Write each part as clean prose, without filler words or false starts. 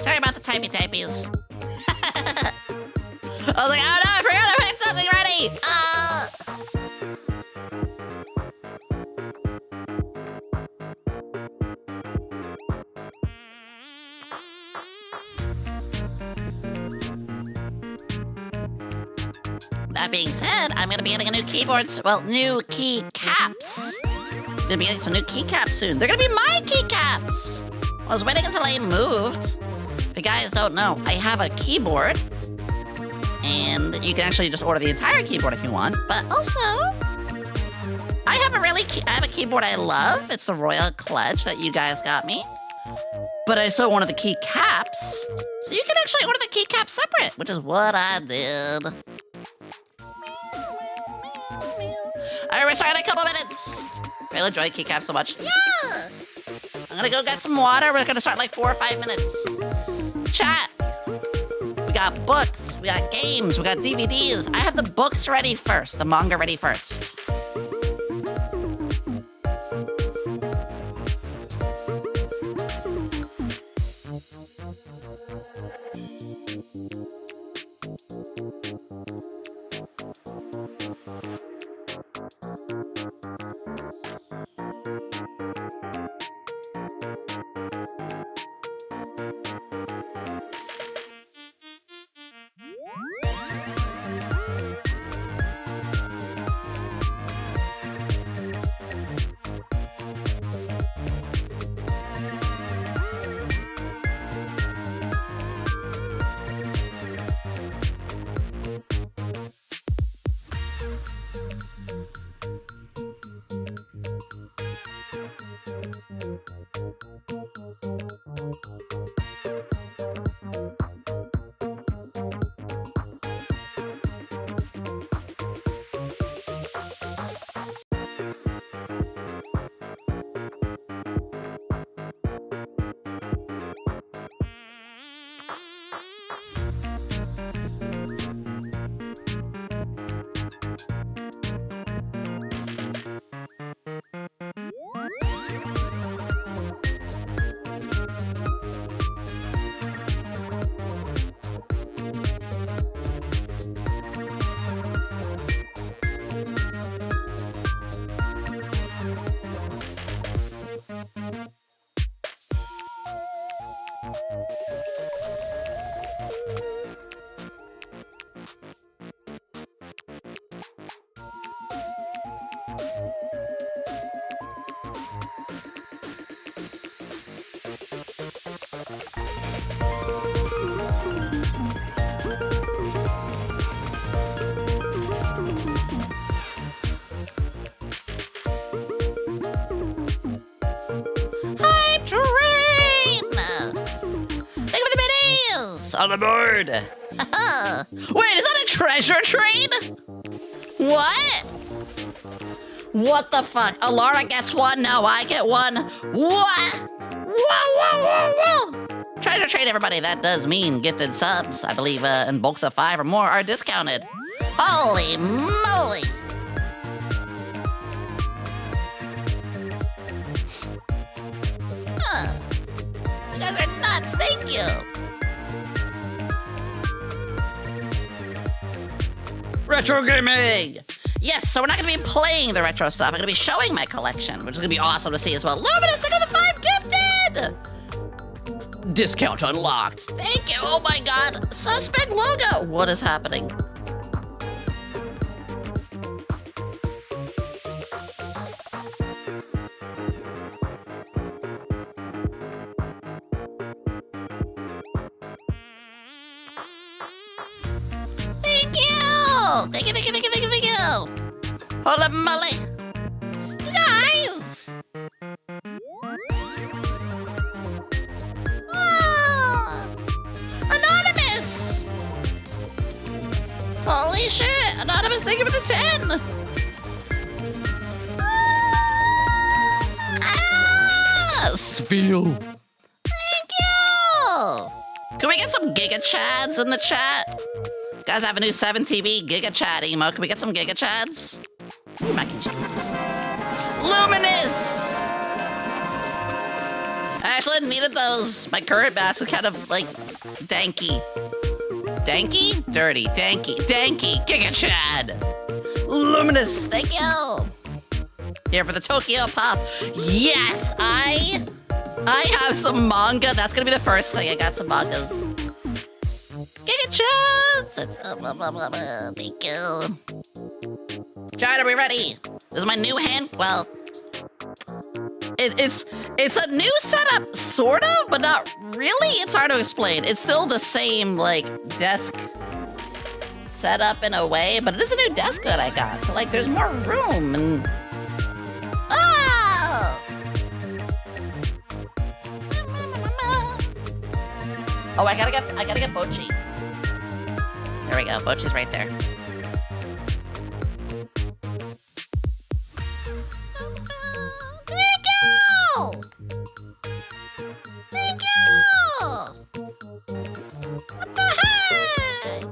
Sorry about the typies. I was like, oh no, I forgot to make something ready! That being said, I'm gonna be getting a new new keycaps. Gonna be getting some new keycaps soon. They're gonna be my keycaps! I was waiting until I moved. If you guys don't know, I have a keyboard. And you can actually just order the entire keyboard if you want. But also, I have a keyboard I love. It's the Royal Clutch that you guys got me. But I still wanted the keycaps. So you can actually order the keycaps separate, which is what I did. Alright, we're starting in a couple minutes. I really enjoy keycaps so much. Yeah! I'm gonna go get some water. We're gonna start in like 4 or 5 minutes. Chat. We got books, we got games, we got DVDs. I have the books ready first, the manga ready first. On the board. Wait, is that a treasure train? What? What the fuck? Alara gets one, now I get one. What? Whoa. Treasure train, everybody. That does mean gifted subs. I believe in bulks of 5 or more are discounted. Holy moly. You guys are nuts. Thank you. Retro gaming! Yes, so we're not gonna be playing the retro stuff. I'm gonna be showing my collection, which is gonna be awesome to see as well. Luminous, look at the 5 gifted! Discount unlocked. Thank you. Oh my god. Suspect logo. What is happening? Thank you. Thank you, thank you, thank you, thank you, thank you. Holy moly. You guys. Anonymous! Holy shit! Anonymous, thank you for the 10! Spiel. Thank you! Can we get some Giga Chads in the chat? You guys have a new 7TV Giga Chad emo. Can we get some Giga Chads? Ooh, mac and cheese. Luminous! I actually needed those. My current mask is kind of like danky. Danky? Dirty. Danky. Danky. Giga Chad. Luminous. Thank you. Here for the Tokyo Pop. Yes, I have some manga. That's gonna be the first thing. I got some mangas. Giga Chads. Thank you. John, are we ready? This is my new hand. Well, it's a new setup, sort of, but not really. It's hard to explain. It's still the same, like, desk setup in a way, but it is a new desk that I got. So, like, there's more room and... Oh! Oh, I gotta get Bochi. There we go. Bochi's right there. Thank you! What the heck?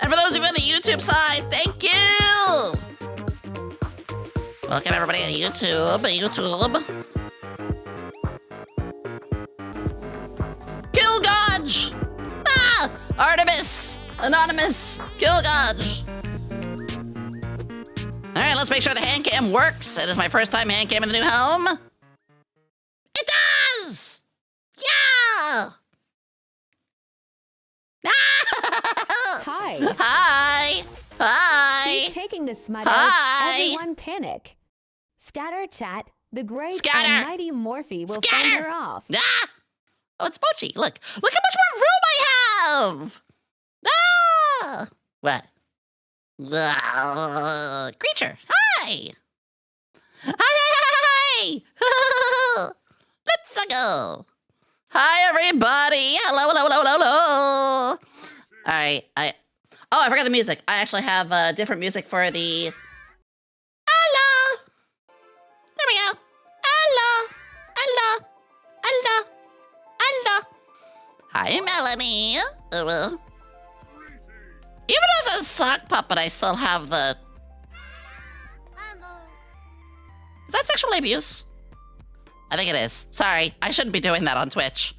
And for those of you on the YouTube side, thank you! Welcome everybody on YouTube. Kill Godge! Ah! Artemis! Anonymous! Kill Godge! Alright, let's make sure the hand cam works. It is my first time hand cam in the new home. It does! Yeah! Hi. Hi! Hi! She's taking the smut Hi. out. Everyone panic. Scatter chat. The great Scatter. and mighty Morphe will Scatter. fend her off. Ah! Oh, it's Mochi. Look how much more room I have! Ah! What? Creature, hi! Hi! Let's go! Hi, everybody! Hello! Alright, I forgot the music. I actually have different music for the... Hello! There we go. Hello! Hi, Melanie. Even as a sock puppet, I still have the... Is that sexual abuse? I think it is. Sorry, I shouldn't be doing that on Twitch.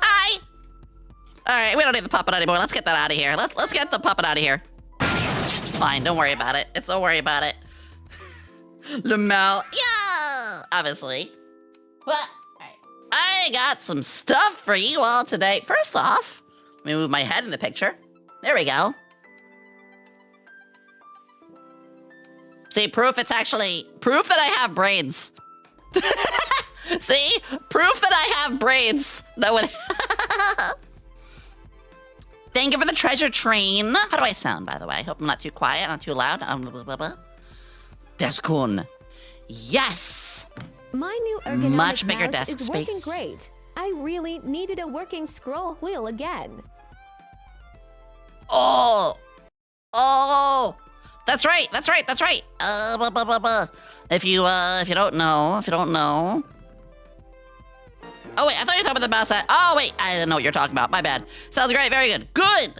Hi! Alright, we don't need the puppet anymore. Let's get that out of here. Let's get the puppet out of here. It's fine, don't worry about it. Don't worry about it. Lamel, yeah! Obviously. What? I got some stuff for you all today. First off, let me move my head in the picture. There we go. See, proof that I have braids. See? Proof that I have braids. No one... Thank you for the treasure train. How do I sound, by the way? I hope I'm not too quiet, not too loud. Deskun. Yes! My new ergonomic Much bigger mouse desk is space. working great. I really needed a working scroll wheel again. Oh! That's right. If you don't know. Oh wait, I thought you were talking about the mouse. Oh wait, I didn't know what you're talking about. My bad. Sounds great. Very good. Good.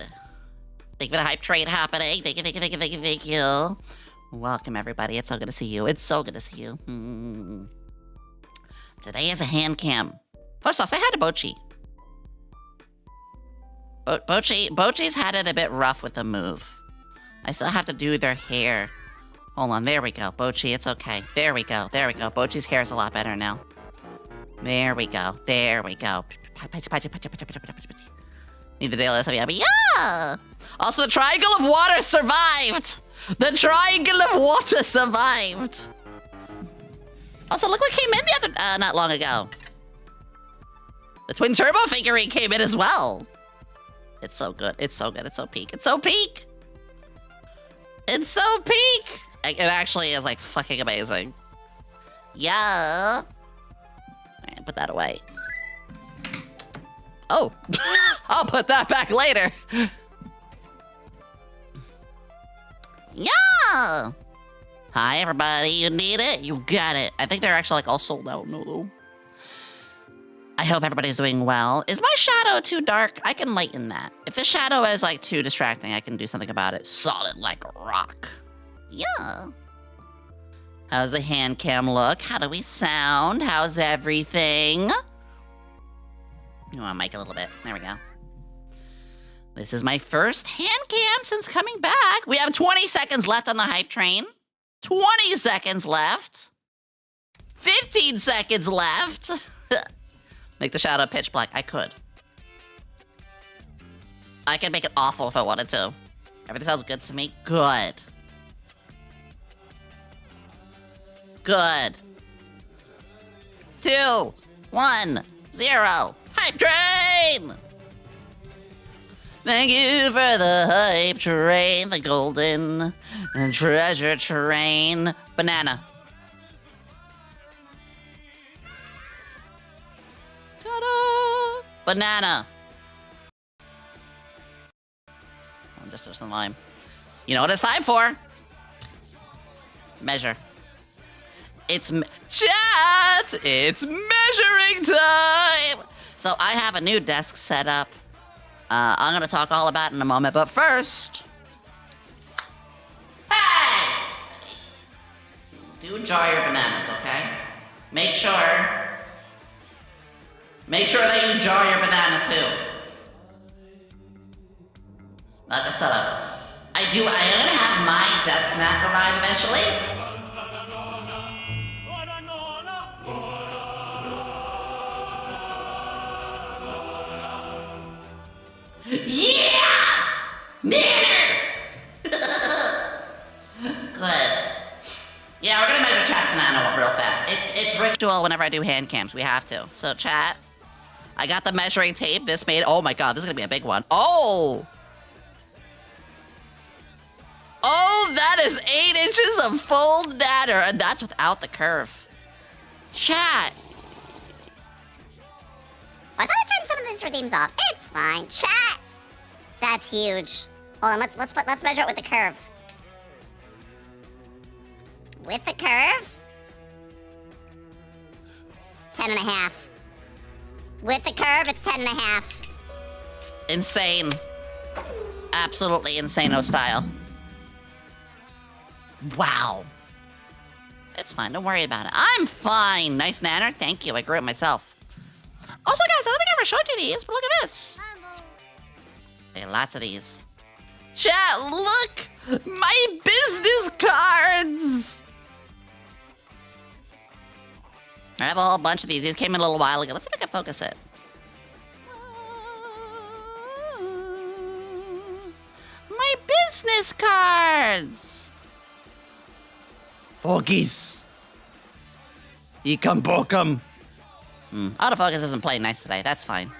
Thank you for the hype train happening. Thank you. Welcome everybody. It's so good to see you. Today is a hand cam. First off, say hi to Bochi. Bochi's had it a bit rough with the move. I still have to do their hair. Hold on, there we go. Bochi, it's okay. There we go, there we go. Bochi's hair is a lot better now. There we go, there we go. Need the daily SWB. Yeah! Also, the triangle of water survived! The triangle of water survived! Also, look what came in the other, not long ago. The twin turbo figurine came in as well. It's so good, it's so good, it's so peak, it's so peak! It's so peak! It actually is like fucking amazing. Yeah. Alright, put that away. Oh, I'll put that back later. Yeah. Hi, everybody. You need it? You got it. I think they're actually like all sold out. No, though. I hope everybody's doing well. Is my shadow too dark? I can lighten that. If the shadow is like too distracting, I can do something about it. Solid like a rock. Yeah. How's the hand cam look? How do we sound? How's everything? You want to mic a little bit. There we go. This is my first hand cam since coming back. We have 20 seconds left on the hype train. 20 seconds left. 15 seconds left. Make the shadow pitch black. I could. I could make it awful if I wanted to. Everything sounds good to me. Good. Good. 2, 1, 0. Hype train! Thank you for the hype train, the golden treasure train. Banana. Ta-da! Banana. Oh, just some lime. You know what it's time for? Measure. It's chat! It's measuring time! So I have a new desk set up. I'm gonna talk all about it in a moment, but first... Hey! Do jar your bananas, okay? Make sure that you jar your banana too. Not the setup. I am gonna have my desk mat arrive eventually. Yeah! Nanner! Good. Yeah, we're gonna measure chat's banana real fast. It's ritual whenever I do hand cams. We have to. So chat, I got the measuring tape. This made, oh my god, this is gonna be a big one. Oh! Oh, that is 8 inches of full natter, and that's without the curve. Chat. I thought I turned some of these redeems off. It's fine. Chat! That's huge. Hold on, let's measure it with the curve. With the curve? 10.5. With the curve, it's 10.5. Insane. Absolutely insano style. Wow. It's fine, don't worry about it. I'm fine. Nice nanner, thank you, I grew it myself. Also, guys, I don't think I ever showed you these, but look at this. Okay, lots of these. Chat, look! My business cards! I have a whole bunch of these. These came in a little while ago. Let's see if I can focus it. My business cards! Focus! Ecom Bokum! Autofocus isn't playing nice today. That's fine.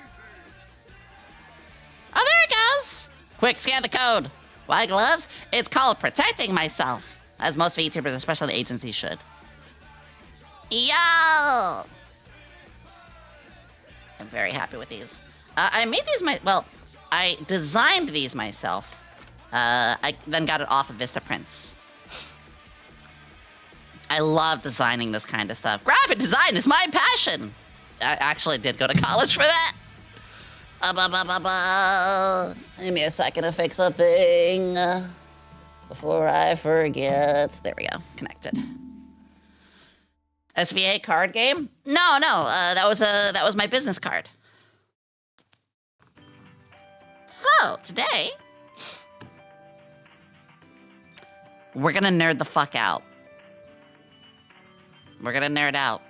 Oh, there it goes! Quick, scan the code. Why gloves? It's called protecting myself, as most VTubers, especially agencies, should. Yo! I'm very happy with these. I made these I designed these myself. I then got it off of Vistaprints. I love designing this kind of stuff. Graphic design is my passion. I actually did go to college for that. Give me a second to fix a thing before I forget. There we go, connected. SVA card game? No, that was my business card. So today we're gonna nerd the fuck out. We're gonna nerd out.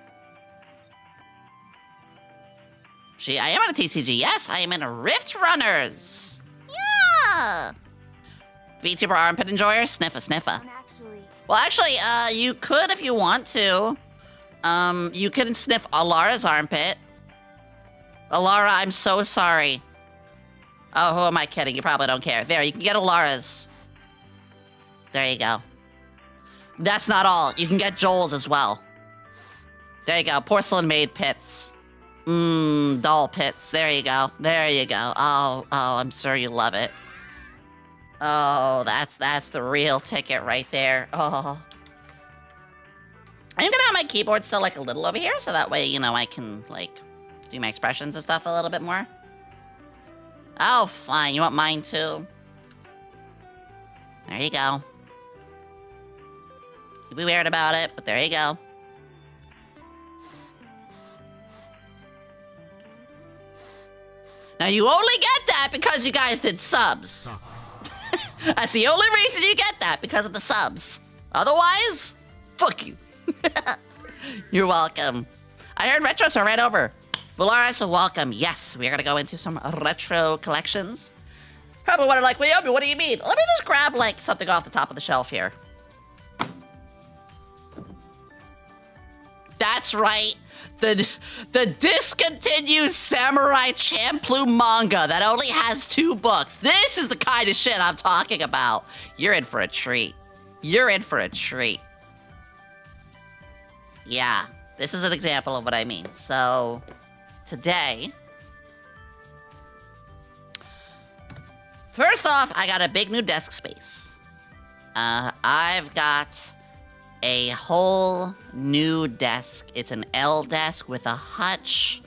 I am in a TCG. Yes, I am in a Rift Runners. Yeah. VTuber armpit enjoyer, sniffa sniffa. Well, actually, you could if you want to. You can sniff Alara's armpit. Alara, I'm so sorry. Oh, who am I kidding? You probably don't care. There, you can get Alara's. There you go. That's not all. You can get Joel's as well. There you go. Porcelain-made pits. Doll pits. There you go. There you go. Oh, I'm sure you love it. Oh, that's the real ticket right there. Oh. I'm gonna have my keyboard still like a little over here, so that way, you know, I can like do my expressions and stuff a little bit more. Oh, fine. You want mine too? There you go. You'll be weird about it, but there you go. Now, you only get that because you guys did subs. That's the only reason you get that, because of the subs. Otherwise, fuck you. You're welcome. I heard retros are right over. Valaris, so welcome. Yes, we're gonna go into some retro collections. Probably wondering, like, well, Yomi, what do you mean? Let me just grab, like, something off the top of the shelf here. That's right. The discontinued Samurai Champloo manga that only has 2 books. This is the kind of shit I'm talking about. You're in for a treat. You're in for a treat. Yeah, this is an example of what I mean. So, today... First off, I got a big new desk space. I've got a whole new desk. It's an L desk with a hutch.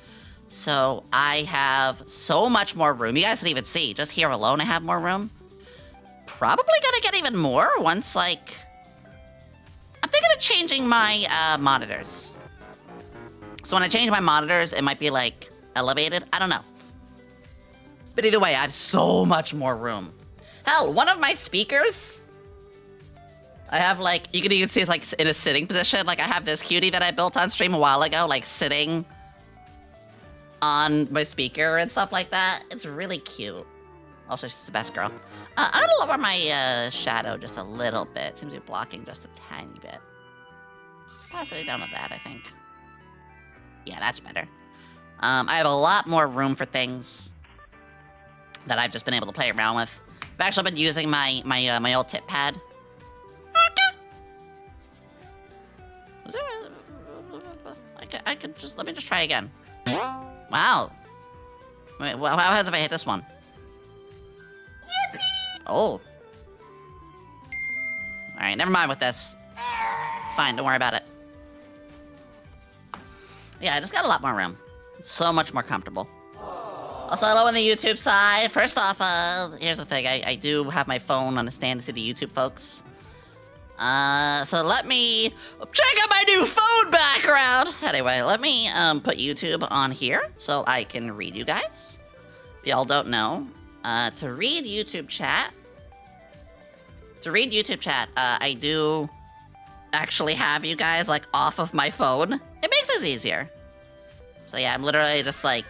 So I have so much more room. You guys can even see, just here alone I have more room. Probably gonna get even more once, like... I'm thinking of changing my monitors. So when I change my monitors, it might be, like, elevated. I don't know. But either way, I have so much more room. Hell, one of my speakers... I have, like, you can even see it's, like, in a sitting position. Like, I have this cutie that I built on stream a while ago, like, sitting on my speaker and stuff like that. It's really cute. Also, she's the best girl. I'm gonna lower my shadow just a little bit. Seems to be blocking just a tiny bit. Possibly down to that, I think. Yeah, that's better. I have a lot more room for things that I've just been able to play around with. I've actually been using my old tip pad. Was there I could just, let me just try again. Wow. Wait, how has if I hit this one? Yippee! Oh. Alright, never mind with this. It's fine, don't worry about it. Yeah, I just got a lot more room. It's so much more comfortable. Also, hello on the YouTube side. First off, here's the thing. I do have my phone on a stand to see the YouTube folks. So let me check out my new phone background. Anyway, let me put YouTube on here so I can read you guys. If y'all don't know, to read YouTube chat, I do actually have you guys like off of my phone. It makes it easier. So yeah, I'm literally just like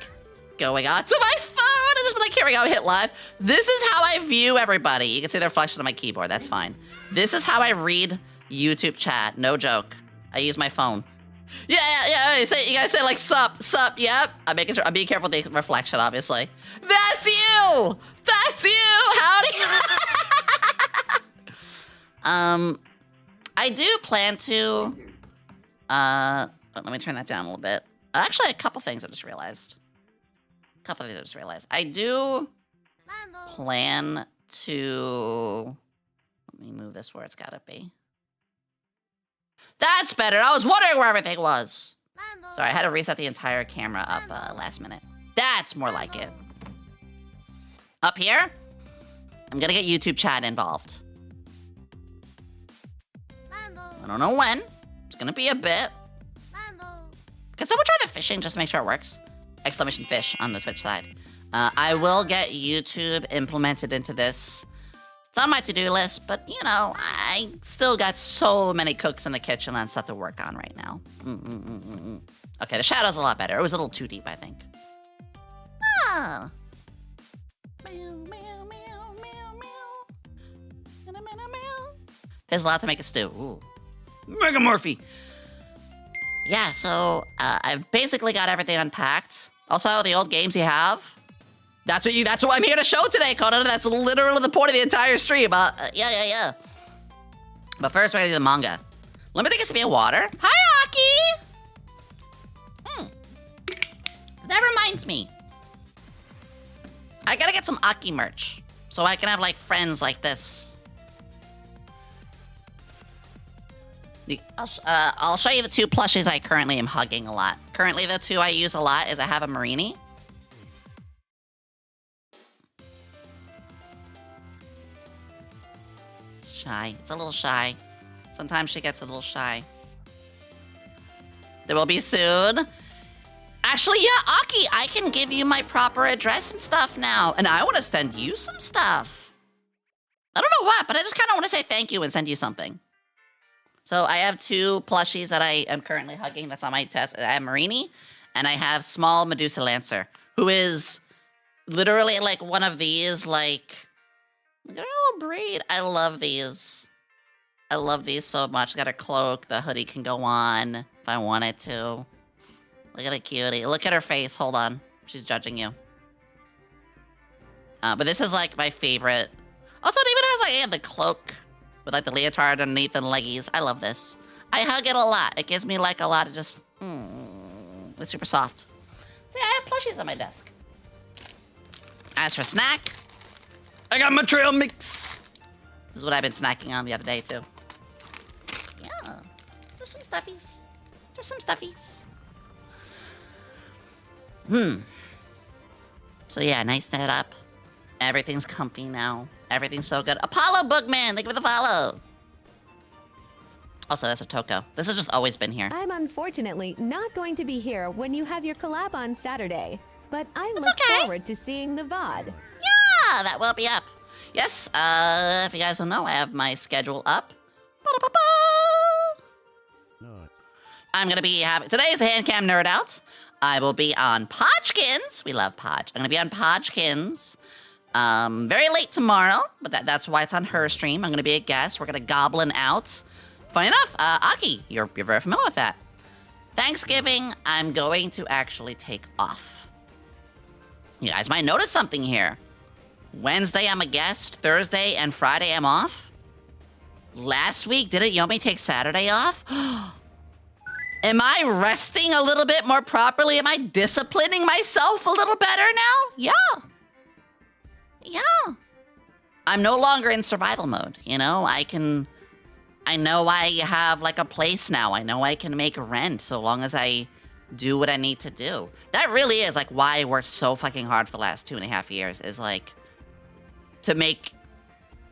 going onto my phone and just be like, here we go, hit live. This is how I view everybody. You can see the reflection on my keyboard, that's fine. This is how I read YouTube chat, no joke. I use my phone. Yeah, you guys say like, sup, yep. I'm being careful with the reflection, obviously. That's you! That's you! Howdy! I do plan to, let me turn that down a little bit. Actually, a couple things I just realized. I do plan to... Let me move this where it's gotta be. That's better. I was wondering where everything was. Sorry, I had to reset the entire camera up last minute. That's more like it. Up here, I'm gonna get YouTube chat involved. I don't know when. It's gonna be a bit. Can someone try the fishing just to make sure it works? Exclamation fish on the Twitch side. I will get YouTube implemented into this It's on my to-do list, but, you know, I still got so many cooks in the kitchen and stuff to work on right now. Okay, the shadow's a lot better. It was a little too deep, I think. Ah. There's a lot to make a stew. Ooh. Megamorphy. Yeah, so I've basically got everything unpacked. Also, the old games you have. That's what I'm here to show today, Conan. That's literally the point of the entire stream. Yeah. But first, we're gonna do the manga. Let me think of some water. Hi, Aki! That reminds me. I gotta get some Aki merch. So I can have, like, friends like this. I'll show you the 2 plushies I currently am hugging a lot. Currently, the 2 I use a lot is I have a Marini. It's shy. It's a little shy. Sometimes she gets a little shy. There will be soon. Actually, yeah, Aki, I can give you my proper address and stuff now. And I want to send you some stuff. I don't know what, but I just kind of want to say thank you and send you something. So I have 2 plushies that I am currently hugging. That's on my test. I have Marini, and I have small Medusa Lancer, who is literally like one of these, like, look at her little braid. I love these. I love these so much. It's got a cloak. The hoodie can go on if I wanted to. Look at a cutie. Look at her face. Hold on. She's judging you. But this is like my favorite. Also, it even has like the cloak with like the leotard underneath and leggies. I love this. I hug it a lot. It gives me like a lot of just, it's super soft. See, I have plushies on my desk. As for snack, I got my trail mix. This is what I've been snacking on the other day too. Yeah, just some stuffies. Just some stuffies. So yeah, nice that up. Everything's comfy now. Everything's so good. Apollo Bookman, thank you for the follow. Also, that's a Toko. This has just always been here. I'm unfortunately not going to be here when you have your collab on Saturday, but I look forward to seeing the VOD. Yeah, that will be up. Yes, if you guys don't know, I have my schedule up. I'm gonna be having, today's HANDCAM Nerd Out. I will be on Podgkins. We love Podge. I'm gonna be on Podgkins. Very late tomorrow, but that's why it's on her stream. I'm gonna be a guest. We're gonna goblin out. Funny enough, Aki, you're very familiar with that. Thanksgiving, I'm going to actually take off. You guys might notice something here. Wednesday, I'm a guest. Thursday and Friday, I'm off. Last week, didn't Yomi take Saturday off? Am I resting a little bit more properly? Am I disciplining myself a little better now? Yeah. Yeah. I'm no longer in survival mode, you know? I know I have like a place now. I know I can make rent so long as I do what I need to do. That really is like why I worked so fucking hard for the last 2.5 years, is like to make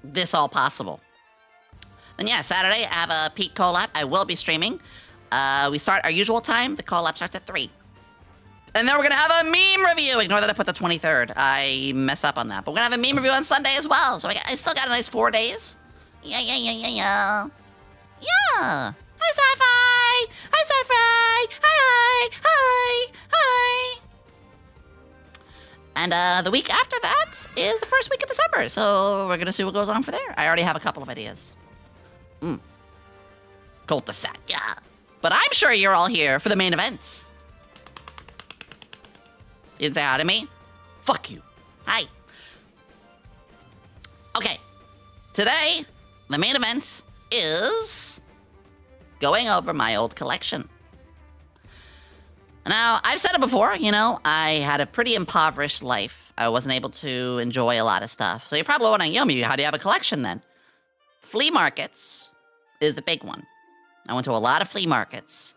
this all possible. And yeah, Saturday I have a peak collab. I will be streaming. We start our usual time. The collab starts at 3. And then we're gonna have a meme review. Ignore that I put the 23rd. I messed up on that. But we're gonna have a meme review on Sunday as well. So I still got a nice 4 days. Yeah. Yeah. Hi, Sci-Fi! Hi, Sci-Fi! Hi! And the week after that is the first week of December. So we're gonna see what goes on for there. I already have a couple of ideas. Cul-de-sac, yeah. But I'm sure you're all here for the main event. You didn't say hi to me? Fuck you. Hi. Okay. Today, the main event is going over my old collection. Now, I've said it before, you know, I had a pretty impoverished life. I wasn't able to enjoy a lot of stuff. So you're probably wondering, Yomi, how do you have a collection then? Flea markets is the big one. I went to a lot of flea markets.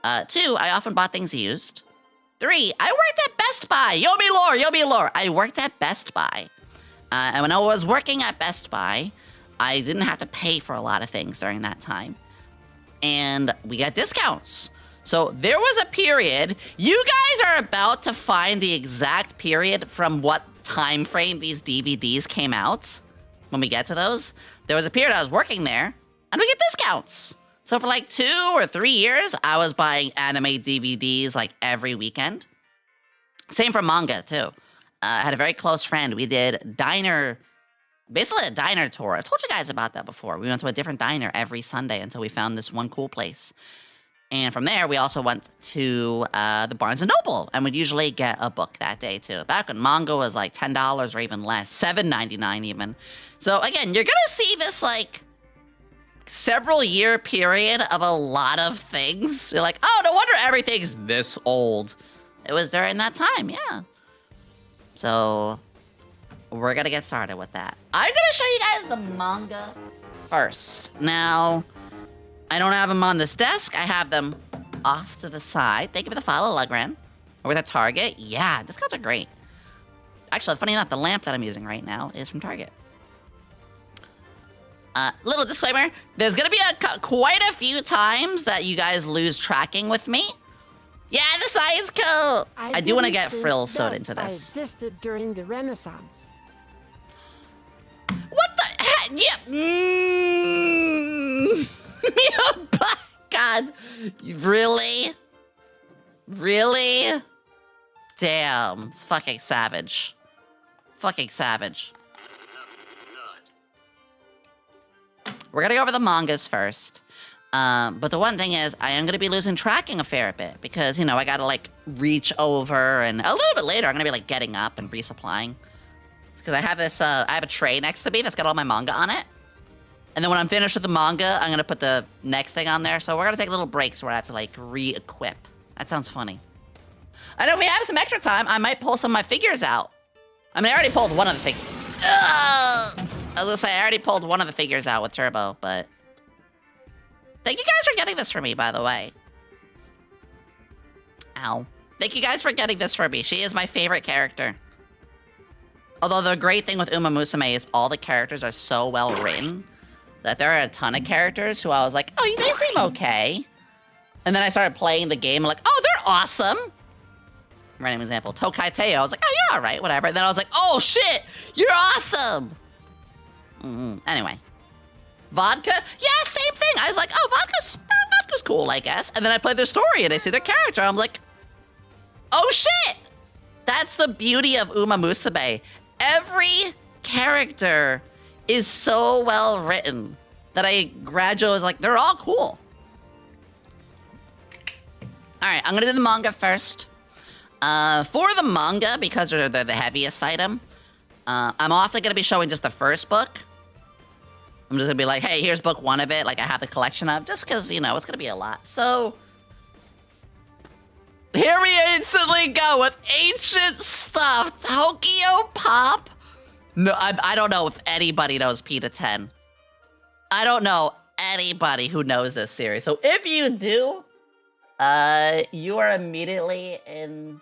2, I often bought things used. 3, I worked at Best Buy. Yomi lore. I worked at Best Buy. And when I was working at Best Buy, I didn't have to pay for a lot of things during that time. And we got discounts. So there was a period. You guys are about to find the exact period from what time frame these DVDs came out. when we get to those. There was a period I was working there, and we get discounts. So for like 2 or 3 years, I was buying anime DVDs like every weekend. Same for manga, too. I had a very close friend. We did basically a diner tour. I've told you guys about that before. We went to a different diner every Sunday until we found this one cool place. And from there, we also went to the Barnes & Noble, and we'd usually get a book that day, too. Back when manga was like $10 or even less, $7.99 even. So again, you're gonna see this like several year period of a lot of things. You're like, oh, no wonder everything's this old. It was during that time, yeah. So we're gonna get started with that. I'm gonna show you guys the manga first. Now, I don't have them on this desk. I have them off to the side. Thank you for the follow, Lugran. Or with a Target. Yeah, discounts are great. Actually, funny enough, the lamp that I'm using right now is from Target. Little disclaimer, there's gonna be quite a few times that you guys lose tracking with me. Yeah, the science code! I do want to get frills sewed into this. Existed during the Renaissance. What the heck? Yeah. God. Really? Really? Damn. It's fucking savage. Fucking savage. We're gonna go over the mangas first. But the one thing is, I am gonna be losing tracking a fair bit because, you know, I gotta like reach over, and a little bit later I'm gonna be like getting up and resupplying. It's because I have this, I have a tray next to me that's got all my manga on it. And then when I'm finished with the manga, I'm gonna put the next thing on there. So we're gonna take little breaks where I have to like re-equip. That sounds funny. I know if we have some extra time, I might pull some of my figures out. I mean, I already pulled one of the figures. I was gonna say, I already pulled one of the figures out with Turbo, but... Thank you guys for getting this for me, by the way. Ow. Thank you guys for getting this for me. She is my favorite character. Although the great thing with Uma Musume is all the characters are so well written that there are a ton of characters who I was like, oh, they seem okay. And then I started playing the game, like, oh, they're awesome. Random example, Tokai Teo. I was like, oh, you're all right, whatever. And then I was like, oh, shit, you're awesome. Anyway. Vodka? Yeah, same thing. I was like, oh, vodka's cool, I guess. And then I played their story and I see their character. I'm like, oh, shit. That's the beauty of Uma Musume. Every character is so well written that I gradually was like, they're all cool. All right, I'm gonna do the manga first. For the manga, because they're the heaviest item, I'm often gonna be showing just the first book. I'm just gonna be like, hey, here's book 1 of it, like I have the collection of, just because, you know, it's gonna be a lot. So, here we instantly go with ancient stuff. Tokyo Pop? No, I don't know if anybody knows P to 10. I don't know anybody who knows this series. So if you do, you are immediately in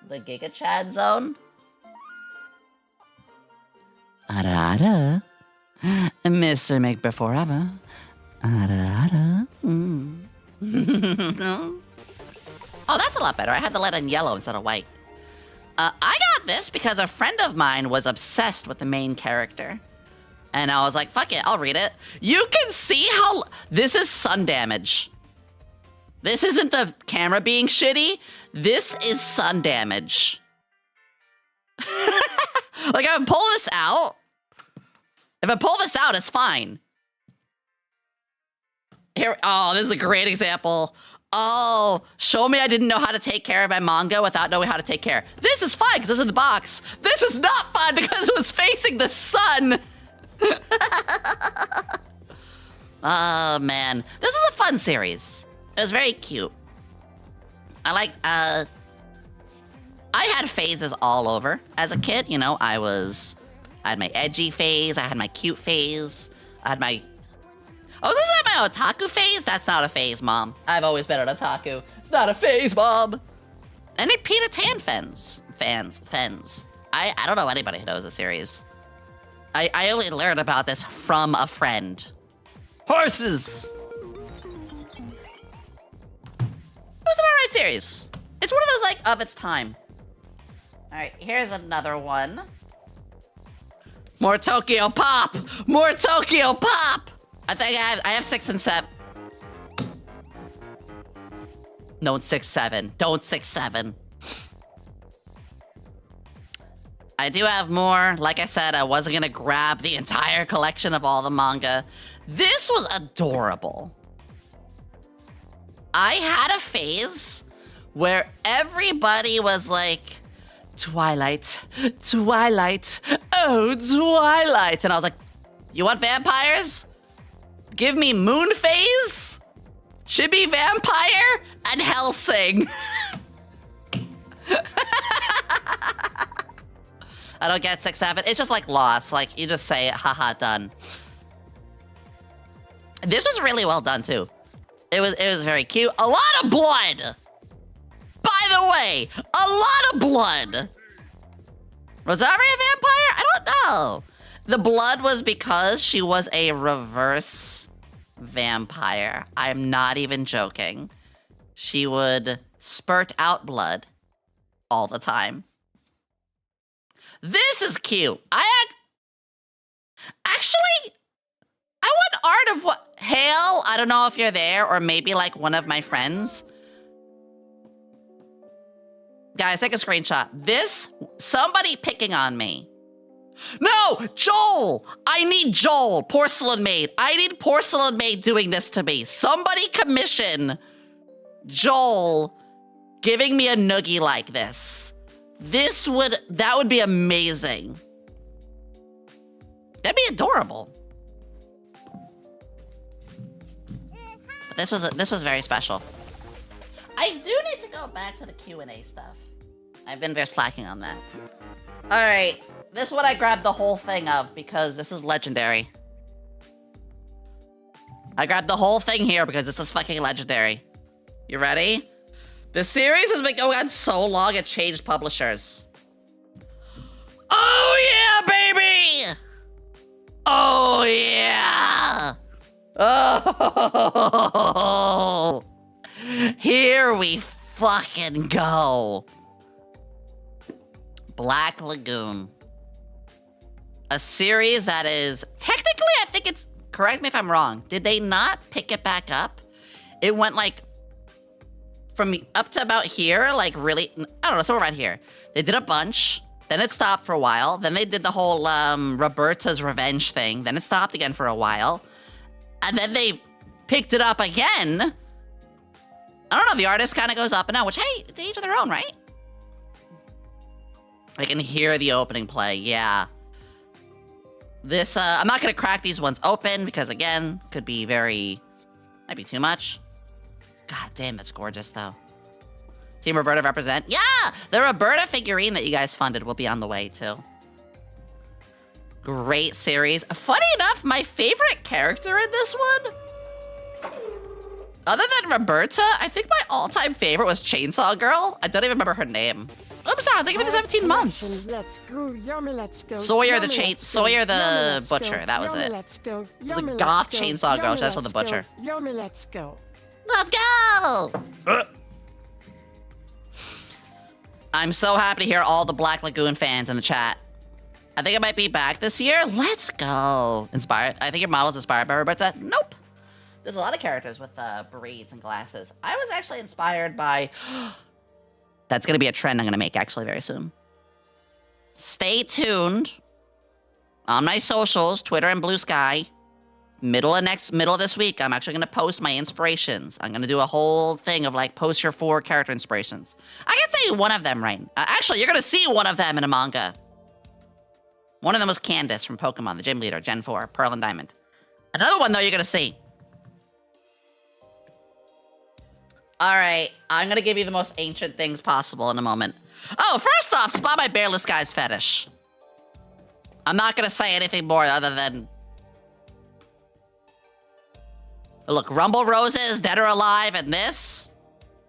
the Giga Chad zone. Ara. Mr. Make Before Ever. Ara. Oh, that's a lot better. I had the lead in yellow instead of white. I got this because a friend of mine was obsessed with the main character. And I was like, fuck it, I'll read it. You can see how... This is sun damage. This isn't the camera being shitty. This is sun damage. Like, if I pull this out... If I pull this out, it's fine. Here... Oh, this is a great example. Oh, show me I didn't know how to take care of my manga without knowing how to take care. This is fine because it was in the box. This is not fine because it was facing the sun. Oh, man. This is a fun series. It was very cute. I had phases all over as a kid, you know. I had my edgy phase, I had my cute phase, I had my... Oh, is this my otaku phase? That's not a phase, Mom. I've always been an otaku. It's not a phase, Mom. Any Peter Tan fans? I don't know anybody who knows the series. I only learned about this from a friend. Horses! It was an alright series. It's one of those, like, of its time. Alright, here's another one. More Tokyo Pop! More Tokyo Pop! I think I have 6 and 7. Don't 6, 7. Don't 6, 7. I do have more. Like I said, I wasn't gonna grab the entire collection of all the manga. This was adorable. I had a phase where everybody was like, Twilight, Twilight, oh, Twilight. And I was like, you want vampires? Give me Moon Phase, Chibi Vampire, and Hellsing. I don't get 6, 7. It's just like Lost. Like, you just say it, haha, done. This was really well done, too. It was very cute. A lot of blood! By the way, a lot of blood! Was Ari a vampire? I don't know. The blood was because she was a reverse vampire. I'm not even joking. She would spurt out blood all the time. This is cute. Actually, I want art of what? Hale, I don't know if you're there or maybe like one of my friends. Guys, take a screenshot. This, somebody picking on me. No, Joel! I need Joel, Porcelain Maid. I need Porcelain Maid doing this to me. Somebody commission Joel giving me a noogie like this. That would be amazing. That'd be adorable. But this was very special. I do need to go back to the Q&A stuff. I've been very slacking on that. All right, this is what I grabbed the whole thing of because this is legendary. I grabbed the whole thing here because this is fucking legendary. You ready? The series has been going on so long it changed publishers. Oh yeah, baby! Oh yeah! Oh! Here we fucking go. Black Lagoon. A series that is, technically I think it's, correct me if I'm wrong, did they not pick it back up? It went like, from up to about here, like really, I don't know, somewhere around here. They did a bunch, then it stopped for a while, then they did the whole Roberta's Revenge thing, then it stopped again for a while, and then they picked it up again. I don't know, the artist kind of goes up and down, which, hey, to each of their own, right? I can hear the opening play, yeah. This, I'm not gonna crack these ones open because, again, could be might be too much. God damn, that's gorgeous, though. Team Roberta represent. Yeah! The Roberta figurine that you guys funded will be on the way, too. Great series. Funny enough, my favorite character in this one, other than Roberta, I think my all-time favorite was Chainsaw Girl. I don't even remember her name. Oops, I think it was 17 months. Let's go, Yomi, let's go. Sawyer the Yomi, Butcher, that was Yomi, it. Let's go. It was a Yomi, goth let's go. Chainsaw Girl, Yomi, that's what the let's Butcher. go. Yomi, let's go. Let's go! I'm so happy to hear all the Black Lagoon fans in the chat. I think it might be back this year. Let's go. Inspired. I think your model's inspired by Roberta. Nope. There's a lot of characters with braids and glasses. I was actually inspired by... That's going to be a trend I'm going to make actually very soon. Stay tuned. On my socials, Twitter and Blue Sky. Middle of this week, I'm actually going to post my inspirations. I'm going to do a whole thing of like, post your 4 character inspirations. I can say one of them right. Actually, you're going to see one of them in a manga. One of them was Candace from Pokemon, the gym leader, Gen 4, Pearl and Diamond. Another one, though, you're going to see. All right, I'm going to give you the most ancient things possible in a moment. Oh, first off, spot my bearless guy's fetish. I'm not going to say anything more other than... Look, Rumble Roses, Dead or Alive, and this,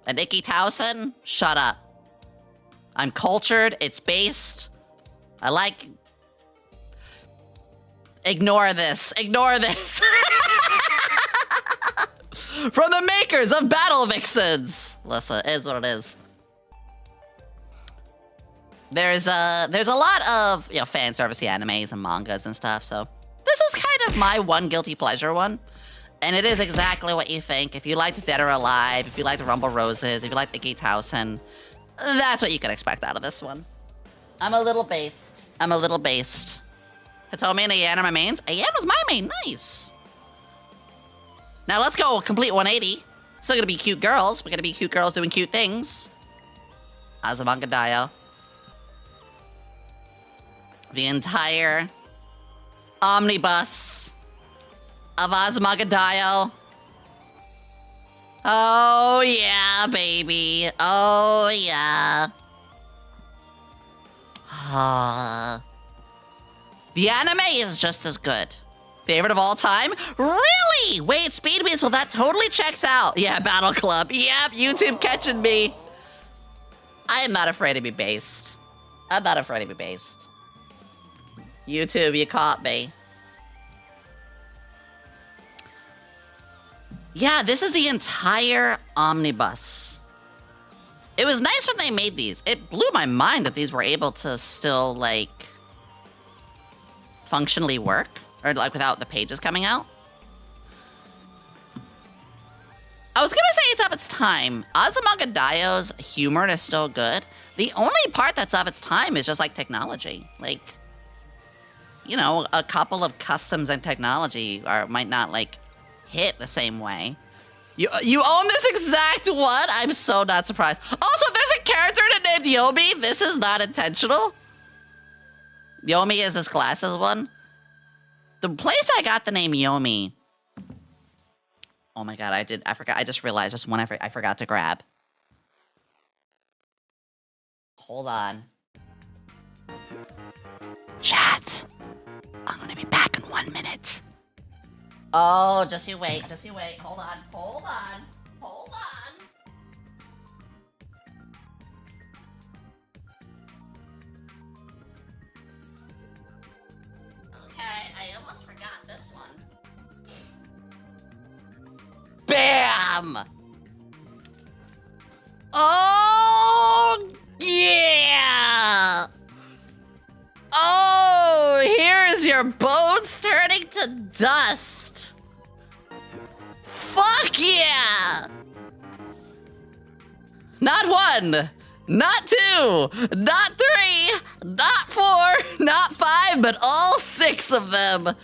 and Icky Towson, shut up. I'm cultured, it's based. I like... Ignore this, ignore this. From the makers of Battle Vixens. Listen, it is what it is. There's a lot of fan servicey animes and mangas and stuff. So this was kind of my one guilty pleasure one, and it is exactly what you think. If you liked Dead or Alive, if you liked Rumble Roses, if you liked the Geethausen, that's what you could expect out of this one. I'm a little based. Hitomi and Ayan are my mains. Ayan was my main. Nice. Now let's go complete 180. Still gonna be cute girls. We're gonna be cute girls doing cute things. Azumanga Daioh. The entire omnibus of Azumanga Daioh. Oh yeah, baby. Oh yeah. The anime is just as good. Favorite of all time? Really? Wait, Speed Me, so that totally checks out. Yeah, Battle Club. Yep, YouTube catching me. I am not afraid to be based. I'm not afraid to be based. YouTube, you caught me. Yeah, this is the entire omnibus. It was nice when they made these. It blew my mind that these were able to still, like, functionally work. Or, like, without the pages coming out. I was gonna say it's of its time. Azumanga Daioh's humor is still good. The only part that's of its time is just, like, technology. Like, you know, a couple of customs and technology might not, like, hit the same way. You own this exact one? I'm so not surprised. Also, there's a character named Yomi. This is not intentional. Yomi is this glasses one. The place I got the name Yomi. Oh my god, I forgot. I just realized just one I forgot to grab. Hold on. Chat. I'm gonna be back in 1 minute. Oh, just you wait. Hold on. Okay, I almost forgot this one. Bam! Oh, yeah! Oh, here's your bones turning to dust. Fuck yeah! Not 1, not 2, not 3, not 4, not 5, but all 6 of them.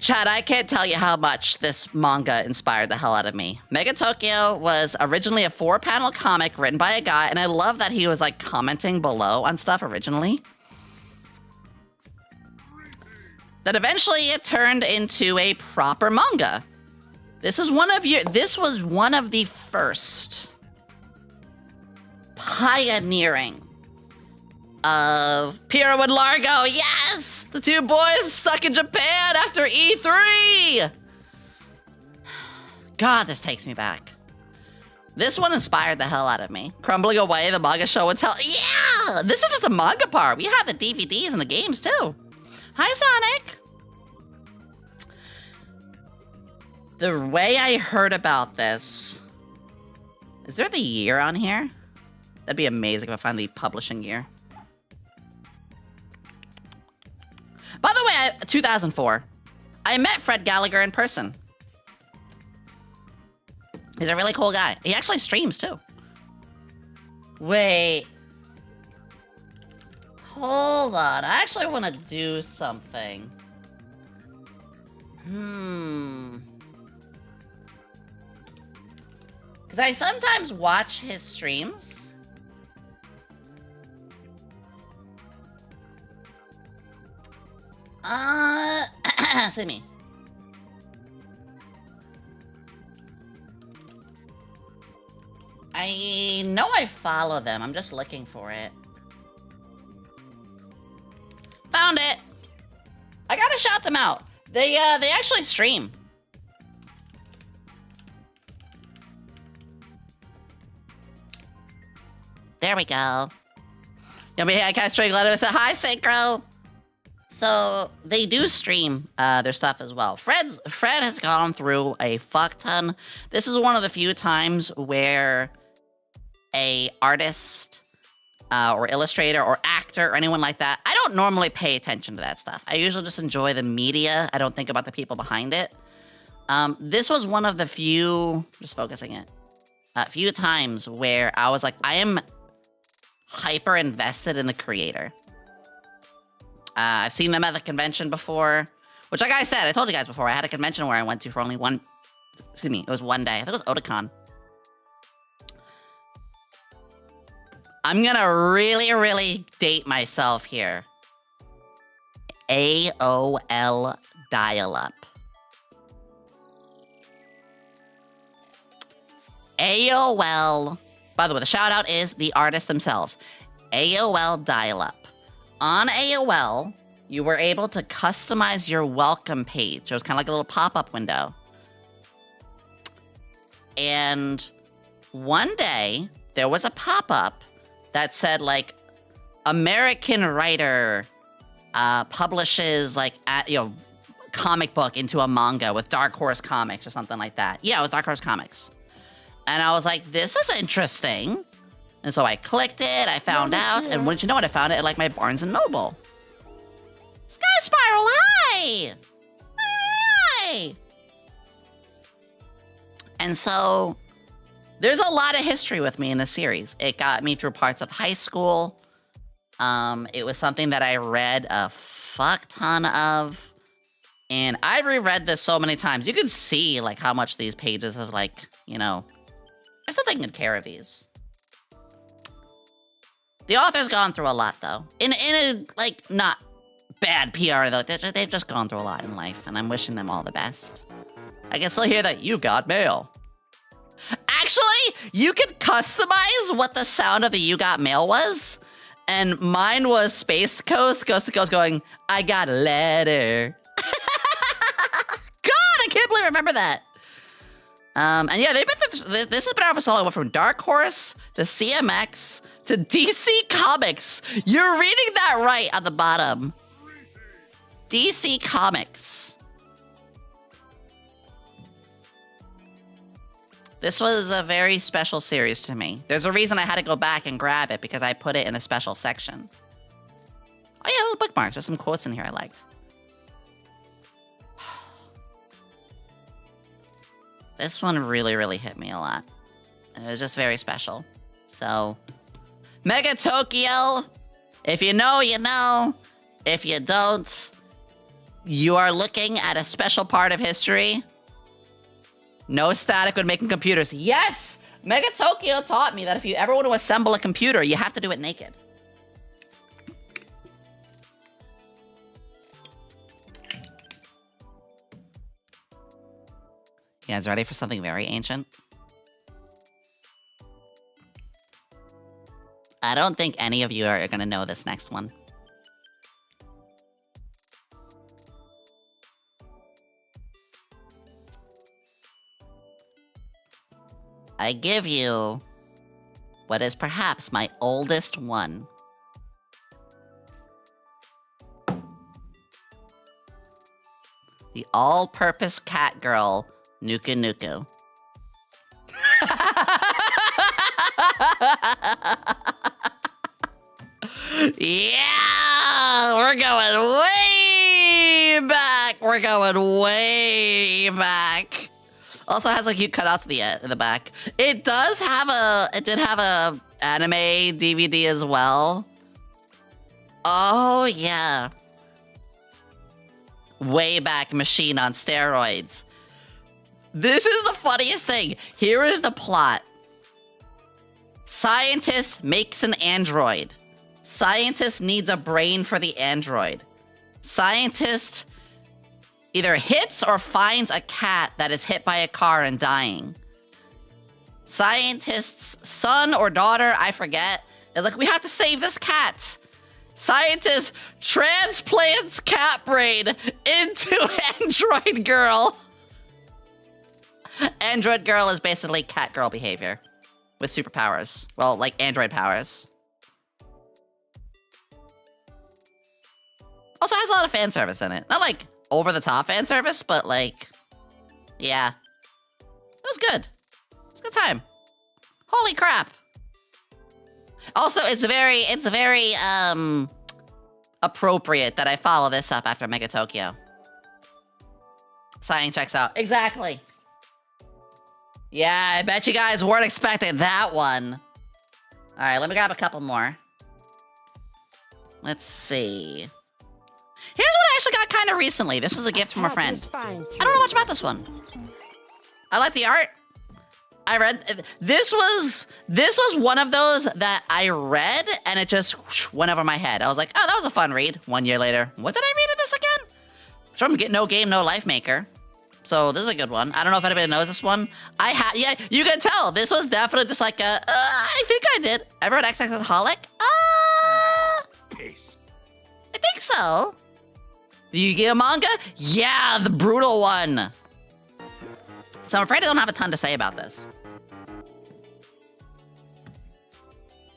Chad, I can't tell you how much this manga inspired the hell out of me. Mega Tokyo was originally a 4-panel comic written by a guy, and I love that he was, like, commenting below on stuff originally. That eventually it turned into a proper manga. This was one of the first pioneering of Piro and Largo. Yes! The 2 boys stuck in Japan after E3! God, this takes me back. This one inspired the hell out of me. Crumbling Away, the manga show and tell. Yeah! This is just the manga part. We have the DVDs and the games too. Hi, Sonic! The way I heard about this... Is there the year on here? That'd be amazing if I find the publishing year. By the way, 2004. I met Fred Gallagher in person. He's a really cool guy. He actually streams, too. Wait. Hold on. I actually want to do something. Because I sometimes watch his streams. See me. I know I follow them. I'm just looking for it. Found it. I gotta shout them out. They actually stream. There we go. Yomi, hey, I can't string let him say hi, Synchro. So they do stream their stuff as well. Fred has gone through a fuck ton. This is one of the few times where a artist or illustrator or actor or anyone like that, I don't normally pay attention to that stuff. I usually just enjoy the media. I don't think about the people behind it. This was one of the few, just focusing it, few times where I was like, I am hyper invested in the creator. I've seen them at the convention before, which, like I said, I told you guys before, I had a convention where I went to for only it was one day. I think it was Otakon. I'm gonna really, really date myself here. AOL dial-up. AOL, by the way, the shout out is the artists themselves. AOL dial-up. On AOL, you were able to customize your welcome page. It was kind of like a little pop-up window. And one day, there was a pop-up that said, like, American writer publishes, like, comic book into a manga with Dark Horse Comics or something like that. Yeah, it was Dark Horse Comics. And I was like, this is interesting. And so I clicked it, I found out, and wouldn't you know it, I found it at, like, my Barnes & Noble. Sky Spiral, hi! Hi! And so, there's a lot of history with me in this series. It got me through parts of high school. It was something that I read a fuck ton of. And I've reread this so many times. You can see, like, how much these pages have, like, you know... I'm still taking good care of these. The author's gone through a lot, though. In a, like, not bad PR, though. They've just gone through a lot in life, and I'm wishing them all the best. I can still hear that you got mail. Actually, you could customize what the sound of the you got mail was. And mine was Space Coast to Coast going, I got a letter. God, I can't believe I remember that. And yeah, they've been through, this has been out for so long. Went from Dark Horse to CMX to DC Comics. You're reading that right at the bottom. DC Comics. This was a very special series to me. There's a reason I had to go back and grab it because I put it in a special section. Oh yeah, little bookmarks. There's some quotes in here I liked. This one really, really hit me a lot. It was just very special. So, Mega Tokyo, if you know, you know. If you don't, you are looking at a special part of history. No static when making computers. Yes! Mega Tokyo taught me that if you ever want to assemble a computer, you have to do it naked. You guys ready for something very ancient? I don't think any of you are gonna know this next one. I give you what is perhaps my oldest one. The all-purpose cat girl, Nuku Nuku. Yeah! We're going way back! We're going way back! Also has like cute cutouts in the back. It did have a anime DVD as well. Oh yeah. Way back machine on steroids. This is the funniest thing. Here is the plot. Scientist makes an android. Scientist needs a brain for the android. Scientist either hits or finds a cat that is hit by a car and dying. Scientist's son or daughter, I forget, is like, we have to save this cat. Scientist transplants cat brain into android girl. Android girl is basically cat girl behavior with superpowers. Well, like android powers. Also has a lot of fan service in it. Not like over-the-top fan service, but like, yeah. It was good. It was a good time. Holy crap. Also, it's very appropriate that I follow this up after Mega Tokyo. Signing checks out. Exactly. Yeah, I bet you guys weren't expecting that one. All right, let me grab a couple more. Let's see. Here's what I actually got kind of recently. This was a gift from a friend. I don't know much about this one. I like the art. I read, this was one of those that I read and it just went over my head. I was like, oh, that was a fun read. 1 year later, what did I read of this again? It's from No Game, No Life Maker. So this is a good one. I don't know if anybody knows this one. Yeah, you can tell. This was definitely just like a, I think I did. Ever read XX's Holic? Peace. I think so. You get a manga? Yeah, the brutal one. So I'm afraid I don't have a ton to say about this.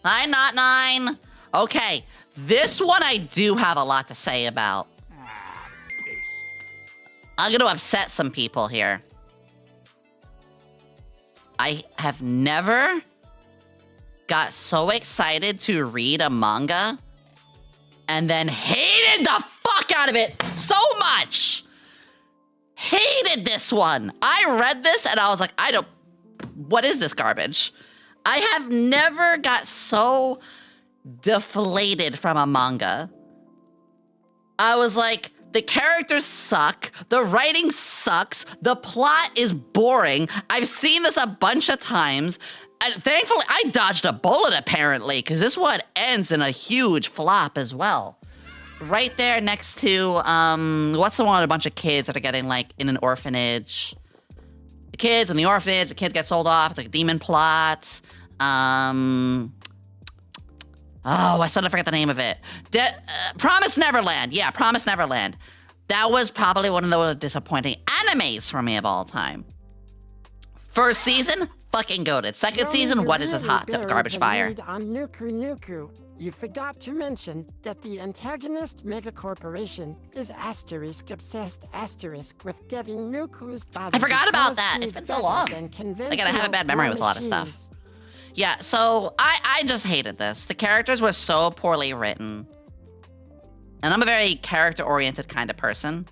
Hi, Not 9. Okay, this one I do have a lot to say about. Peace. I'm gonna upset some people here. I have never got so excited to read a manga and then hated the fuck out of it so much. Hated this one. I read this and I was like, what is this garbage? I have never got so deflated from a manga. I was like, the characters suck, the writing sucks, the plot is boring. I've seen this a bunch of times, and thankfully I dodged a bullet apparently, because this one ends in a huge flop as well. Right there next to, what's the one with a bunch of kids that are getting like in an orphanage? The kids in the orphanage, the kid gets sold off, it's like a demon plot. Oh, I suddenly forget the name of it. Promise Neverland. Yeah, Promise Neverland. That was probably one of the most disappointing animes for me of all time. First season, fucking goated. Second season, what is this hot garbage fire? On Nuku Nuku, you forgot to mention that the antagonist megacorporation is *obsessed with getting Nuku's body. I forgot about that. It's been so long. I gotta have a bad memory with a lot of stuff. Yeah, so I just hated this. The characters were so poorly written. And I'm a very character-oriented kind of person.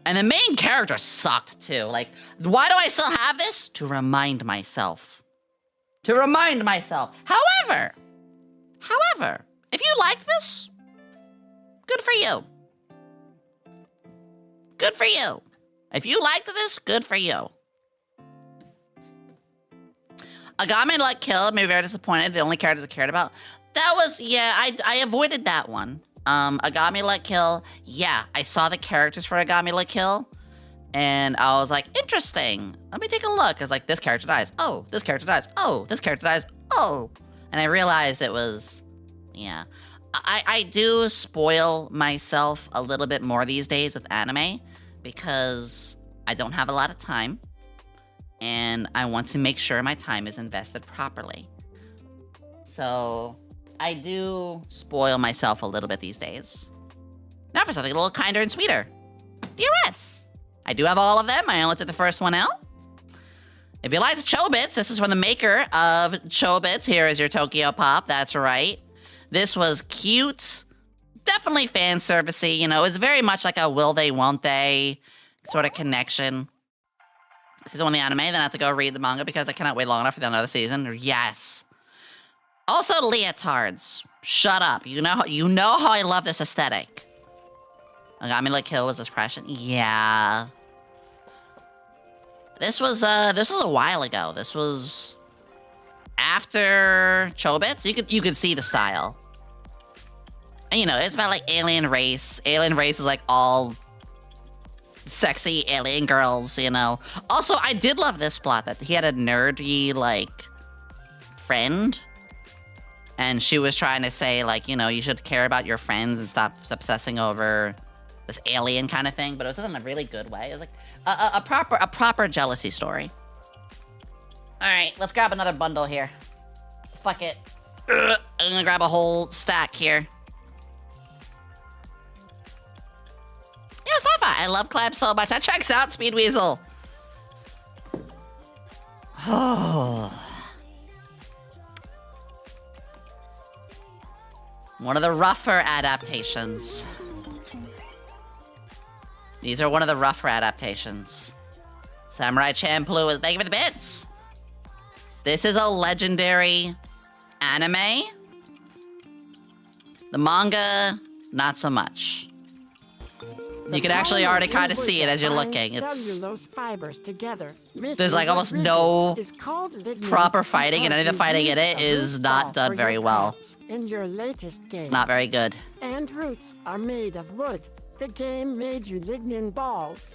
And the main character sucked too. Like, why do I still have this? To remind myself. To remind myself. However, if you liked this, good for you. Good for you. If you liked this, good for you. Agami Like Kill made me very disappointed. The only characters I cared about. That was, yeah, I avoided that one. Agami Like Kill, yeah, I saw the characters for Agami Like Kill, and I was like, interesting. Let me take a look. I was like, this character dies. Oh, this character dies. Oh, this character dies. Oh. And I realized it was, yeah. I do spoil myself a little bit more these days with anime because I don't have a lot of time. And I want to make sure my time is invested properly. So I do spoil myself a little bit these days. Now for something a little kinder and sweeter. DRS. I do have all of them. I only took the first one out. If you liked Chobits, this is from the maker of Chobits. Here is your Tokyo Pop. That's right. This was cute. Definitely fan servicey. You know, it's very much like a will they, won't they sort of connection. Season 1 of the anime, then I have to go read the manga because I cannot wait long enough for another season. Yes. Also, leotards. Shut up. You know how I love this aesthetic. Agami Like Kill was expression. Yeah. This was a while ago. This was after Chobits. You could see the style. And you know, it's about like alien race. Alien race is like all sexy alien girls, you know. Also, I did love this plot that he had a nerdy, like, friend. And she was trying to say, like, you know, you should care about your friends and stop obsessing over this alien kind of thing. But it was in a really good way. It was like a proper jealousy story. All right, let's grab another bundle here. Fuck it. I'm gonna grab a whole stack here. Yo, Safa, I love Clap so much. That checks out, Speed Weasel. Oh. One of the rougher adaptations. These are one of the rougher adaptations. Samurai Champloo, thank you for the bits. This is a legendary anime. The manga, not so much. You can actually already kind of see it as you're looking. It's fibers together. there's like almost no proper fighting, and any of the fighting in it is not done very well. In your latest game. It's not very good. And roots are made of wood. The game made you lignin balls.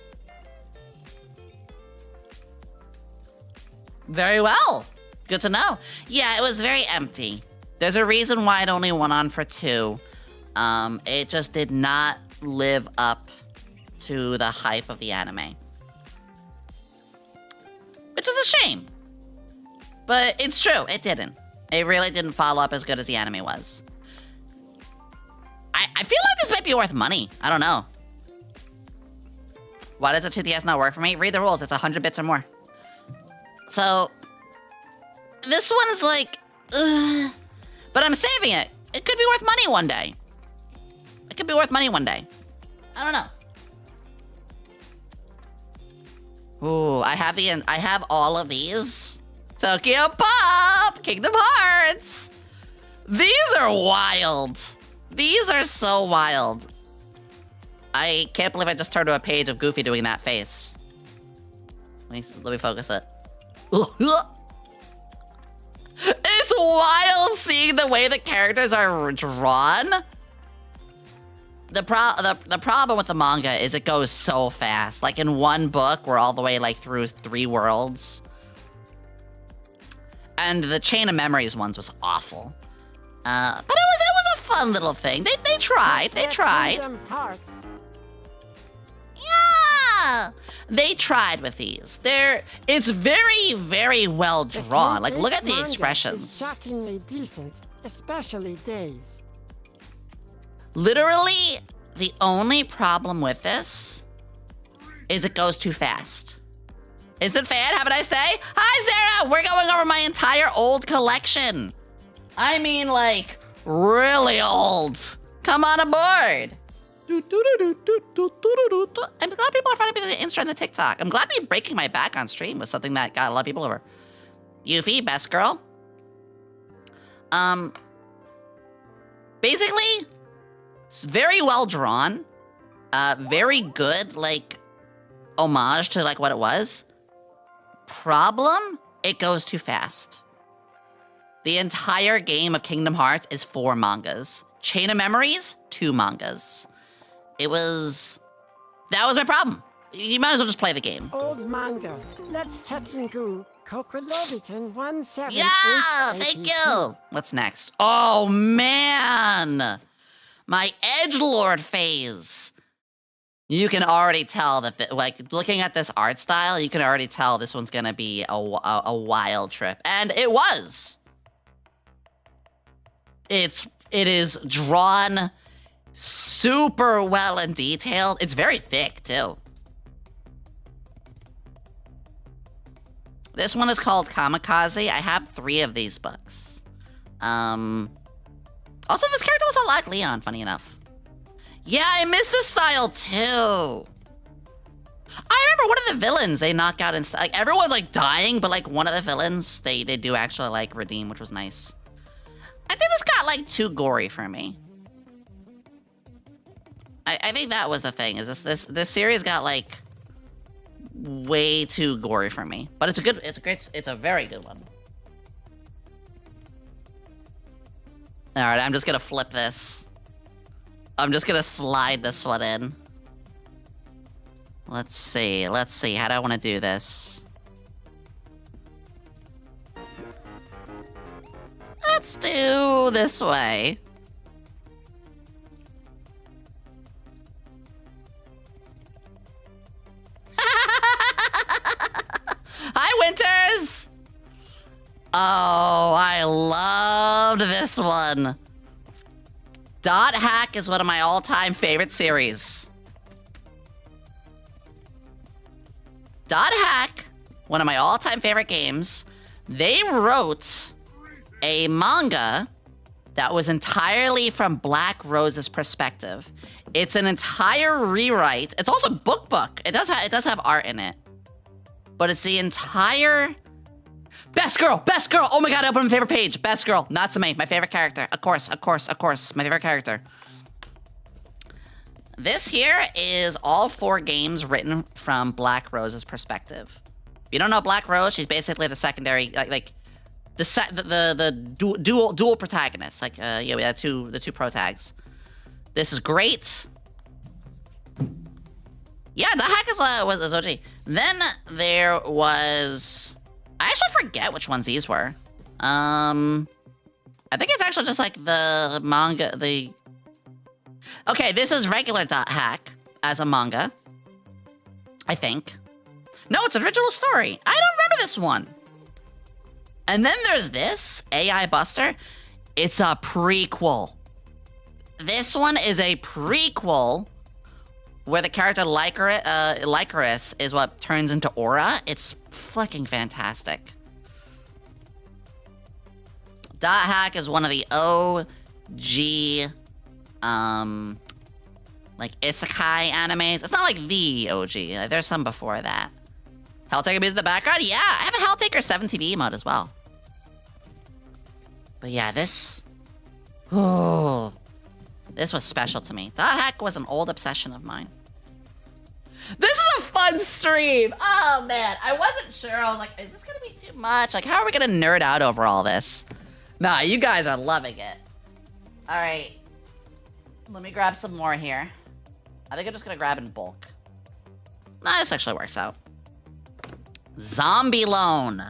Very well. Good to know. Yeah, it was very empty. There's a reason why it only went on for 2. It just did not live up to the hype of the anime. Which is a shame. But it's true, it didn't. It really didn't follow up as good as the anime was. I feel like this might be worth money. I don't know. Why does a 2DS not work for me? Read the rules, it's 100 bits or more. So, this one's like, ugh. But I'm saving it. It could be worth money one day. It could be worth money one day. I don't know. Ooh, I have all of these. Tokyo Pop, Kingdom Hearts. These are wild. These are so wild. I can't believe I just turned to a page of Goofy doing that face. Let me focus it. It's wild seeing the way the characters are drawn. The problem with the manga is it goes so fast. Like in one book, we're all the way like through 3 worlds. And the Chain of Memories ones was awful. But it was a fun little thing. They tried. Yeah, they tried with these. It's very, very well drawn. Like look at the expressions. Shockingly decent, especially Days. Literally, the only problem with this is it goes too fast. Isn't fan? Have a nice day. Hi, Sarah. We're going over my entire old collection. I mean, like, really old. Come on aboard. I'm glad people are finding the Insta and the TikTok. I'm glad me breaking my back on stream was something that got a lot of people over. Yuffie, best girl. Basically, it's very well drawn. Very good, like, homage to, like, what it was. Problem, it goes too fast. The entire game of Kingdom Hearts is 4 mangas. Chain of Memories, 2 mangas. That was my problem. You might as well just play the game. Old manga. Let's Hekingu. Kokoloviton 17. Yeah, thank you. What's next? Oh, man. My edgelord phase. You can already tell that, like, looking at this art style, you can already tell this one's gonna be a wild trip. And it was. It is drawn super well and detailed. It's very thick, too. This one is called Kamikaze. I have 3 of these books. Also, this character was a lot like Leon, funny enough. Yeah, I miss this style, too. I remember one of the villains they knock out, and like, everyone's, like, dying, but, like, one of the villains, they do actually, like, redeem, which was nice. I think this got, like, too gory for me. I think that was the thing, is this series got, like, way too gory for me. But it's a very good one. All right, I'm just gonna flip this. I'm just gonna slide this one in. Let's see, how do I wanna do this? Let's do this way. Hi, Winters! Oh, I loved this one. Dot Hack is one of my all-time favorite series. Dot Hack, one of my all-time favorite games. They wrote a manga that was entirely from Black Rose's perspective. It's an entire rewrite. It's also book. It does have art in it. But it's the entire... Best girl! Oh my god, I opened my favorite page. Best girl, Natsume, my favorite character. Of course, my favorite character. This here is all 4 games written from Black Rose's perspective. If you don't know Black Rose, she's basically the secondary, the dual protagonists. Like, yeah, we had the two protags. This is great. Yeah, the hack was OG. Then there was... I actually forget which ones these were. I think it's actually just like the manga, Okay, this is regular dot hack as a manga. I think. No, it's an original story. I don't remember this one. And then there's this, AI Buster. It's a prequel. This one is a prequel where the character Lycaris is what turns into Aura. It's fucking fantastic. Dot hack is one of the OG, like isekai animes. It's not like the OG. Like, there's some before that. Helltaker music in the background? Yeah, I have a Helltaker 7 TV emote as well. But yeah, this... Oh, this was special to me. Dot hack was an old obsession of mine. This is a fun stream! Oh man, I wasn't sure. I was like, is this gonna be too much? Like, how are we gonna nerd out over all this? Nah, you guys are loving it. Alright. Let me grab some more here. I think I'm just gonna grab in bulk. Nah, this actually works out. Zombie Loan.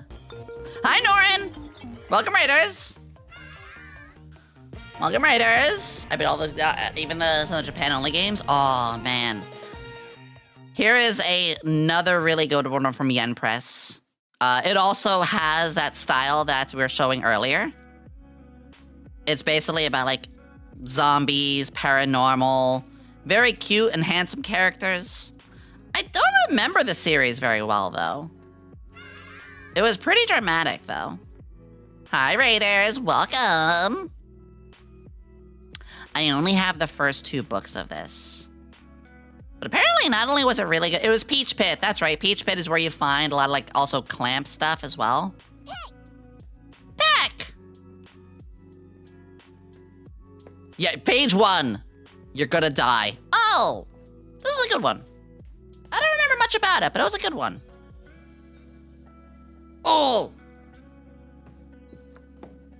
Hi, Norin! Welcome, Raiders! Welcome, Raiders! I beat all the, even some of the Japan-only games. Oh, man. Here is another really good one from Yen Press. It also has that style that we were showing earlier. It's basically about, like, zombies, paranormal, very cute and handsome characters. I don't remember the series very well, though. It was pretty dramatic, though. Hi, Raiders. Welcome. I only have the first 2 books of this. But apparently, not only was it really good, it was Peach Pit. That's right. Peach Pit is where you find a lot of, like, also clamp stuff as well. Peck! Yeah, page 1. You're gonna die. Oh! This is a good one. I don't remember much about it, but it was a good one. Oh!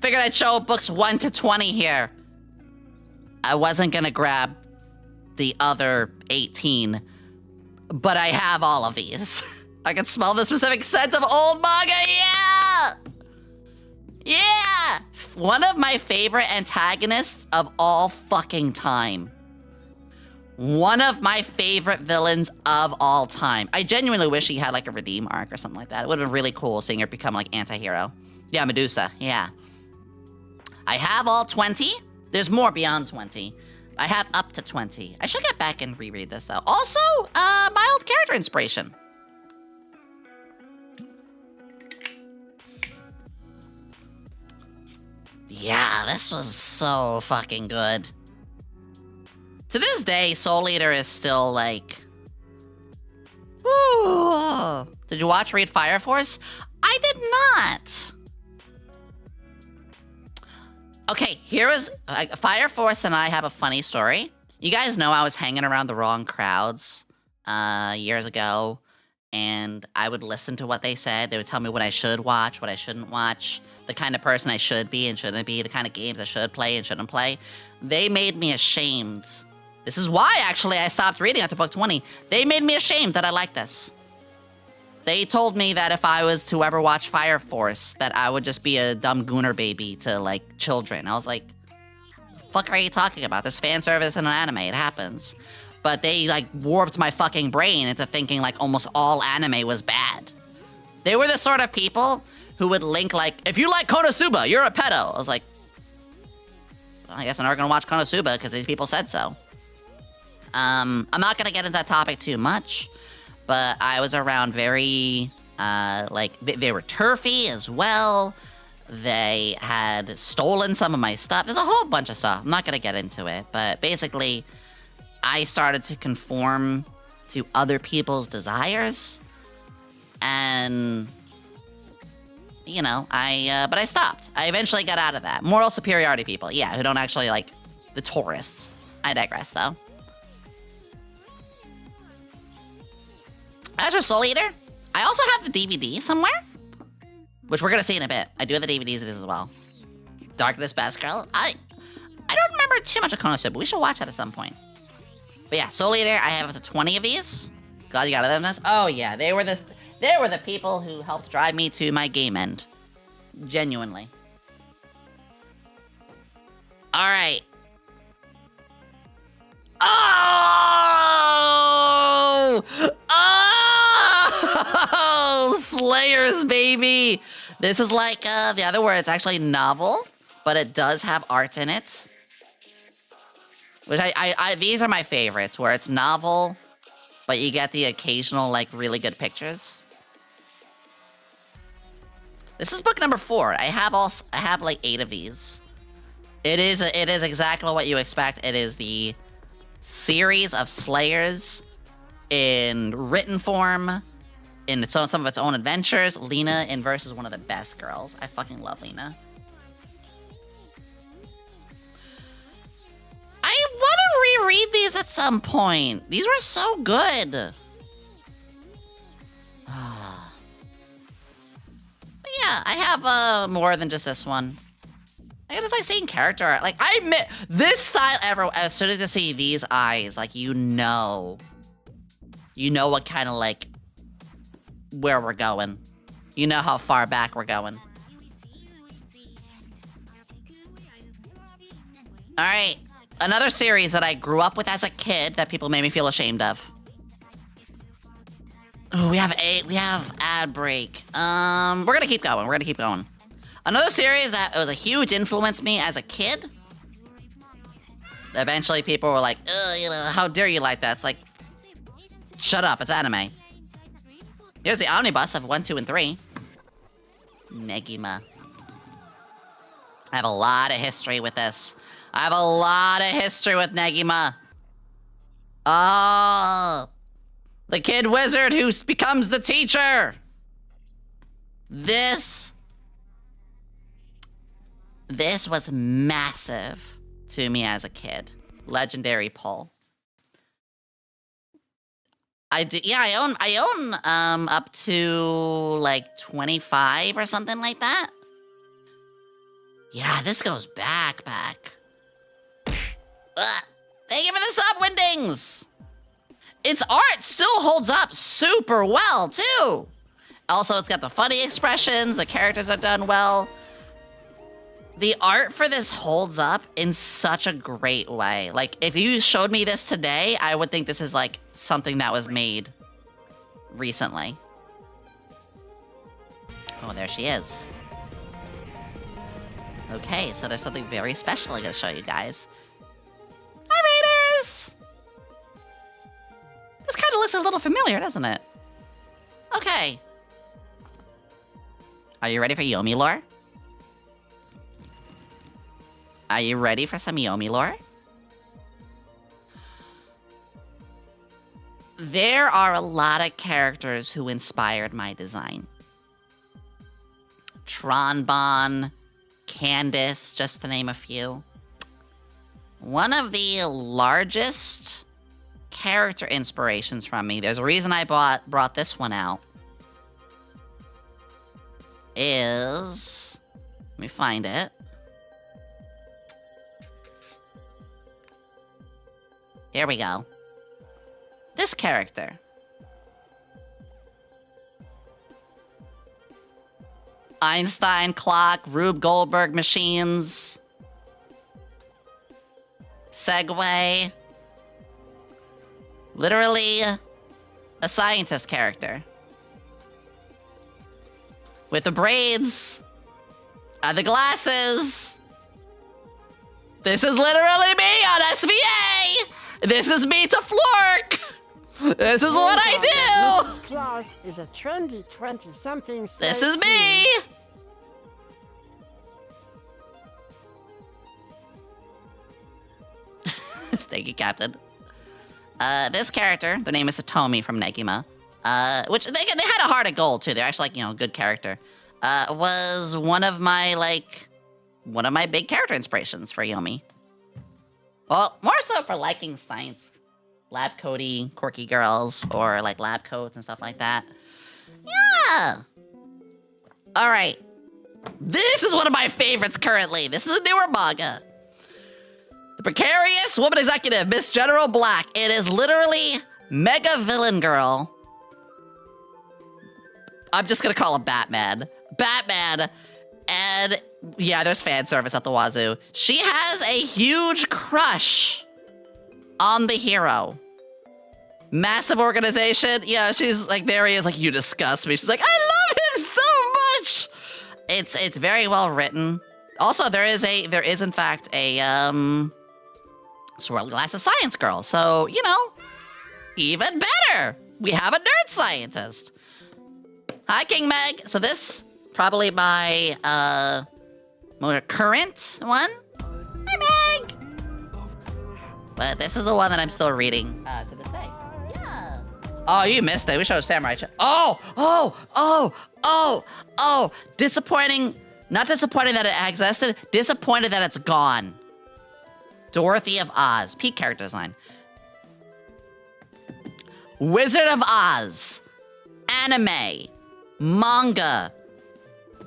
Figured I'd show books 1 to 20 here. I wasn't gonna grab the other 18, but I have all of these. I can smell the specific scent of old manga, yeah! Yeah! One of my favorite antagonists of all fucking time. One of my favorite villains of all time. I genuinely wish he had like a redeem arc or something like that. It would have been really cool seeing her become like anti-hero. Yeah, Medusa, yeah. I have all 20. There's more beyond 20. I have up to 20. I should get back and reread this though. Also, mild character inspiration. Yeah, this was so fucking good. To this day, Soul Eater is still like... Ooh. Did you watch Read Fire Force? I did not. Okay, here is... Fire Force and I have a funny story. You guys know I was hanging around the wrong crowds years ago, and I would listen to what they said. They would tell me what I should watch, what I shouldn't watch, the kind of person I should be and shouldn't be, the kind of games I should play and shouldn't play. They made me ashamed. This is why, actually, I stopped reading after book 20. They made me ashamed that I like this. They told me that if I was to ever watch Fire Force, that I would just be a dumb gooner baby to, like, children. I was like, the fuck are you talking about? There's fan service in an anime, it happens. But they, like, warped my fucking brain into thinking, like, almost all anime was bad. They were the sort of people who would link, like, if you like Konosuba, you're a pedo. I was like, well, I guess I'm never gonna watch Konosuba because these people said so. I'm not gonna get into that topic too much, but I was around very, like, they were turfy as well. they had stolen some of my stuff. There's a whole bunch of stuff. I'm not gonna get into it, but basically, I started to conform to other people's desires, and you know, but I stopped. I eventually got out of that. Moral superiority people, yeah, who don't actually like the tourists. I digress, though. As for Soul Eater, I also have the DVD somewhere, which we're gonna see in a bit. I do have the DVDs of this as well. Darkness Best Girl. I don't remember too much of Konosuba, but we should watch that at some point. But yeah, Soul Eater, I have up to 20 of these. Glad you got them this. Oh yeah, they were the people who helped drive me to my game end. Genuinely. Alright. Oh! Oh! Slayers, baby! This is like the other word. It's actually novel, but it does have art in it. Which these are my favorites, where it's novel, but you get the occasional, like, really good pictures. This is book number 4. I have like 8 of these. It is exactly what you expect. It is the series of Slayers in written form, in some of its own adventures. Lena in Verse is one of the best girls. I fucking love Lena. I want to reread these at some point. These were so good. But yeah, I have more than just this one. I just like seeing character art. Like, I admit, this style as soon as you see these eyes, like, you know what kind of, like, where we're going. You know how far back we're going. All right, another series that I grew up with as a kid that people made me feel ashamed of. Oh, we have ad break. We're gonna keep going. Another series that was a huge influence me as a kid. Eventually people were like, ugh, you know, how dare you like that? It's like, shut up, it's anime. Here's the omnibus of 1, 2, and 3. Negima. I have a lot of history with this. I have a lot of history with Negima. Oh, the kid wizard who becomes the teacher. This was massive to me as a kid. Legendary pull. I own up to like 25 or something like that. Yeah, this goes back. Thank you for the sub, Windings! Its art still holds up super well, too! Also, it's got the funny expressions, the characters are done well. The art for this holds up in such a great way. Like, if you showed me this today, I would think this is, like, something that was made recently. Oh, there she is. Okay, so there's something very special I'm gonna show you guys. Hi, Raiders! This kind of looks a little familiar, doesn't it? Okay. Are you ready for Yomi lore? Are you ready for some Yomi lore? There are a lot of characters who inspired my design. Tronbon, Candace, just to name a few. One of the largest character inspirations from me, there's a reason I brought this one out, is... let me find it. Here we go. This character. Einstein clock, Rube Goldberg machines. Segway. Literally a scientist character. With the braids. And the glasses. This is literally me on SVA! This is me to Flork! This is what I do! Mrs. Claus is a trendy 20-something. This is me! Thank you, Captain. This character, their name is Satomi from Negima, which they had a heart of gold too. They're actually like, a good character. Was one of my big character inspirations for Yomi. Well, more so for liking science, lab coaty, quirky girls, or like lab coats and stuff like that. Yeah. All right. This is one of my favorites currently. This is a newer manga. The Precarious Woman Executive, Miss General Black. It is literally Mega Villain Girl. I'm just gonna call him Batman. Batman. And yeah, there's fan service at the wazoo. She has a huge crush on the hero. Massive organization. Yeah, she's like, there he is, like, you disgust me. She's like, I love him so much. It's very well written. Also, there is in fact a swirly glasses science girl. So, even better. We have a nerd scientist. Hi, King Meg. So this probably my more current one. Hi, Meg. But this is the one that I'm still reading to this day. Yeah. Oh, you missed it. We showed Samurai Chat. Oh. Disappointing. Not disappointing that it existed. Disappointed that it's gone. Dorothy of Oz. Peak character design. Wizard of Oz. Anime. Manga.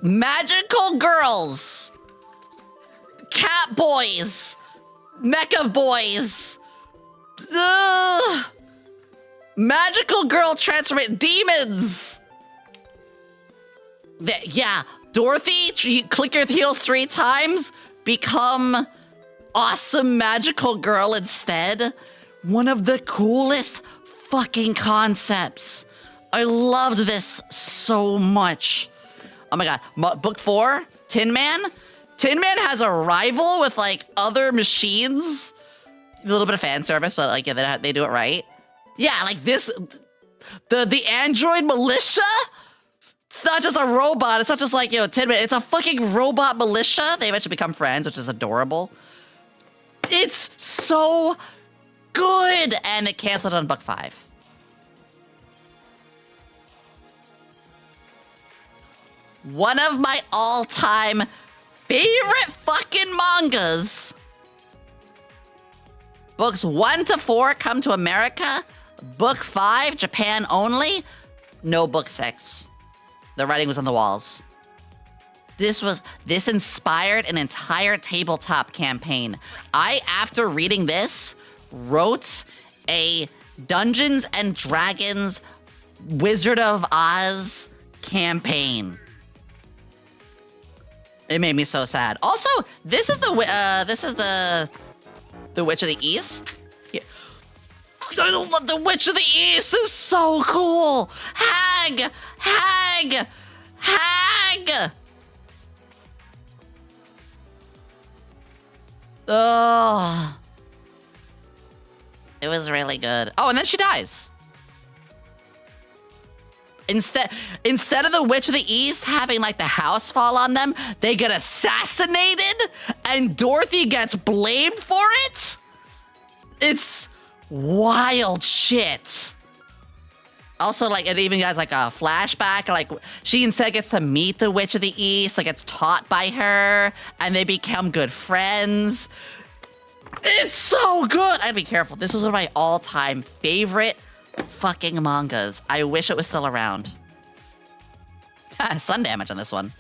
Magical girls. Cat boys. Mecha boys. Ugh. Magical girl transformation. Demons. Yeah. Dorothy, you click your heels 3 times. Become awesome magical girl instead. One of the coolest fucking concepts. I loved this so much. Oh my god. Book 4, Tin Man. Tin Man has a rival with like other machines. A little bit of fan service, but like yeah, they do it right. Yeah, like this, the android militia. It's not just a robot. It's not just like, Tin Man. It's a fucking robot militia. They eventually become friends, which is adorable. It's so good. And they canceled on book 5. One of my all-time favorite fucking mangas. Books 1 to 4 come to America. Book 5, Japan only. No book 6. The writing was on the walls. This inspired an entire tabletop campaign. I, after reading this, wrote a Dungeons and Dragons Wizard of Oz campaign. It made me so sad. Also, this is the Witch of the East. Yeah. The Witch of the East is so cool. Hag. Oh, it was really good. Oh, and then she dies. Instead of the Witch of the East having like the house fall on them, they get assassinated and Dorothy gets blamed for it. It's wild shit. Also, like, it even has like a flashback. Like, she instead gets to meet the Witch of the East, like, gets taught by her, and they become good friends. It's so good. I'd be careful. This was one of my all-time favorite fucking mangas. I wish it was still around. Sun damage on this one.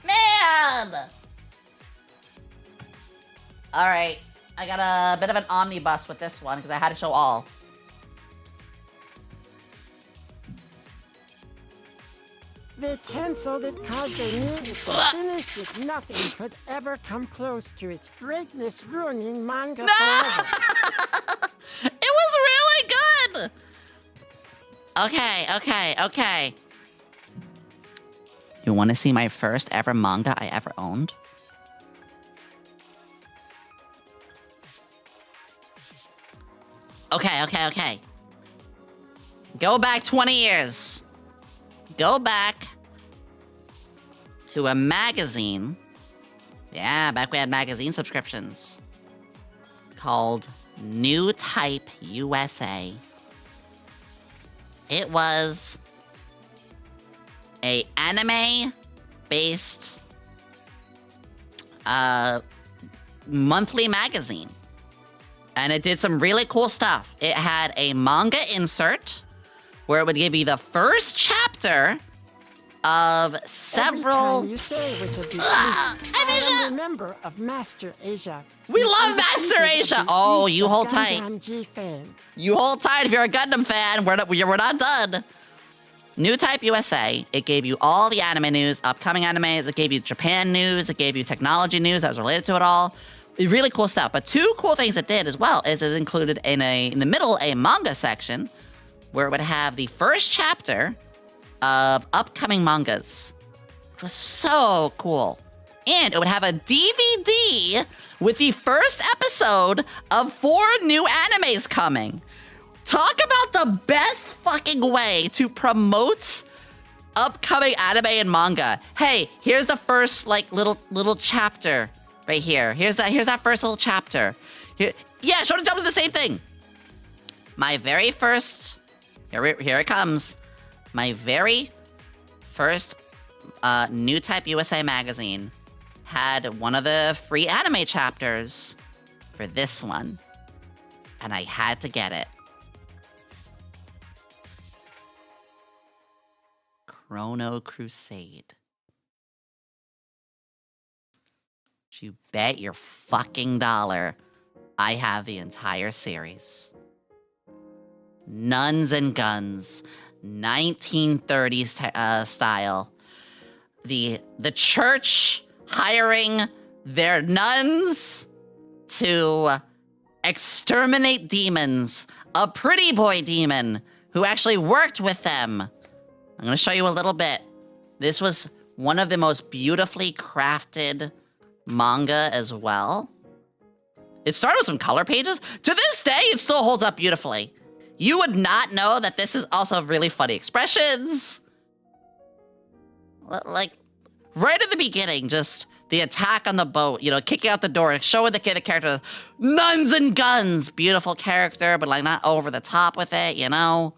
Man! All right. I got a bit of an omnibus with this one because I had to show all. They canceled it cause they knew it was finished with nothing could ever come close to its greatness, ruining manga forever. It was really good! Okay. You want to see my first ever manga I ever owned? Okay. Go back 20 years. Go back to a magazine. Yeah, back when we had magazine subscriptions. called New Type USA. It was a anime-based monthly magazine. And it did some really cool stuff. It had a manga insert where it would give you the first chapter of several... Every time you say which of these I'm I am a member of Master Asia. We the love Master undefeated Asia! of the Oh, East you of hold tight. Gundam G fan. You hold tight if you're a Gundam fan. We're not done. New Type USA. It gave you all the anime news, upcoming animes. It gave you Japan news. It gave you technology news that was related to it all. Really cool stuff. But two cool things it did as well is it included in the middle a manga section where it would have the first chapter of upcoming mangas, which was so cool. And it would have a DVD with the first episode of 4 new animes coming. Talk about the best fucking way to promote upcoming anime and manga. Hey, here's the first like little chapter right here. Here's that first little chapter. Here, yeah, Shonen Jump did the same thing. My very first, here it comes. My very first New Type USA magazine had one of the free anime chapters for this one, and I had to get it. Chrono Crusade. You bet your fucking dollar I have the entire series. Nuns and Guns, 1930s style. The church hiring their nuns to exterminate demons. A pretty boy demon who actually worked with them. I'm gonna show you a little bit. This was one of the most beautifully crafted manga as well. It started with some color pages. To this day, it still holds up beautifully. You would not know that this is also really funny expressions. Like, right at the beginning, just the attack on the boat, you know, kicking out the door, showing the character, nuns and guns. Beautiful character, but like not over the top with it, you know?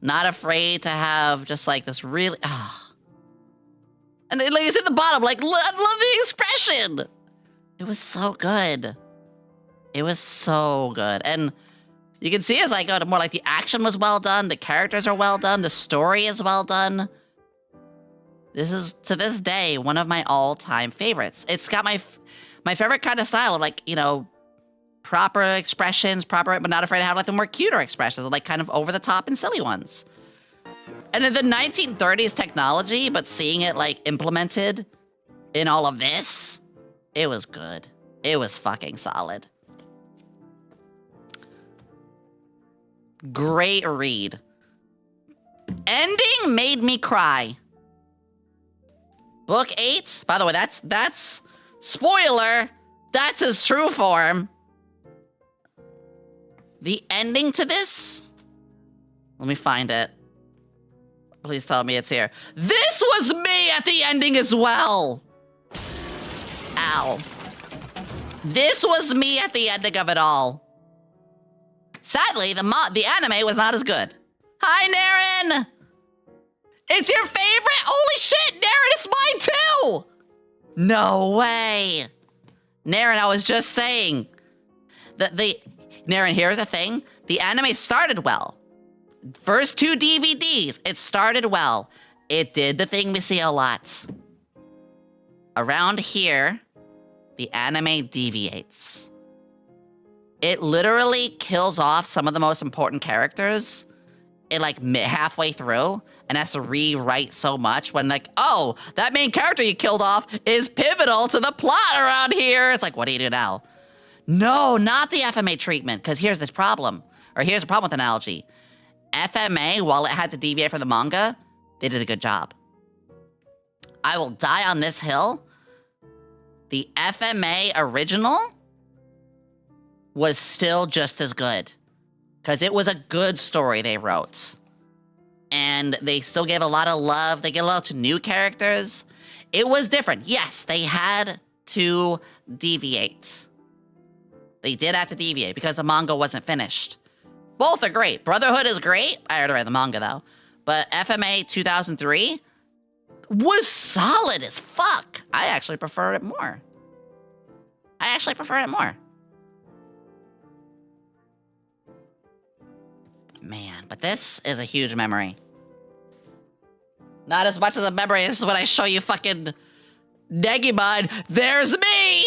Not afraid to have just like this really, And like it's at the bottom, like, I love the expression. It was so good. It was so good. And you can see as I go to more like the action was well done, the characters are well done, the story is well done. This is, to this day, one of my all-time favorites. It's got my favorite kind of style of like, you know, proper expressions, but not afraid to have like the more cuter expressions, like kind of over the top and silly ones. And in the 1930s technology, but seeing it like implemented in all of this, it was good. It was fucking solid. Great read. Ending made me cry. Book 8, by the way, that's spoiler, that's his true form. The ending to this, let me find it. Please tell me it's here. This was me at the ending as well. Ow. This was me at the ending of it all. Sadly, the anime was not as good. Hi, Naren! It's your favorite? Holy shit, Naren, it's mine too! No way. Naren, I was just saying. Naren, here's the thing. The anime started well. First 2 DVDs, it started well. It did the thing we see a lot. Around here, the anime deviates. It literally kills off some of the most important characters in like halfway through and has to rewrite so much when like, oh, that main character you killed off is pivotal to the plot around here. It's like, what do you do now? No, not the FMA treatment, because here's the problem. Or here's the problem with analogy. FMA, while it had to deviate from the manga, they did a good job. I will die on this hill. The FMA original was still just as good. Because it was a good story they wrote. And they still gave a lot of love. They gave a lot to new characters. It was different. Yes, they had to deviate. They did have to deviate because the manga wasn't finished. Both are great. Brotherhood is great. I already read the manga though. But FMA 2003 was solid as fuck. I actually prefer it more. Man, but this is a huge memory. Not as much as a memory. This is when I show you fucking Negimon. There's me!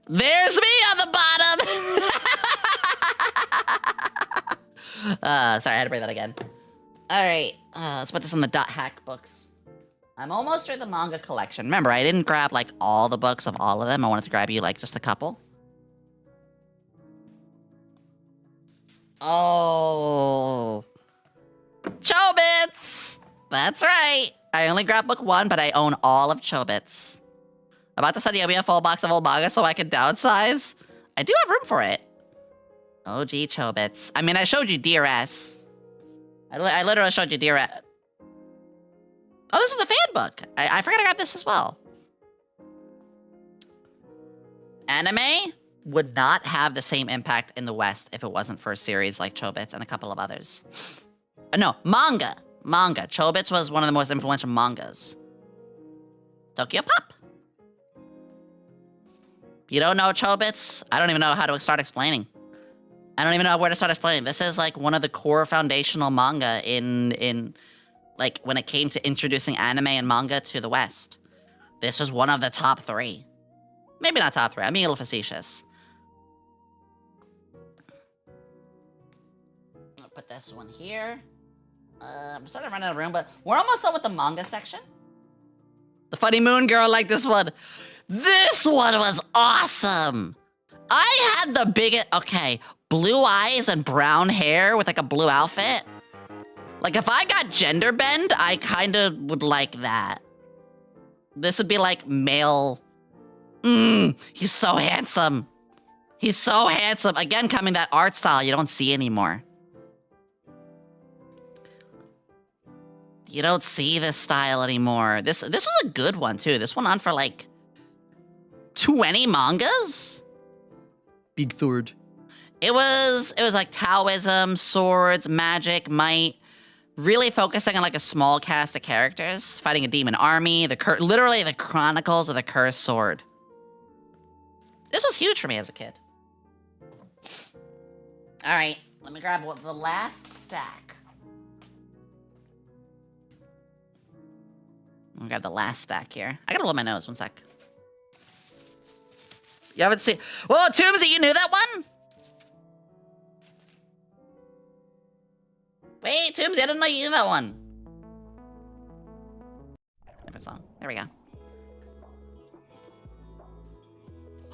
There's me on the bottom! Sorry, I had to bring that again. Alright, let's put this in the .hack books. I'm almost through the manga collection. Remember, I didn't grab, like, all the books of all of them. I wanted to grab you, like, just a couple. Oh. Chobits! That's right. I only grabbed book 1, but I own all of Chobits. About to send Yomi a full box of old manga so I can downsize. I do have room for it. OG Chobits. I mean, I showed you Dear S. I literally showed you Dear S. Oh, this is the fan book. I forgot I got this as well. Anime would not have the same impact in the West if it wasn't for a series like Chobits and a couple of others. No, manga. Manga. Chobits was one of the most influential mangas. Tokyo Pop. You don't know Chobits? I don't even know how to start explaining. I don't even know where to start explaining. This is like one of the core foundational manga in like when it came to introducing anime and manga to the West. This was one of the top 3. Maybe not top 3. I'm being a little facetious. I'll put this one here. I'm starting to run out of room, but we're almost done with the manga section. The Funny Moon Girl liked this one. This one was awesome. I had the biggest, okay, blue eyes and brown hair with like a blue outfit. Like if I got gender bend, I kind of would like that. This would be like male. He's so handsome. He's so handsome. Again, coming that art style you don't see anymore. You don't see this style anymore. This was a good one too. This went on for like 20 mangas? Big sword. It was like Taoism, swords, magic, might, really focusing on like a small cast of characters, fighting a demon army, literally the Chronicles of the Cursed Sword. This was huge for me as a kid. All right, let me grab the last stack. Let me grab the last stack here. I gotta blow my nose, 1 sec. You haven't seen... Whoa, Toomsy, you knew that one? Wait, Toomsy, I didn't know you knew that one. Different song. There we go.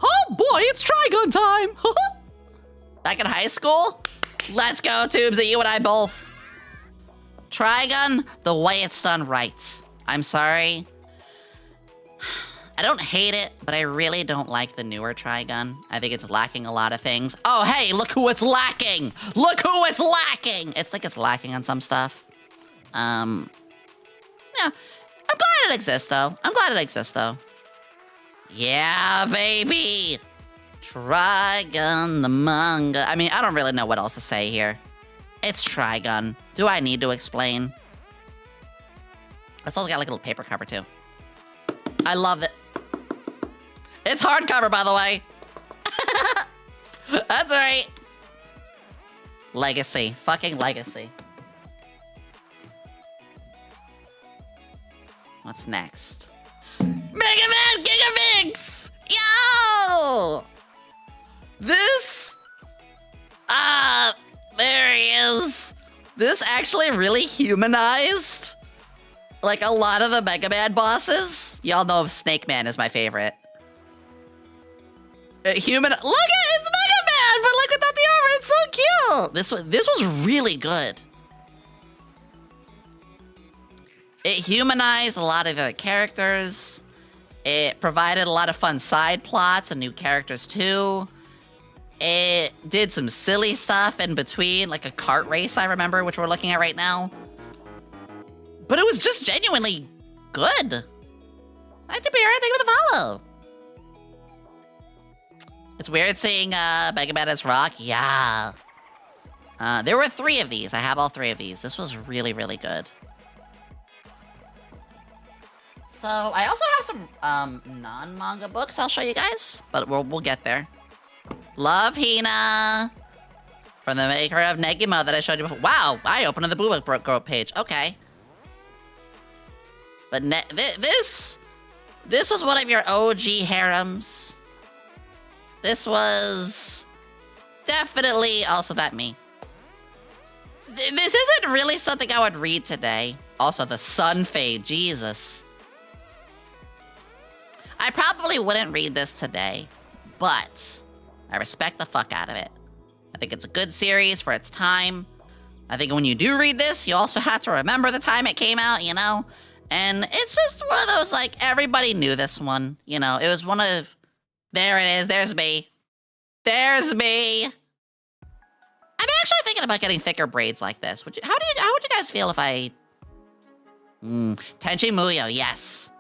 Oh boy, it's Trigun time! Back in high school? Let's go, Toomsy, you and I both. Trigun, the way it's done right. I'm sorry. I don't hate it, but I really don't like the newer Trigun. I think it's lacking a lot of things. Oh, hey, look who it's lacking! Look who it's lacking! It's like it's lacking on some stuff. Yeah, I'm glad it exists, though. Yeah, baby! Trigun, the manga. I mean, I don't really know what else to say here. It's Trigun. Do I need to explain? It's also got like a little paper cover, too. I love it. It's hardcover, by the way. That's right. Legacy. Fucking legacy. What's next? Mega Man Gigaminx! Yo! This... there he is. This actually really humanized, like, a lot of the Mega Man bosses. Y'all know Snake Man is my favorite. Look at it's Mega Man, but like without the armor, it's so cute. This was really good. It humanized a lot of the characters. It provided a lot of fun side plots and new characters too. It did some silly stuff in between, like a kart race, I remember, which we're looking at right now. But it was just genuinely good. I had to be alright, thank you for the follow. It's weird seeing Mega Man as Rock. Yeah. There were 3 of these. I have all 3 of these. This was really, really good. So I also have some non-manga books I'll show you guys, but we'll get there. Love Hina from the maker of Negima that I showed you before. Wow, I opened the Boo Book page. Okay. But this was one of your OG harems. This was definitely also that me. This isn't really something I would read today. Also, the sun fade, Jesus. I probably wouldn't read this today, but I respect the fuck out of it. I think it's a good series for its time. I think when you do read this, you also have to remember the time it came out, you know? And it's just one of those, like, everybody knew this one. You know, it was one of... There it is, there's me. There's me! I'm actually thinking about getting thicker braids like this. How would you guys feel if I... Tenchi Muyo, yes.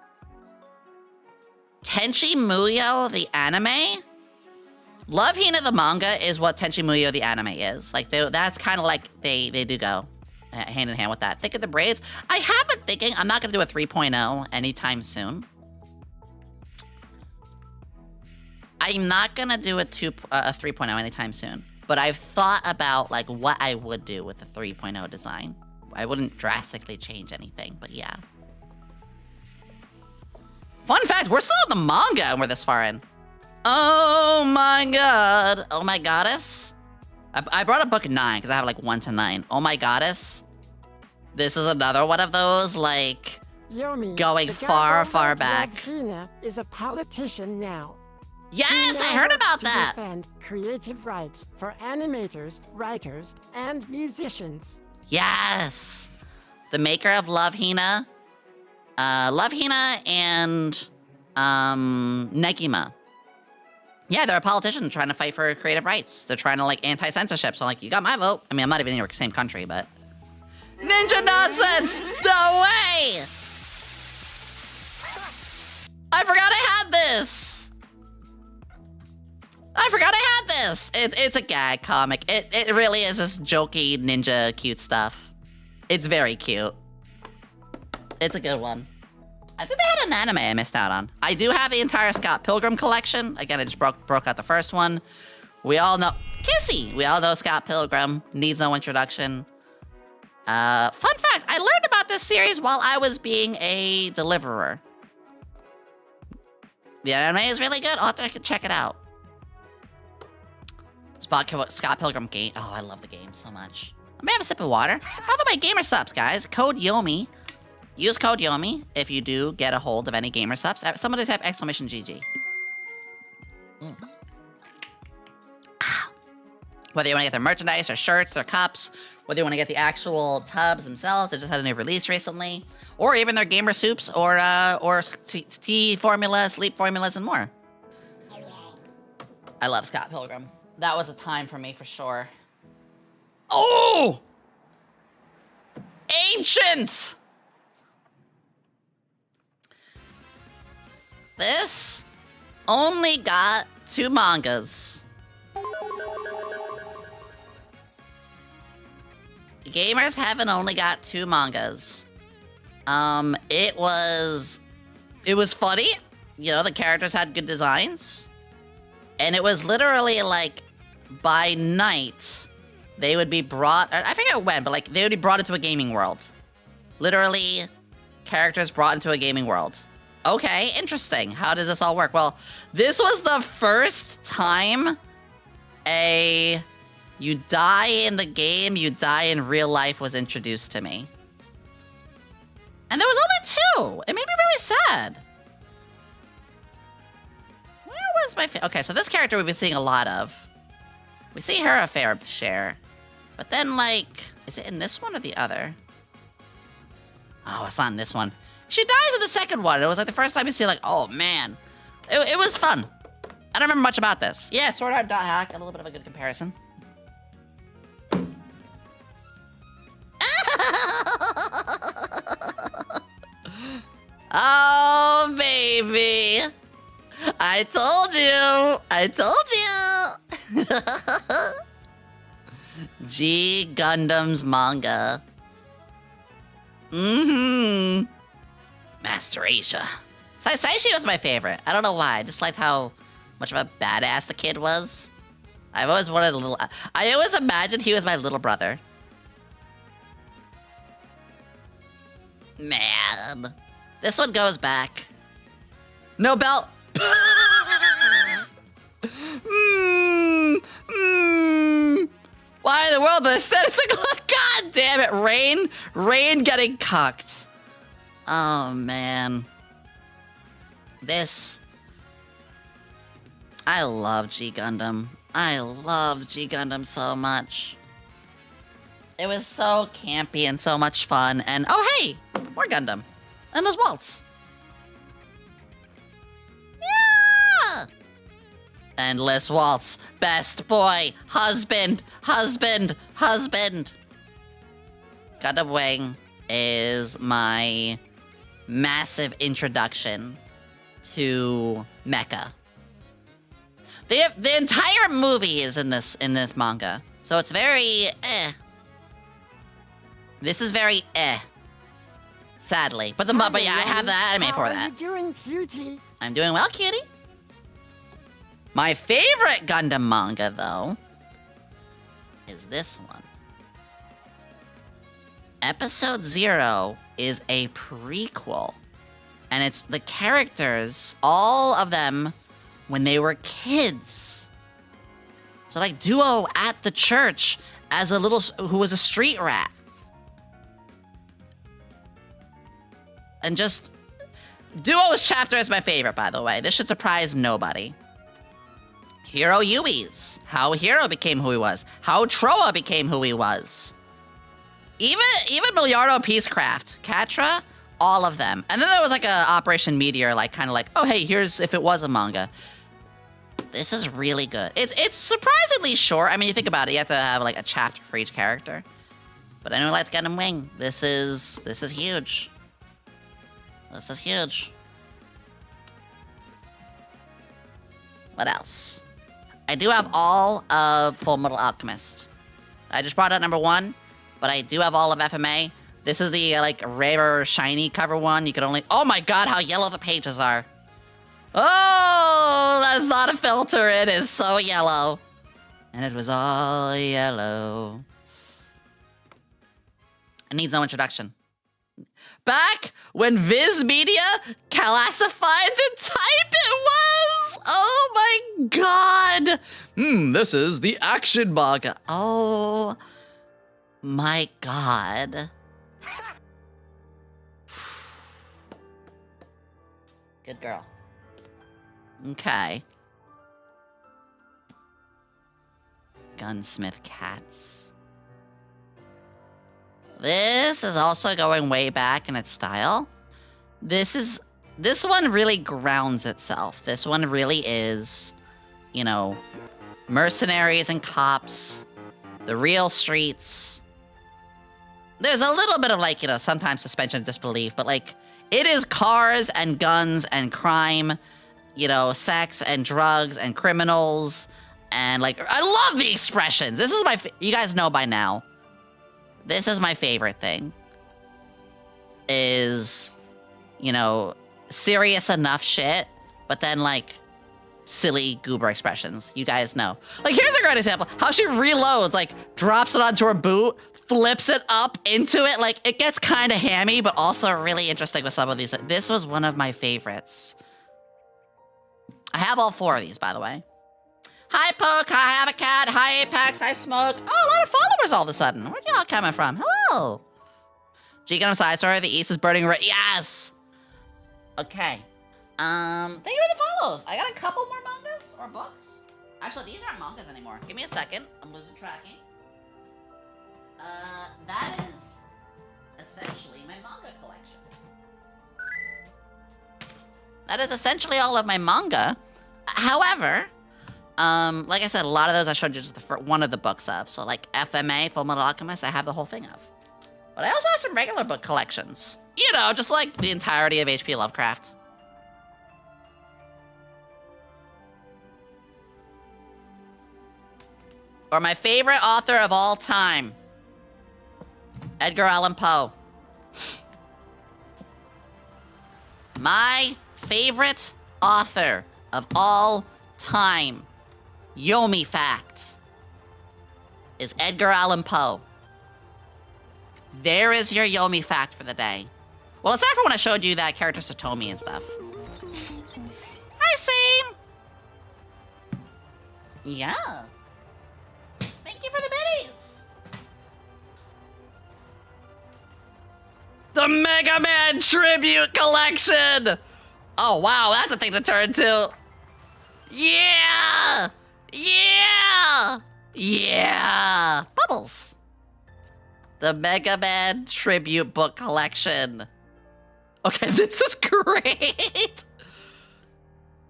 Tenchi Muyo, the anime? Love Hina, the manga, is what Tenchi Muyo, the anime, is. Like, that's kind of like they do go hand in hand with that. Think of the braids. I have been thinking I'm not going to do a 3.0 anytime soon. I'm not going to do a 3.0 anytime soon. But I've thought about, like, what I would do with the 3.0 design. I wouldn't drastically change anything, but yeah. Fun fact, we're still in the manga and we're this far in. Oh my god. Oh my goddess. I brought up book 9 because I have like 1 to 9. Oh my goddess. This is another one of those, like, Yomi, going the far, guy far that back. loved Hina is a politician now. Yes, He I now heard works about to that. defend creative rights for animators, writers, and musicians. Yes. The maker of Love Hina. Love Hina and Negima. Yeah, they're a politician trying to fight for creative rights. They're trying to, like, anti-censorship. So, like, you got my vote. I mean, I'm not even in your same country, but... Ninja nonsense! No way! I forgot I had this! I forgot I had this! It's a gag comic. It really is just jokey ninja cute stuff. It's very cute. It's a good one. I think they had an anime I missed out on. I do have the entire Scott Pilgrim collection. Again, I just broke out the first one. We all know... Kissy! We all know Scott Pilgrim. Needs no introduction. Fun fact, I learned about this series while I was being a deliverer. The anime is really good. I'll have to check it out. Scott Pilgrim game. Oh, I love the game so much. I may have a sip of water. By the way, gamer subs, guys. Code Yomi. Use code Yomi if you do get a hold of any gamer subs. Somebody type exclamation GG. Whether you want to get their merchandise, their shirts, their cups, whether you want to get the actual tubs themselves, they just had a new release recently, or even their gamer soups, or tea formulas, sleep formulas, and more. I love Scott Pilgrim. That was a time for me for sure. Oh! Ancient! This only got 2 mangas. Gamers Heaven only got 2 mangas. It was funny. You know, the characters had good designs. And it was literally like, by night, they would be brought, I forget when, but like, they would be brought into a gaming world. Literally, characters brought into a gaming world. Okay, interesting. How does this all work? Well, this was the first time you die in the game, you die in real life was introduced to me. And there was only 2. It made me really sad. Where was my okay, so this character we've been seeing a lot of. We see her a fair share. But then, like, is it in this one or the other? Oh, it's not in this one. She dies in the second one. It was like the first time you see, like, oh man. It was fun. I don't remember much about this. Yeah, Sword Art Hack, a little bit of a good comparison. Oh, baby. I told you. I told you. G Gundam's manga. Master Asia. Saishi was my favorite. I don't know why. I just liked how much of a badass the kid was. I've always wanted a little... I always imagined he was my little brother. Man. This one goes back. No belt. Why in the world the aesthetics are... God damn it, Rain. Rain getting cucked. Oh, man. This... I love G Gundam. I loved G Gundam so much. It was so campy and so much fun. And oh, hey, more Gundam. And there's Waltz. Yeah! Endless Waltz. Best boy. Husband. Husband. Husband. Gundam Wing is my massive introduction to mecha. The entire movie is in this manga, so it's very This is very sadly, but yeah, I have the anime for that. How are you doing, cutie? I'm doing well, cutie. My favorite Gundam manga, though, is this one. Episode 0 is a prequel, and it's the characters, all of them, when they were kids. So like Duo at the church as a little, who was a street rat. And just, Duo's chapter is my favorite, by the way. This should surprise nobody. Hero Yui's, how Hero became who he was. How Troa became who he was. Even Miliardo Peacecraft, Catra, all of them. And then there was like a Operation Meteor, like kind of like, oh hey, here's if it was a manga. This is really good. It's surprisingly short. I mean, you think about it, you have to have like a chapter for each character. But anyone like Gundam Wing, this is huge. This is huge. What else? I do have all of Full Metal Alchemist. I just brought out number 1, but I do have all of FMA. This is the like rare shiny cover one. You can only, oh my god, how yellow the pages are. Oh, that's not a filter. It is so yellow. And it was all yellow. It needs no introduction. Back when Viz Media classified the type it was. Oh my god. This is the action manga. Oh my god. Good girl. Okay. Gunsmith Cats. This is also going way back in its style. This one really grounds itself. This one really is, you know, mercenaries and cops, the real streets. There's a little bit of like, you know, sometimes suspension of disbelief, but like, it is cars and guns and crime, you know, sex and drugs and criminals. And like, I love the expressions. This is you guys know by now. This is my favorite thing. Is, you know, serious enough shit, but then like silly goober expressions. You guys know. Like, here's a great example. How she reloads, like drops it onto her boot, flips it up into it. Like, it gets kind of hammy, but also really interesting with some of these. This was one of my favorites. I have all 4 of these, by the way. Hi, Poke. Hi, Have a Cat. Hi, Apex. Hi, Smoke. Oh, a lot of followers all of a sudden. Where'd y'all coming from? Hello. G Gundam Side Story. The East is burning red. Yes. Okay. Thank you for the follows. I got a couple more mangas or books. Actually, these aren't mangas anymore. Give me a second. I'm losing tracking. That is essentially my manga collection. That is essentially all of my manga. However, like I said, a lot of those I showed you just one of the books of. So like FMA, Full Metal Alchemist, I have the whole thing of. But I also have some regular book collections. You know, just like the entirety of H.P. Lovecraft. or my favorite author of all time? Edgar Allan Poe. My favorite author of all time, Yomi fact, is Edgar Allan Poe. There is your Yomi fact for the day. Well, aside from when I showed you that character Satomi and stuff. Hi, Sam. Yeah. Thank you for the biddies. The Mega Man Tribute Collection. Oh, wow, that's a thing to turn to. Yeah. Yeah. Yeah. Bubbles. The Mega Man Tribute Book Collection. Okay, this is great.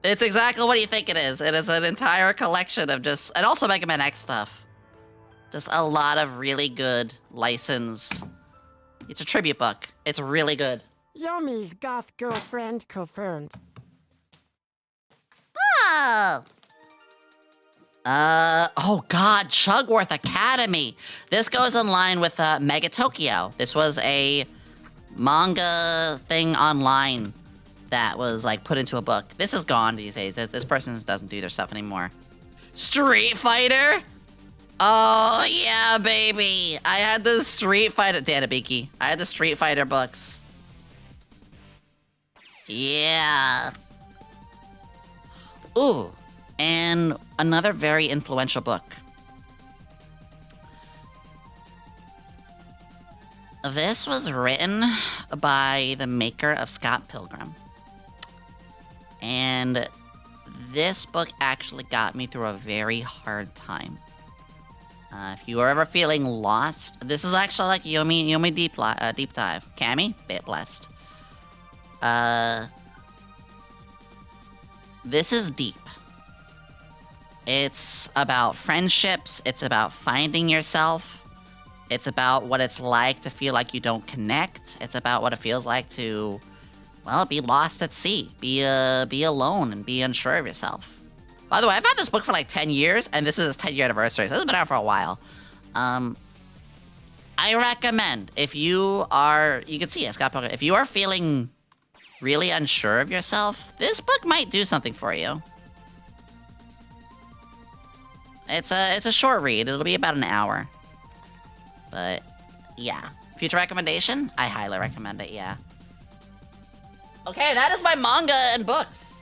It's exactly what you think it is. It is an entire collection of just, and also Mega Man X stuff. Just a lot of really good licensed. It's a tribute book. It's really good. Yomi's goth girlfriend confirmed. Oh. Oh god, Chugworth Academy. This goes in line with Mega Tokyo. This was a manga thing online that was like put into a book. This is gone these days. This person doesn't do their stuff anymore. Street Fighter? Oh yeah, baby. I had the Street Fighter, Danabiki. I had the Street Fighter books. Yeah. Ooh, and another very influential book. This was written by the maker of Scott Pilgrim. And this book actually got me through a very hard time. If you are ever feeling lost, this is actually like Yomi deep dive. Cammy, bit blessed. This is deep. It's about friendships. It's about finding yourself. It's about what it's like to feel like you don't connect. It's about what it feels like to, well, be lost at sea, be alone and be unsure of yourself. By the way, I've had this book for like 10 years, and this is its 10-year anniversary, so this has been out for a while. I recommend, if you are, you can see it, Scott Pilgrim, if you are feeling really unsure of yourself, this book might do something for you. It's a short read. It'll be about an hour. But, yeah. Future recommendation? I highly recommend it, yeah. Okay, that is my manga and books.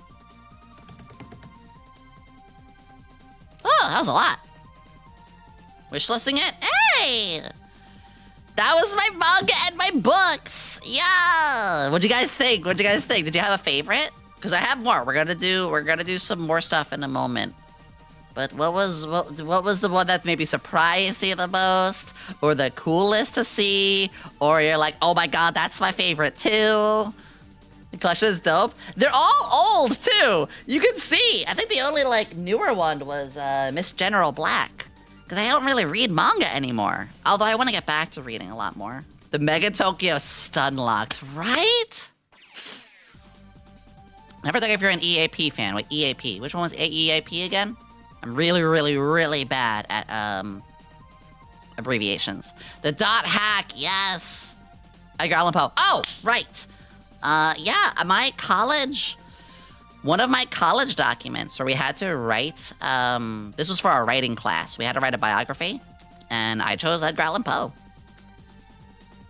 Oh, that was a lot. Wishlisting it? Hey! That was my manga and my books! Yeah! What'd you guys think? What'd you guys think? Did you have a favorite? Because I have more. We're gonna do some more stuff in a moment. But what was the one that maybe surprised you the most? Or the coolest to see? Or you're like, oh my god, that's my favorite too? The collection is dope. They're all old too! You can see! I think the only like newer one was Miss General Black. Because I don't really read manga anymore. Although I want to get back to reading a lot more. The Mega Tokyo Stunlocked, right? Never think if you're an EAP fan. Wait, EAP. Which one was EAP again? I'm really, really, really bad at, abbreviations. The dot hack, yes! Edgar Allan Poe. Oh, right! Yeah, one of my college documents where we had to write, this was for our writing class. We had to write a biography, and I chose Edgar Allan Poe.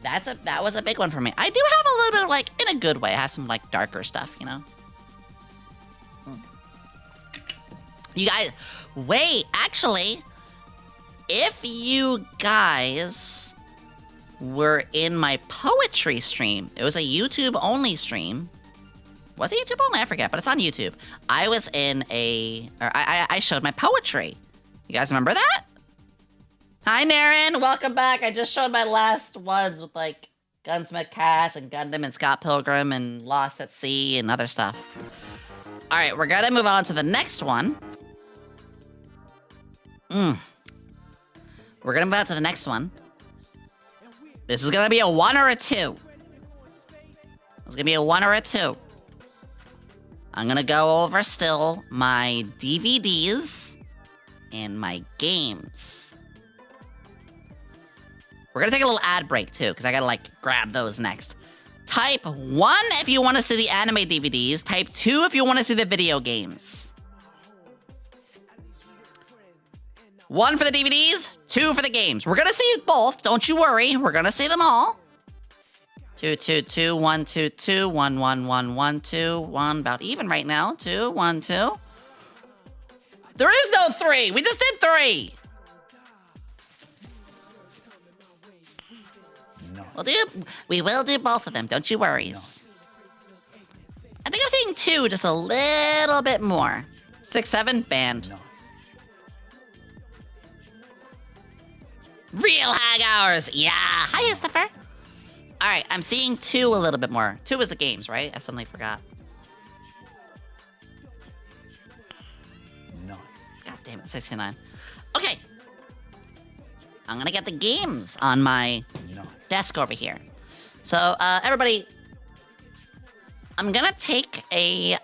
That was a big one for me. I do have a little bit of, like, in a good way, I have some, like, darker stuff, you know? You guys, wait, actually, if you guys were in my poetry stream, it was a YouTube-only stream. Was it YouTube only? I forget, but it's on YouTube. I was in I showed my poetry. You guys remember that? Hi, Naren, welcome back. I just showed my last ones with, like, Gunsmith Cats and Gundam and Scott Pilgrim and Lost at Sea and other stuff. All right, we're gonna move on to the next one. We're gonna move on to the next one. This is gonna be a 1 or a 2. It's gonna be a 1 or a 2. I'm gonna go over still my DVDs in my games. We're gonna take a little ad break too, because I gotta like grab those next. Type 1 if you want to see the anime DVDs. Type 2 if you want to see the video games. 1 for the DVDs, 2 for the games. We're gonna see both, don't you worry. We're gonna see them all. 2, 2, 2, 1, 2, 2, 1, 1, 1, 1, 2, 1. About even right now. 2, 1, 2. There is no 3. We just did 3. We will do both of them, don't you worry. I think I'm seeing 2 just a little bit more. 6, 7, banned. Real hag hours, yeah. Hi, Christopher. All right, I'm seeing 2 a little bit more. 2 is the games, right? I suddenly forgot. Nice. God damn it, 69. Okay. I'm gonna get the games on my desk over here. So, everybody, I'm gonna take a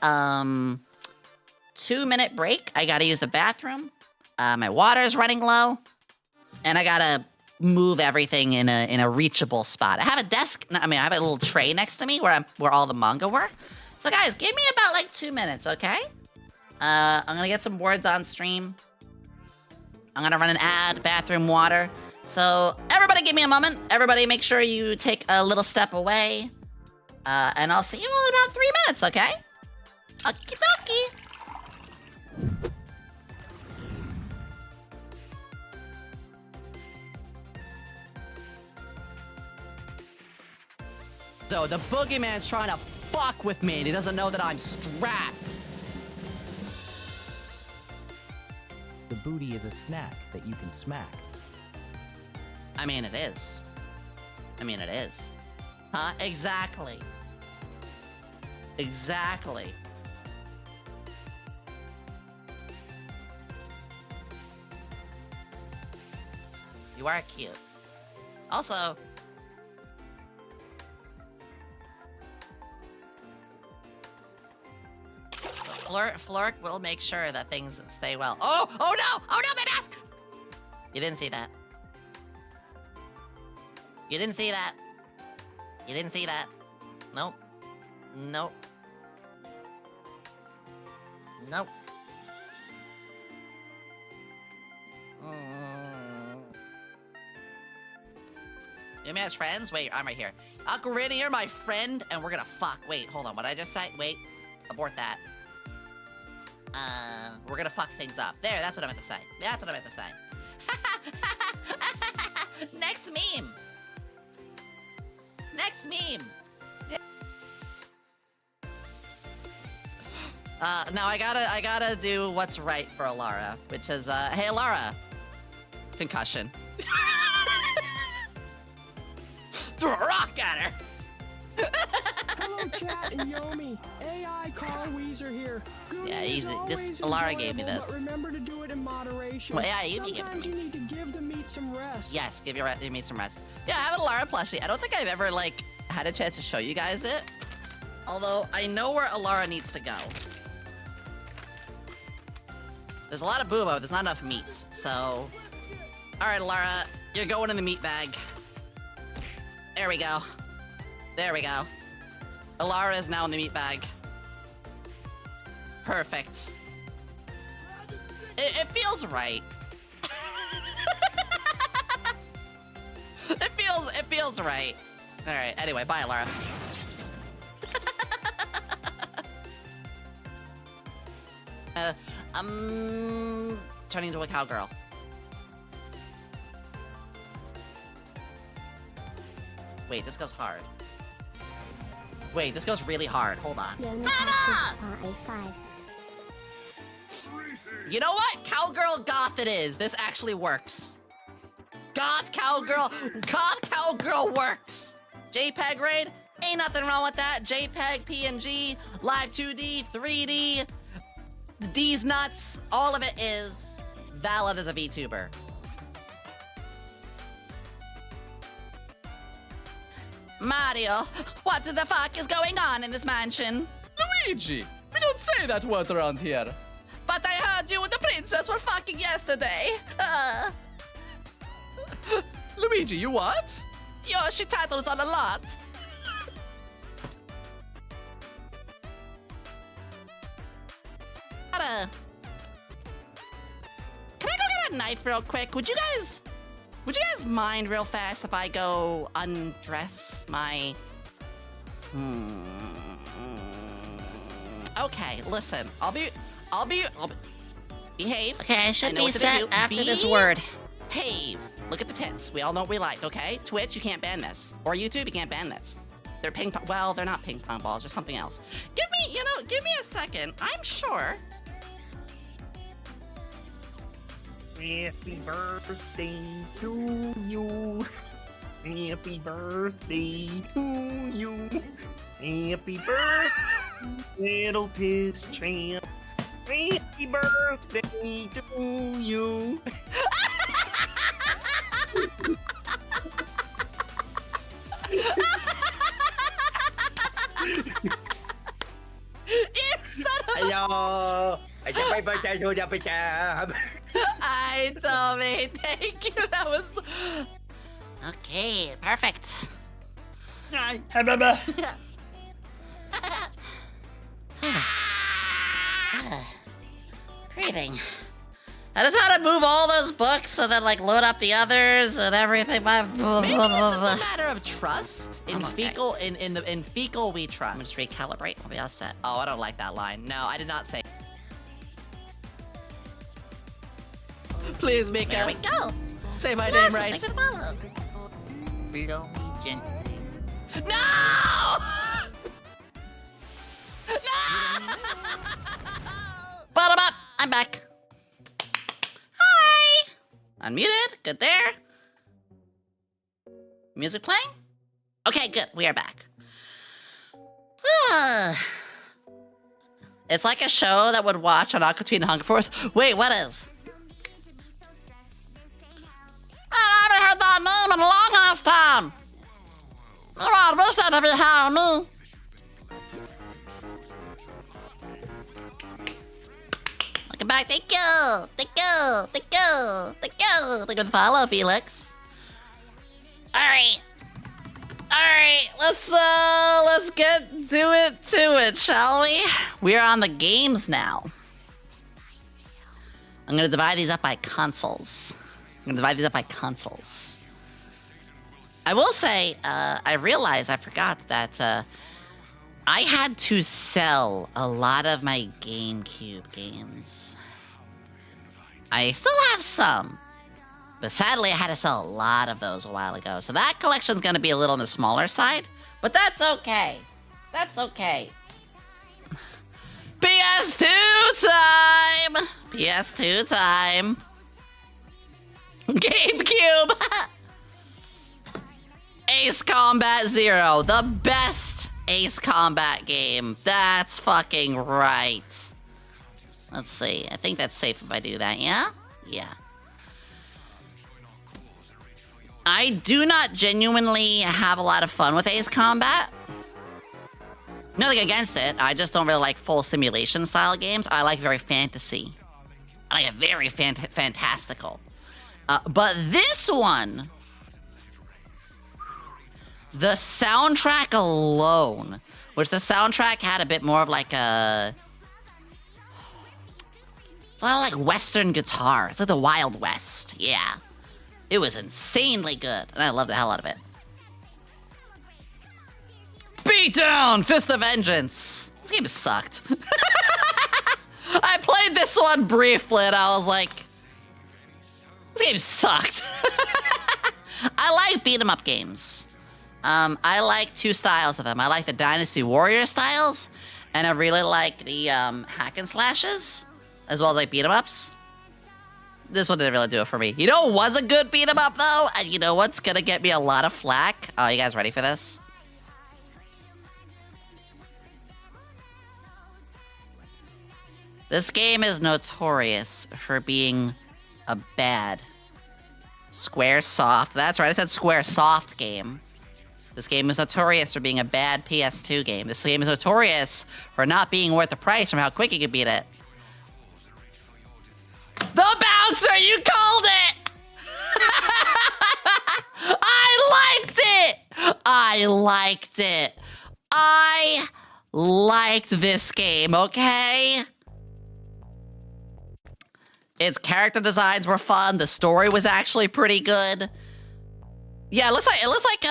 2-minute break. I gotta use the bathroom. My water's running low, and I gotta move everything in a reachable spot. I have a desk. I mean, I have a little tray next to me where all the manga were. So, guys, give me about like 2 minutes, okay? I'm gonna get some words on stream. I'm gonna run an ad, bathroom, water. So, everybody give me a moment. Everybody make sure you take a little step away. And I'll see you in about 3 minutes, okay? Okie dokie. So, the boogeyman's trying to fuck with me, and he doesn't know that I'm strapped. The booty is a snack that you can smack. I mean, it is. I mean, it is. Huh? Exactly. Exactly. You are cute. Also, Flork will make sure that things stay well. Oh no! Oh no, my mask! You didn't see that. You didn't see that. You didn't see that. Nope. Nope. Nope. Yomi has friends? Wait, I'm right here. Ocarina, you're my friend, and we're gonna fuck. Wait, hold on. What did I just say? Wait. Abort that. We're gonna fuck things up. There, that's what I meant to say. That's what I meant to say. Next meme. Next meme. Now I gotta do what's right for Alara, which is, hey Alara. Concussion. Threw a rock at her. Hello, chat and Yomi. AI Carl Weezer here. Good Yeah, is easy. This always Alara gave me enjoyable, this. But remember to do it in moderation. Well, yeah, you gave it to Sometimes me. you need to give the meat some rest. Yes, give your meat some rest. Yeah, I have an Alara plushie. I don't think I've ever, like, had a chance to show you guys it. Although, I know where Alara needs to go. There's a lot of boobo, but there's not enough meat, so... Alright, Alara, you're going in the meat bag. There we go. There we go. Alara is now in the meat bag. Perfect. It feels right. It feels right. All right. Anyway, bye, Alara. Turning into a cowgirl. Wait, this goes hard. Wait, this goes really hard. Hold on. You know what? Cowgirl goth it is. This actually works. Goth cowgirl works. JPEG raid? Ain't nothing wrong with that. JPEG, PNG, live 2D, 3D, D's nuts. All of it is valid as a VTuber. Mario, what the fuck is going on in this mansion? Luigi, we don't say that word around here. But I heard you with the princess were fucking yesterday. Luigi, you what? Yoshi titles on a lot. Can I go get a knife real quick? Would you guys mind real fast if I go undress my... Okay, listen. I'll be behave. Okay, I should know be what to set do. after this word. Behave. Look at the tits. We all know what we like, okay? Twitch, you can't ban this. Or YouTube, you can't ban this. They're ping pong. Well, they're not ping pong balls. Or something else. Give me a second. I'm sure. Happy birthday to you. Happy birthday to you. Happy birthday, little piss champ. Happy birthday to you. You son of a... Hello. Happy birthday to the champ. Hi, Tommy. Thank you. That was... Okay, perfect. Craving. I just had to move all those books and then like load up the others and everything. Maybe it's just a matter of trust. In I'm okay. in fecal we I'm trust. just recalibrate. We'll be all set. Oh, I don't like that line. No, I did not say. Please, Mika. There we go. Say my Yes, name right. thanks for the follow. No! No! Bottom up. I'm back. Hi. Unmuted. Good there. Music playing? Okay, good. We are back. It's like a show that would watch on Aqua Teen Hunger Force. Wait, what is? I haven't heard that name in a long ass time. Oh, I wish that'd be how me. Welcome back. Thank you. Thank you. Thank you. Thank you. Thank you for the follow, Felix. Alright. Alright, let's get to it, shall we? We are on the games now. I'm gonna divide these up by consoles. I will say, I realized I forgot that I had to sell a lot of my GameCube games. I still have some, but sadly I had to sell a lot of those a while ago. So that collection's gonna be a little on the smaller side, but that's okay. That's okay. PS2 time! PS2 time! GameCube! Ace Combat Zero, the best Ace Combat game. That's fucking right. Let's see. I think that's safe if I do that, yeah? Yeah. I do not genuinely have a lot of fun with Ace Combat. Nothing against it. I just don't really like full simulation style games. I like very fantasy. I like it very fantastical. But this one, the soundtrack alone, which the soundtrack had a bit more of like a lot of like Western guitar. It's like the Wild West. Yeah. It was insanely good, and I love the hell out of it. Beatdown! Fist of Vengeance! This game sucked. I played this one briefly, and I was like, this game sucked. I like beat-em-up games. I like two styles of them. I like the Dynasty Warrior styles, and I really like the hack and slashes, as well as like beat-em-ups. This one didn't really do it for me. You know what was a good beat-em-up, though? And you know what's gonna get me a lot of flack? Oh, you guys ready for this? This game is notorious for being a bad Squaresoft. That's right, I said Squaresoft game. This game is notorious for being a bad PS2 game. This game is notorious for not being worth the price from how quick you can beat it. The bouncer, you called it! I liked it! I liked it. I liked this game, okay? Its character designs were fun. The story was actually pretty good. Yeah, it looks like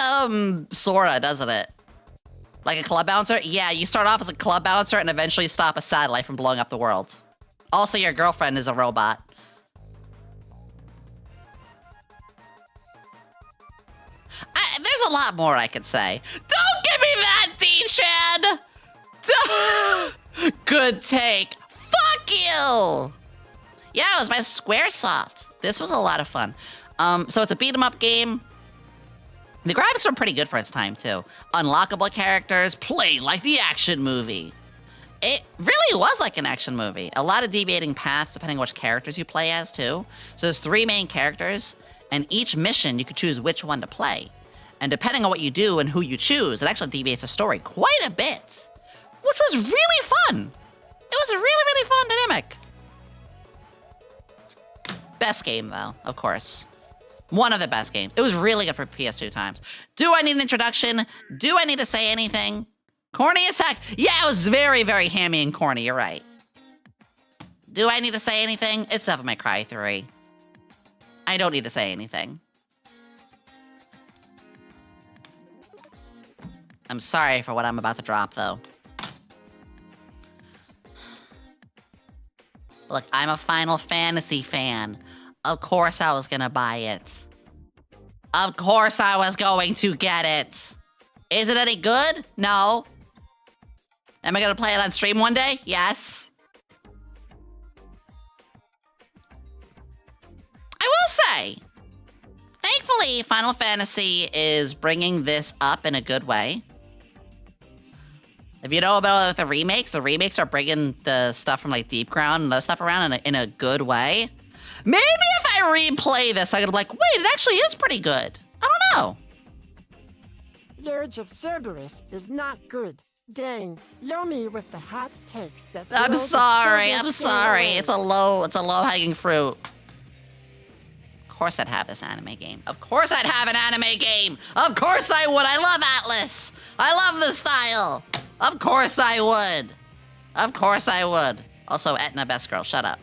Sora, doesn't it? Like a club bouncer? Yeah, you start off as a club bouncer and eventually stop a satellite from blowing up the world. Also, your girlfriend is a robot. There's a lot more I could say. Don't give me that, D-Shed! Good take. Fuck you! Yeah, it was by Squaresoft. This was a lot of fun. So it's a beat 'em up game. The graphics are pretty good for its time, too. Unlockable characters, played like the action movie. It really was like an action movie. A lot of deviating paths depending on which characters you play as, too. So there's 3 main characters, and each mission you could choose which one to play. And depending on what you do and who you choose, it actually deviates the story quite a bit. Which was really fun. It was a really, really fun dynamic. Best game, though, of course. One of the best games. It was really good for PS2 times. Do I need an introduction? Do I need to say anything? Corny as heck. Yeah, it was very, very hammy and corny. You're right. Do I need to say anything? It's Devil May Cry 3. I don't need to say anything. I'm sorry for what I'm about to drop, though. Look, I'm a Final Fantasy fan. Of course I was gonna buy it. Of course I was going to get it. Is it any good? No. Am I gonna play it on stream one day? Yes. I will say, thankfully, Final Fantasy is bringing this up in a good way. If you know about the remakes are bringing the stuff from like Deep Ground and other stuff around in a good way. Maybe if I replay this, I'm gonna be like, wait, it actually is pretty good. I don't know. Urge of Cerberus is not good. Dang, Yomi with the hot takes that. I'm sorry. It's a low hanging fruit. Of course I'd have this anime game. Of course I'd have an anime game. Of course I would. I love Atlas. I love the style. Of course I would. Of course I would. Also, Etna, best girl. Shut up.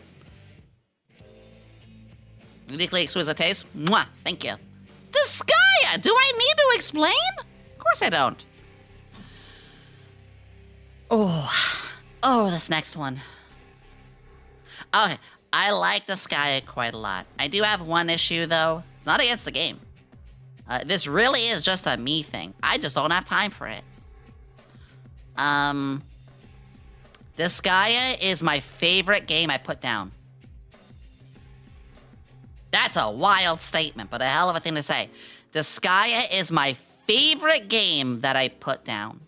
Uniquely exquisite taste. Mwah. Thank you. Disgaea! Do I need to explain? Of course I don't. Oh, this next one. Okay, I like Disgaea quite a lot. I do have one issue, though. Not against the game. This really is just a me thing. I just don't have time for it. Disgaea is my favorite game I put down. That's a wild statement, but a hell of a thing to say. Disgaea is my favorite game that I put down.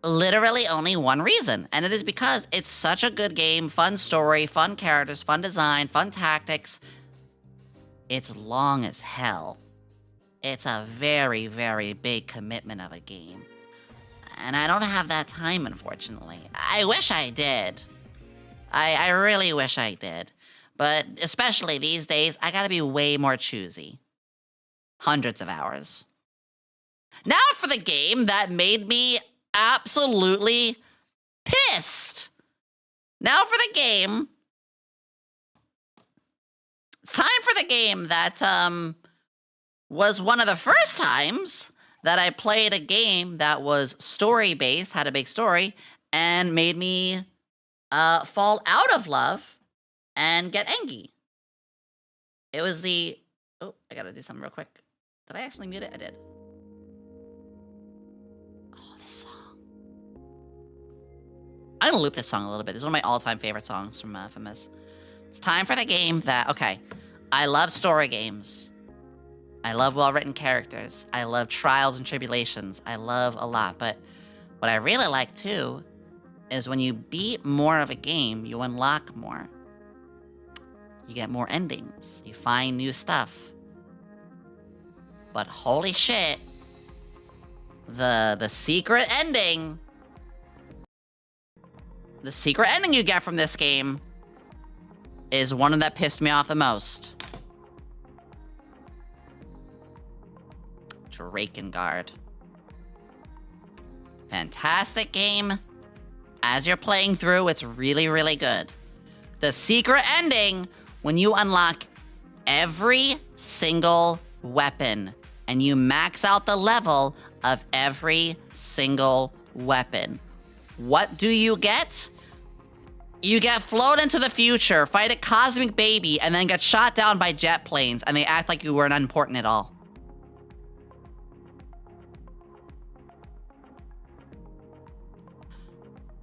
Literally only one reason, and it is because it's such a good game, fun story, fun characters, fun design, fun tactics. It's long as hell. It's a very, very big commitment of a game. And I don't have that time, unfortunately. I wish I did. I really wish I did. But especially these days, I gotta be way more choosy. Hundreds of hours. Now for the game that made me absolutely pissed. Now for the game. It's time for the game that was one of the first times that I played a game that was story-based, had a big story, and made me fall out of love and get angry. It was the... Oh, I gotta do something real quick. Did I actually mute it? I did. Oh, this song. I'm gonna loop this song a little bit. This is one of my all-time favorite songs from this. It's time for the game that... Okay, I love story games. I love well-written characters. I love trials and tribulations. I love a lot. But what I really like, too, is when you beat more of a game, you unlock more. You get more endings. You find new stuff. But holy shit, the secret ending... The secret ending you get from this game is one that pissed me off the most. Drakengard. Fantastic game. As you're playing through, it's really, really good. The secret ending, when you unlock every single weapon and you max out the level of every single weapon. What do you get? You get flown into the future, fight a cosmic baby, and then get shot down by jet planes, and they act like you weren't unimportant at all.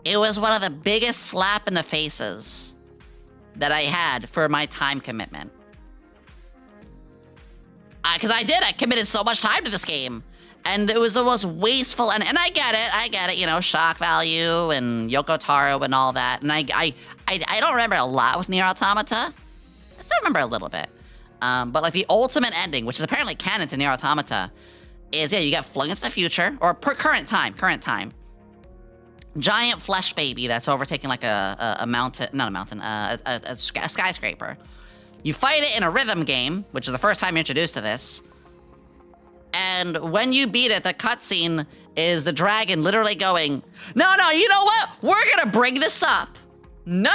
It was one of the biggest slap in the faces that I had for my time commitment. Because I committed so much time to this game. And it was the most wasteful, and I get it, you know, shock value and Yoko Taro and all that. And I don't remember a lot with Nier Automata. I still remember a little bit. But like the ultimate ending, which is apparently canon to Nier Automata, is, yeah, you get flung into the future, or current time. Giant flesh baby that's overtaking like a mountain, not a mountain, a skyscraper. You fight it in a rhythm game, which is the first time you're introduced to this. And when you beat it, the cutscene is the dragon literally going, no, you know what? We're gonna bring this up. No,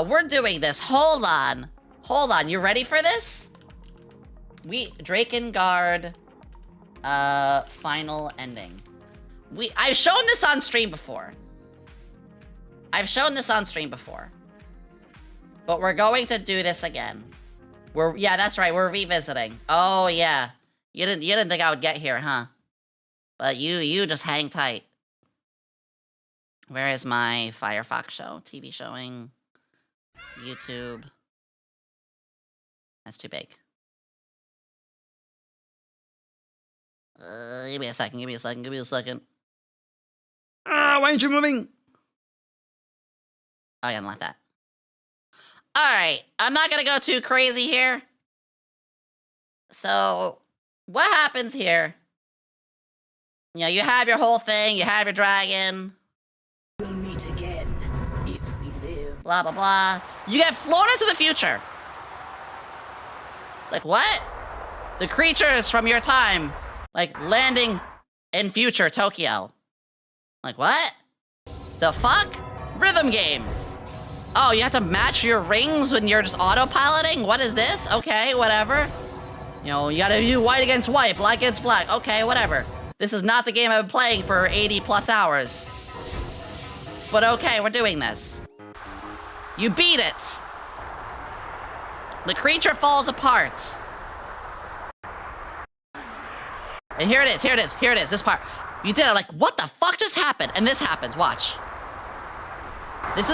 we're doing this. Hold on. You ready for this? Drakengard, final ending. I've shown this on stream before. But we're going to do this again. Yeah, that's right, we're revisiting. Oh yeah. You didn't think I would get here, huh? But you just hang tight. Where is my Firefox show? TV showing. YouTube. That's too big. Give me a second. Ah, why aren't you moving? Oh, yeah, not like that. Alright, I'm not gonna go too crazy here. So, what happens here? You know, you have your whole thing, you have your dragon. We'll meet again, if we live. Blah, blah, blah. You get flown into the future. Like, what? The creatures from your time, like, landing in future Tokyo. Like, what? The fuck? Rhythm game. Oh, you have to match your rings when you're just autopiloting? What is this? Okay, whatever. You know, you gotta do white against white, black against black. Okay, whatever. This is not the game I've been playing for 80 plus hours. But okay, we're doing this. You beat it. The creature falls apart. And here it is, this part. You did it, like, what the fuck just happened? And this happens, watch. This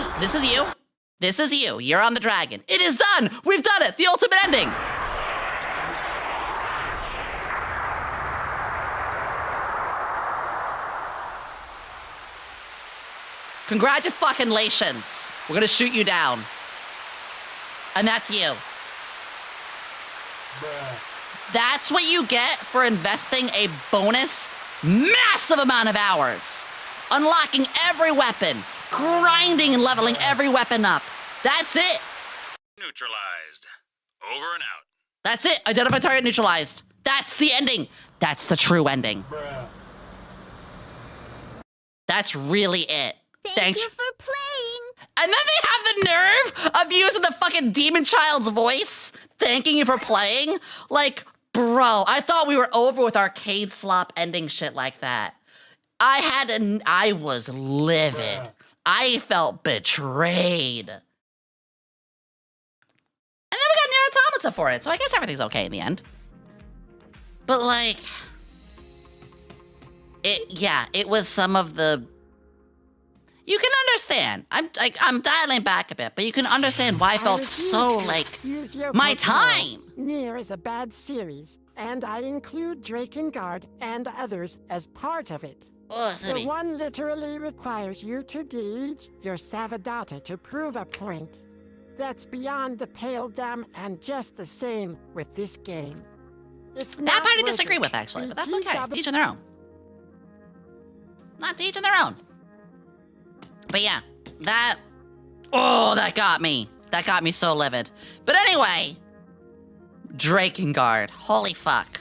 is you, you're on the dragon. It is done, we've done it, the ultimate ending. Congratulations. We're gonna shoot you down. And that's you. That's what you get for investing a bonus massive amount of hours. Unlocking every weapon, grinding and leveling every weapon up. That's it. Neutralized. Over and out. That's it. Identify target neutralized. That's the ending. That's the true ending. That's really it. Thank you for playing. And then they have the nerve of using the fucking demon child's voice, thanking you for playing. Like, bro, I thought we were over with arcade slop ending shit like that. I was livid. I felt betrayed. And then we got Nier Automata for it, so I guess everything's okay in the end. But like, it was some of the. You can understand. I'm dialing back a bit, but you can understand why I felt so like my time. Nier is a bad series, and I include Drakengard and others as part of it. The one literally requires you to delete your Savadata to prove a point. That's beyond the pale dumb and just the same with this game. It's that not part I worth disagree it. with, actually, but that's okay. BTW Each in their own. Not to each in their own. But yeah, that got me. That got me so livid. But anyway, Drakengard. Holy fuck.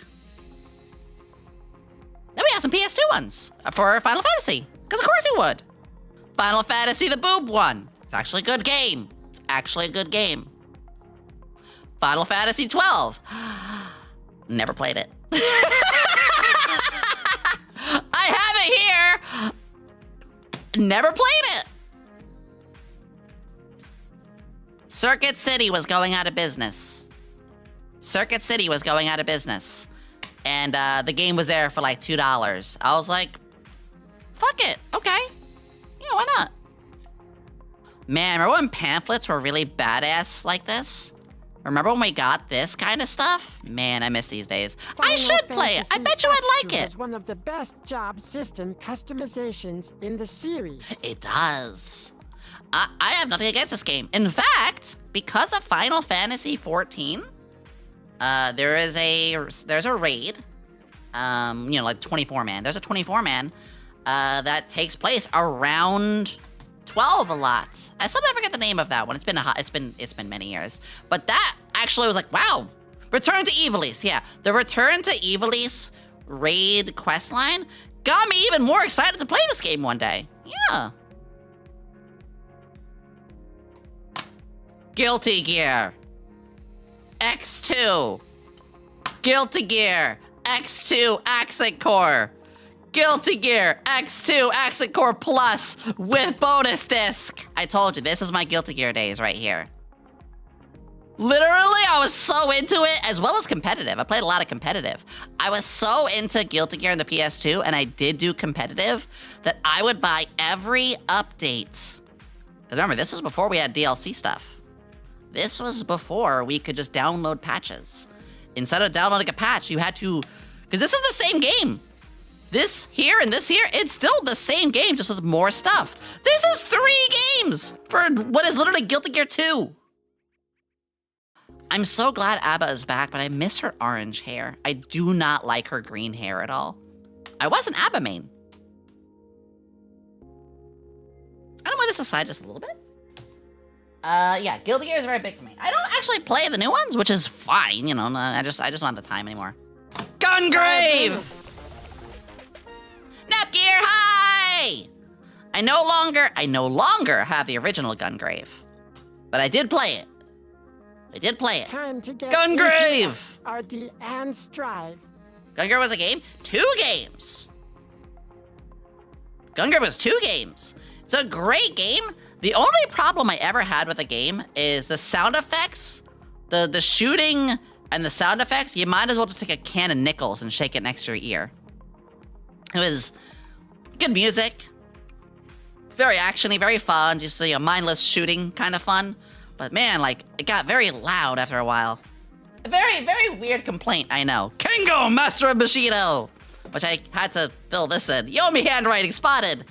Then we have some PS2 ones for Final Fantasy. Because of course you would. Final Fantasy the boob one. It's actually a good game. It's actually a good game. Final Fantasy 12. Never played it. I have it here. Never played it. Circuit City was going out of business. Circuit City was going out of business. And the game was there for like $2. I was like, fuck it, okay. Yeah, why not? Man, remember when pamphlets were really badass like this? Remember when we got this kind of stuff? Man, I miss these days. I should play it. I bet you I'd like it. It's one of the best job system customizations in the series. It does. I have nothing against this game. In fact, because of Final Fantasy 14, there's a raid, like 24-man. There's a 24-man that takes place around 12 a lot. I still never get the name of that one. It's been many years. But that actually was like, wow. Return to Ivalice, yeah. The Return to Ivalice raid questline got me even more excited to play this game one day. Yeah. Guilty Gear. X2. Guilty Gear. X2 Accent Core. Guilty Gear X2 Accent Core Plus with bonus disc. I told you, this is my Guilty Gear days right here. Literally, I was so into it, as well as competitive. I played a lot of competitive. I was so into Guilty Gear in the PS2, and I did do competitive, that I would buy every update. Because remember, this was before we had DLC stuff. This was before we could just download patches. Instead of downloading a patch, you had to, because this is the same game. This here and this here, it's still the same game, just with more stuff. This is 3 games for what is literally Guilty Gear 2. I'm so glad ABBA is back, but I miss her orange hair. I do not like her green hair at all. I was an ABBA main. I don't move this aside just a little bit. Yeah, Guilty Gear is very big for me. I don't actually play the new ones, which is fine, you know, I just don't have the time anymore. Gungrave! Napgear, hi! I no longer have the original Gungrave, but I did play it. Time to get Gungrave! RD and Strive. Gungrave was a game? 2 games. Gungrave was 2 games. It's a great game. The only problem I ever had with a game is the sound effects, the shooting and the sound effects. You might as well just take a can of nickels and shake it next to your ear. It was good music, very actiony, very fun, just mindless shooting kind of fun. But man, like, it got very loud after a while. A very, very weird complaint, I know. Kengo, Master of Bushido! Which I had to fill this in. Yomi handwriting spotted!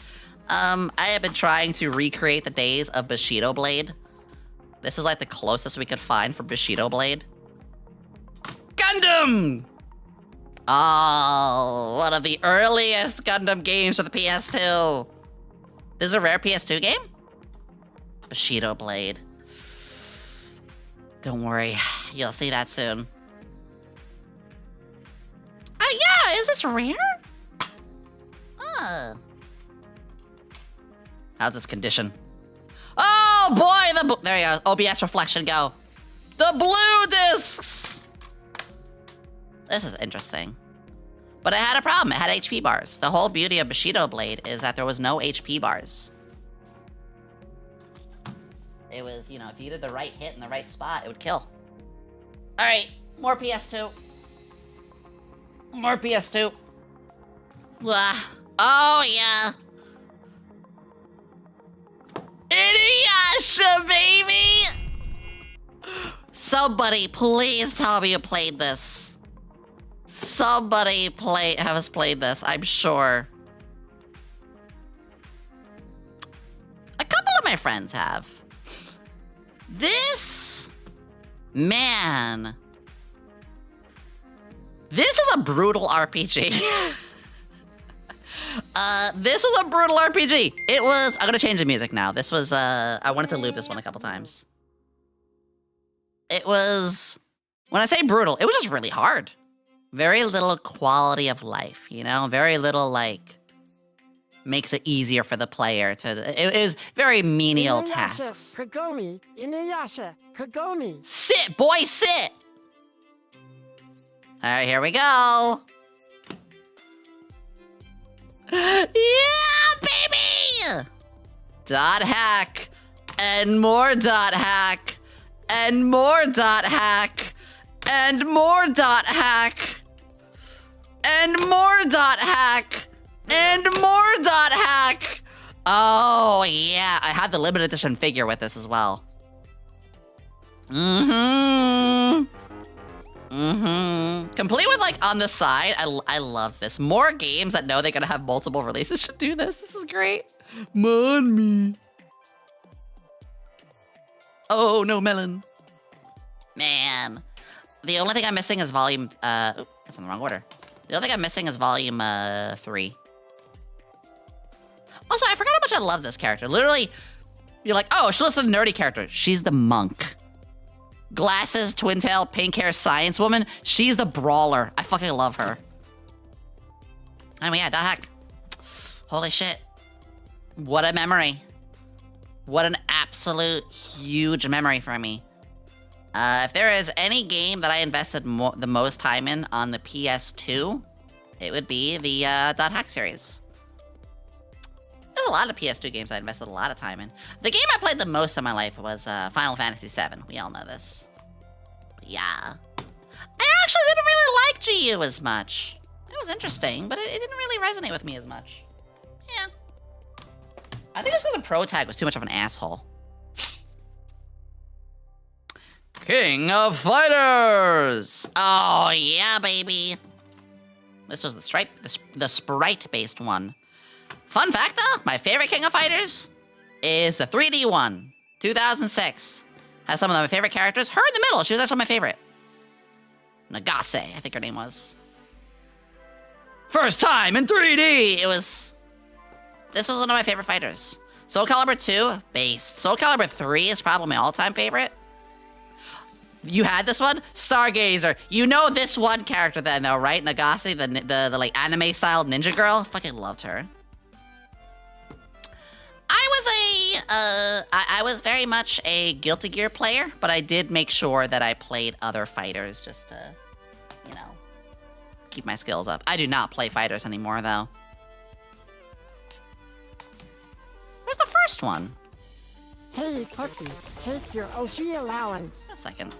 I have been trying to recreate the days of Bushido Blade. This is like the closest we could find for Bushido Blade. Gundam! Oh, one of the earliest Gundam games for the PS2. This is a rare PS2 game? Bushido Blade. Don't worry, you'll see that soon. Oh yeah, is this rare? How's this condition? Oh boy, there you go, OBS reflection, go. The blue discs! This is interesting. But it had a problem, it had HP bars. The whole beauty of Bushido Blade is that there was no HP bars. It was, if you did the right hit in the right spot, it would kill. All right, more PS2. More PS2. Oh, yeah. Inuyasha, baby! Somebody, please tell me you played this. Somebody has played this, I'm sure. A couple of my friends have. This, man, this is a brutal RPG. This was a brutal RPG. It was, I'm gonna change the music now. This was, I wanted to loop this one a couple times. it was, when I say brutal, it was just really hard. Very little quality of life, you know? Very little, like, makes it easier for the player to, it was very menial tasks. Kagomi, Inuyasha, Kagomi. Sit, boy, sit! All right, here we go. Yeah, baby! Dot hack, and more dot hack, and more dot hack, and more dot hack, and more dot hack, and more dot hack. Oh, yeah, I had the limited edition figure with this as well. Complete with, like, on the side. I love this. More games that know they're gonna have multiple releases should do this. This is great. Mon me. Oh, no melon. Man. The only thing I'm missing is volume, that's in the wrong order. The only thing I'm missing is volume, 3. Also, I forgot how much I love this character. Literally, you're like, oh, she's the nerdy character. She's the monk. Glasses, twin tail, pink hair, science woman. She's the brawler. I fucking love her. Anyway, yeah, dot hack. Holy shit. What a memory. What an absolute huge memory for me. If there is any game that I invested the most time in on the PS2, it would be the dot hack series. There's a lot of PS2 games I invested a lot of time in. The game I played the most in my life was Final Fantasy VII. We all know this. But yeah. I actually didn't really like GU as much. It was interesting, but it didn't really resonate with me as much. Yeah. I think it's because the pro tag was too much of an asshole. King of Fighters! Oh, yeah, baby. This was the sprite-based one. Fun fact, though, my favorite King of Fighters is the 3D one, 2006. Has some of my favorite characters. Her in the middle, she was actually my favorite. Nagase, I think her name was. First time in 3D! This was one of my favorite fighters. Soul Calibur 2, based. Soul Calibur 3 is probably my all-time favorite. You had this one? Stargazer. You know this one character then, though, right? Nagase, the like, anime-style ninja girl? Fucking loved her. I was very much a Guilty Gear player, but I did make sure that I played other fighters just to, you know, keep my skills up. I do not play fighters anymore, though. Where's the first one? Hey, Cookie, take your Oshi allowance. That's second.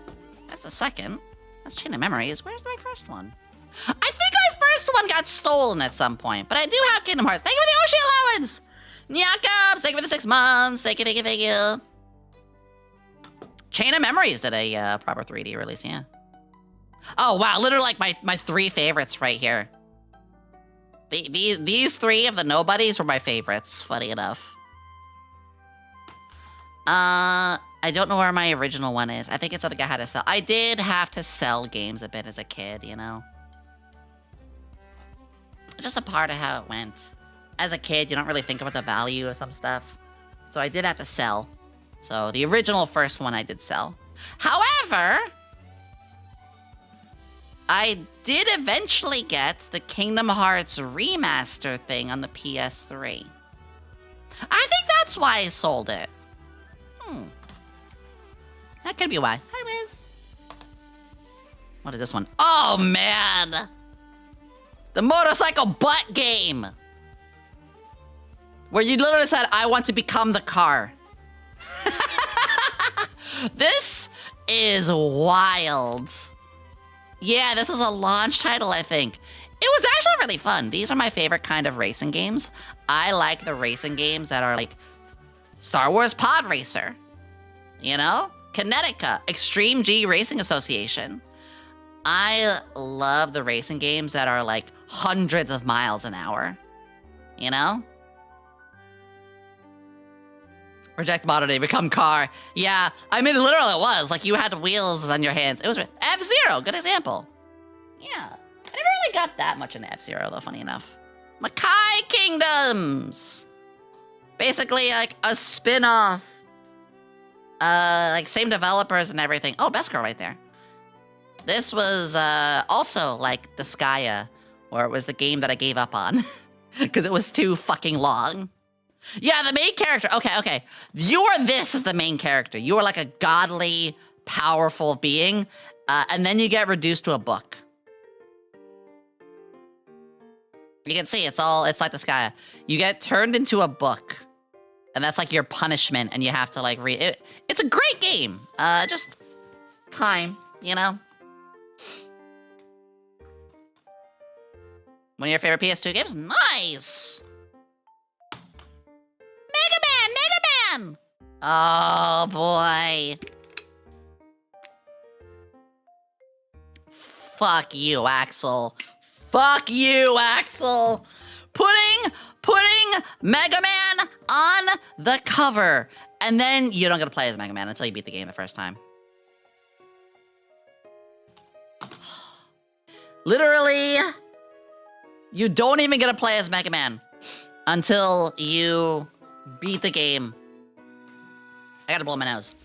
That's the second. That's Chain of Memories. Where's my first one? I think my first one got stolen at some point, but I do have Kingdom Hearts. Thank you for the Oshi allowance! Nyakums, thank you for the 6 months. Thank you, thank you, thank you. Chain of Memories did a proper 3D release, yeah. Oh, wow, literally like my 3 favorites right here. These 3 of the nobodies were my favorites, funny enough. I don't know where my original one is. I think it's something I had to sell. I did have to sell games a bit as a kid, you know? Just a part of how it went. As a kid, you don't really think about the value of some stuff. So I did have to sell. So the original first one I did sell. However, I did eventually get the Kingdom Hearts remaster thing on the PS3. I think that's why I sold it. That could be why. Hi, Wiz. What is this one? Oh, man. The motorcycle butt game. Where you literally said, I want to become the car. This is wild. Yeah, this is a launch title, I think. It was actually really fun. These are my favorite kind of racing games. I like the racing games that are like Star Wars Pod Racer. You know? Kinetica, Extreme G Racing Association. I love the racing games that are like hundreds of miles an hour. You know? Reject modern become car. Yeah, I mean, literally it was. Like, you had wheels on your hands. It was F-Zero, good example. Yeah. I never really got that much into F-Zero, though, funny enough. Makai Kingdoms! Basically, like, a spin-off Like same developers and everything. Oh, Best Girl right there. This was also like Disgaea, where it was the game that I gave up on because it was too fucking long. Yeah, the main character. Okay. You are this as the main character. You are like a godly, powerful being, and then you get reduced to a book. You can see it's like Disgaea. You get turned into a book, and that's like your punishment, and you have to like read it. It's a great game. Just time, you know. One of your favorite PS2 games? Nice! Mega Man! Oh, boy. Fuck you, Axel. Fuck you, Axel! Putting Mega Man on the cover. And then you don't get to play as Mega Man until you beat the game the first time. Literally, you don't even get to play as Mega Man until you beat the game. I gotta blow my nose.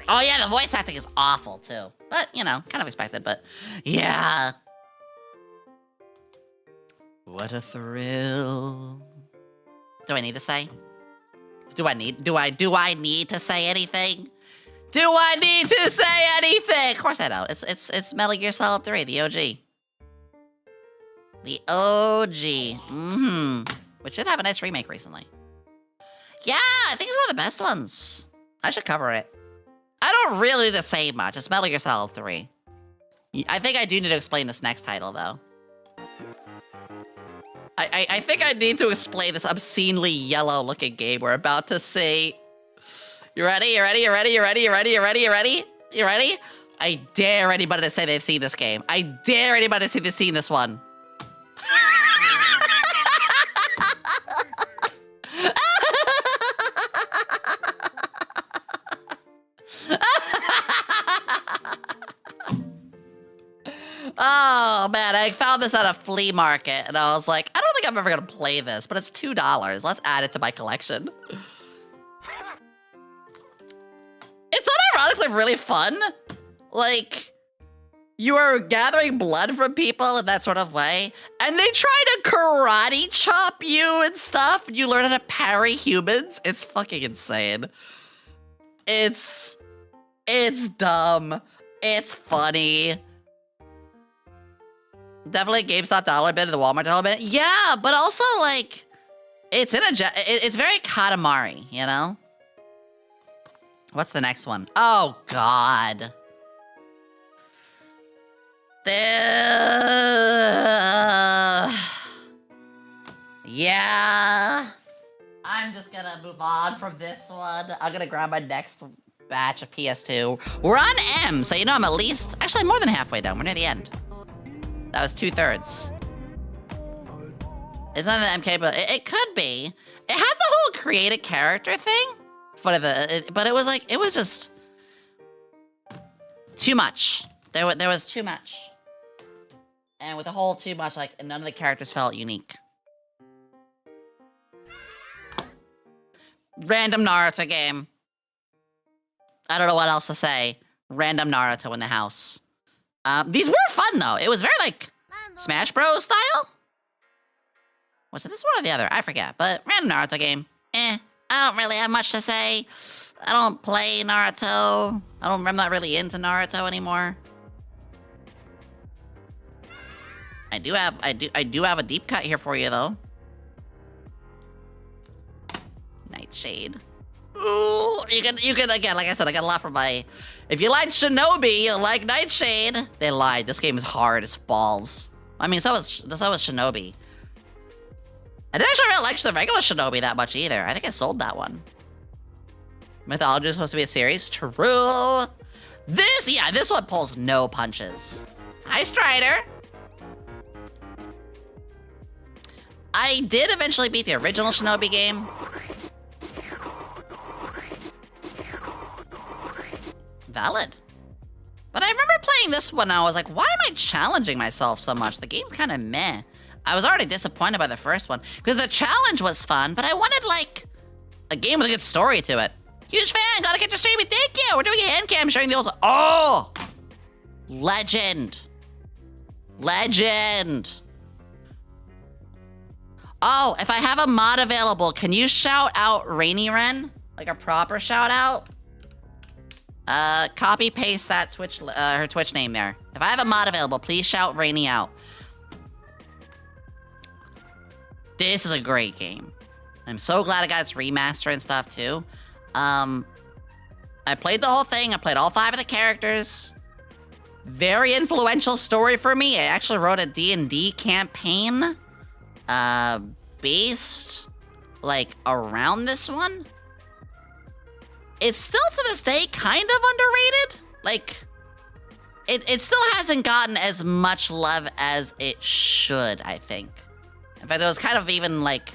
Oh yeah, the voice acting is awful too. But, you know, kind of expected, but yeah. What a thrill. Do I need to say? Do I need to say anything? Do I need to say anything? Of course I don't. It's Metal Gear Solid 3, the OG. The OG. Which did have a nice remake recently. Yeah, I think it's one of the best ones. I should cover it. I don't really need to say much. It's Metal Gear Solid 3. I think I do need to explain this next title, though. I think I need to explain this obscenely yellow-looking game we're about to see. You ready? You ready? You ready? You ready? You ready? You ready? You ready? You ready? I dare anybody to say they've seen this game. I dare anybody to say they've seen this one. Oh, man, I found this at a flea market, and I was like, I don't think I'm ever gonna play this, but it's $2. Let's add it to my collection. It's unironically really fun. Like, you are gathering blood from people in that sort of way, and they try to karate chop you and stuff, and you learn how to parry humans. It's fucking insane. It's dumb. It's funny. Definitely GameStop dollar bin and the Walmart dollar bin. Yeah, but also, like, it's very Katamari, you know? What's the next one? Oh, God. Yeah. I'm just gonna move on from this one. I'm gonna grab my next batch of PS2. We're on M, so you know I'm at least... Actually, I'm more than halfway done. We're near the end. That was 2/3. It's not the MK, but it could be. It had the whole create a character thing, but it was like, it was just too much. There was too much. And with the whole too much, like, none of the characters felt unique. Random Naruto game. I don't know what else to say. Random Naruto in the house. These were fun, though. It was very, like, Smash Bros. Style? Was it this one or the other? I forget. But random Naruto game. I don't really have much to say. I don't play Naruto. I'm not really into Naruto anymore. I do have a deep cut here for you, though. Nightshade. Ooh, you can again, like I said, I got a lot from my... If you like Shinobi, you'll like Nightshade. They lied. This game is hard as balls. I mean, so was Shinobi. I didn't actually really like the regular Shinobi that much either. I think I sold that one. Mythology is supposed to be a series. True. This one pulls no punches. Hi, Strider. I did eventually beat the original Shinobi game. Valid. But I remember playing this one, and I was like, why am I challenging myself so much? The game's kind of meh. I was already disappointed by the first one because the challenge was fun, but I wanted like a game with a good story to it. Huge fan, gotta get your streaming. Thank you. We're doing a hand cam showing the old. Oh, legend. Oh, if I have a mod available, can you shout out Rainy Ren? Like a proper shout out? Copy paste that Twitch, her Twitch name there. If I have a mod available, please shout Rainy out. This is a great game. I'm so glad I got its remaster and stuff too. I played the whole thing. I played all 5 of the characters. Very influential story for me. I actually wrote a D&D campaign, based, like, around this one. It's still, to this day, kind of underrated. Like, it still hasn't gotten as much love as it should, I think. In fact, it was kind of even, like,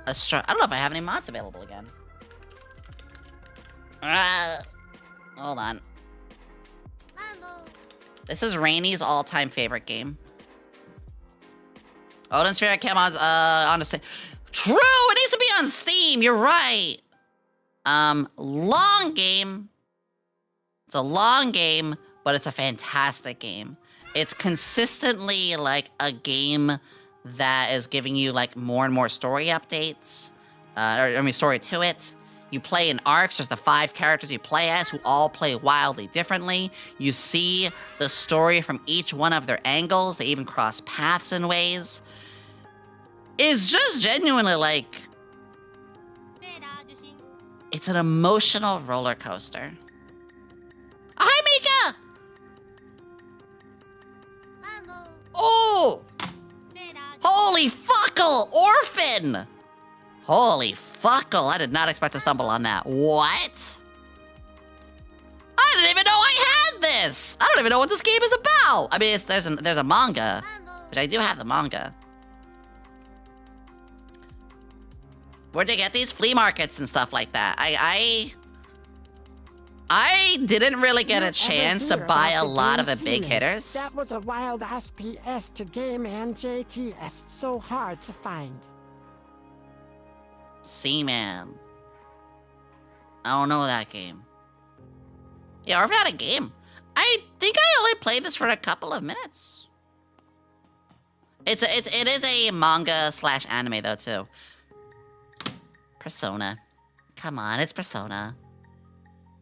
I don't know if I have any mods available again. Hold on. This is Rainy's all-time favorite game. Odin Sphere came on Steam. True, it needs to be on Steam. You're right. Long game. It's a long game, but it's a fantastic game. It's consistently like a game that is giving you like more and more story updates. Story to it. You play in arcs. There's the 5 characters you play as who all play wildly differently. You see the story from each one of their angles. They even cross paths in ways. It's just genuinely like... It's an emotional roller coaster. Hi, Mika! Oh! Holy fuckle! Orphan! Holy fuckle, I did not expect to stumble on that. What? I didn't even know I had this! I don't even know what this game is about! I mean, there's a manga, which I do have the manga. Where'd they get these? Flea markets and stuff like that. I didn't really get a chance to buy a lot of the big hitters. That was a wild SPS to game and JTS, so hard to find. Seaman. I don't know that game. Yeah, I've had a game. I think I only played this for a couple of minutes. It is a manga / anime though too. Persona. Come on, it's Persona.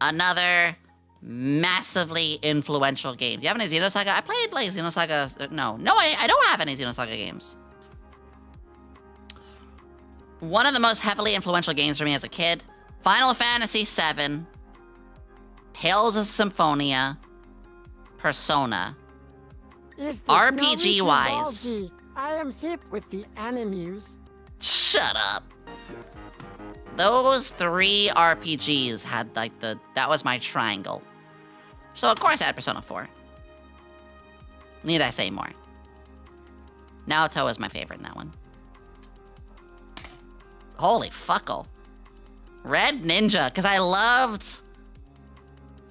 Another massively influential game. Do you have any Xenosaga? I played like Xenosaga. No, I don't have any Xenosaga games. One of the most heavily influential games for me as a kid. Final Fantasy VII. Tales of Symphonia. Persona. RPG-wise. I am hip with the animes. Shut up. Those 3 RPGs had like that was my triangle. So of course I had Persona 4. Need I say more? Naoto is my favorite in that one. Holy fuckle. Red Ninja, because I loved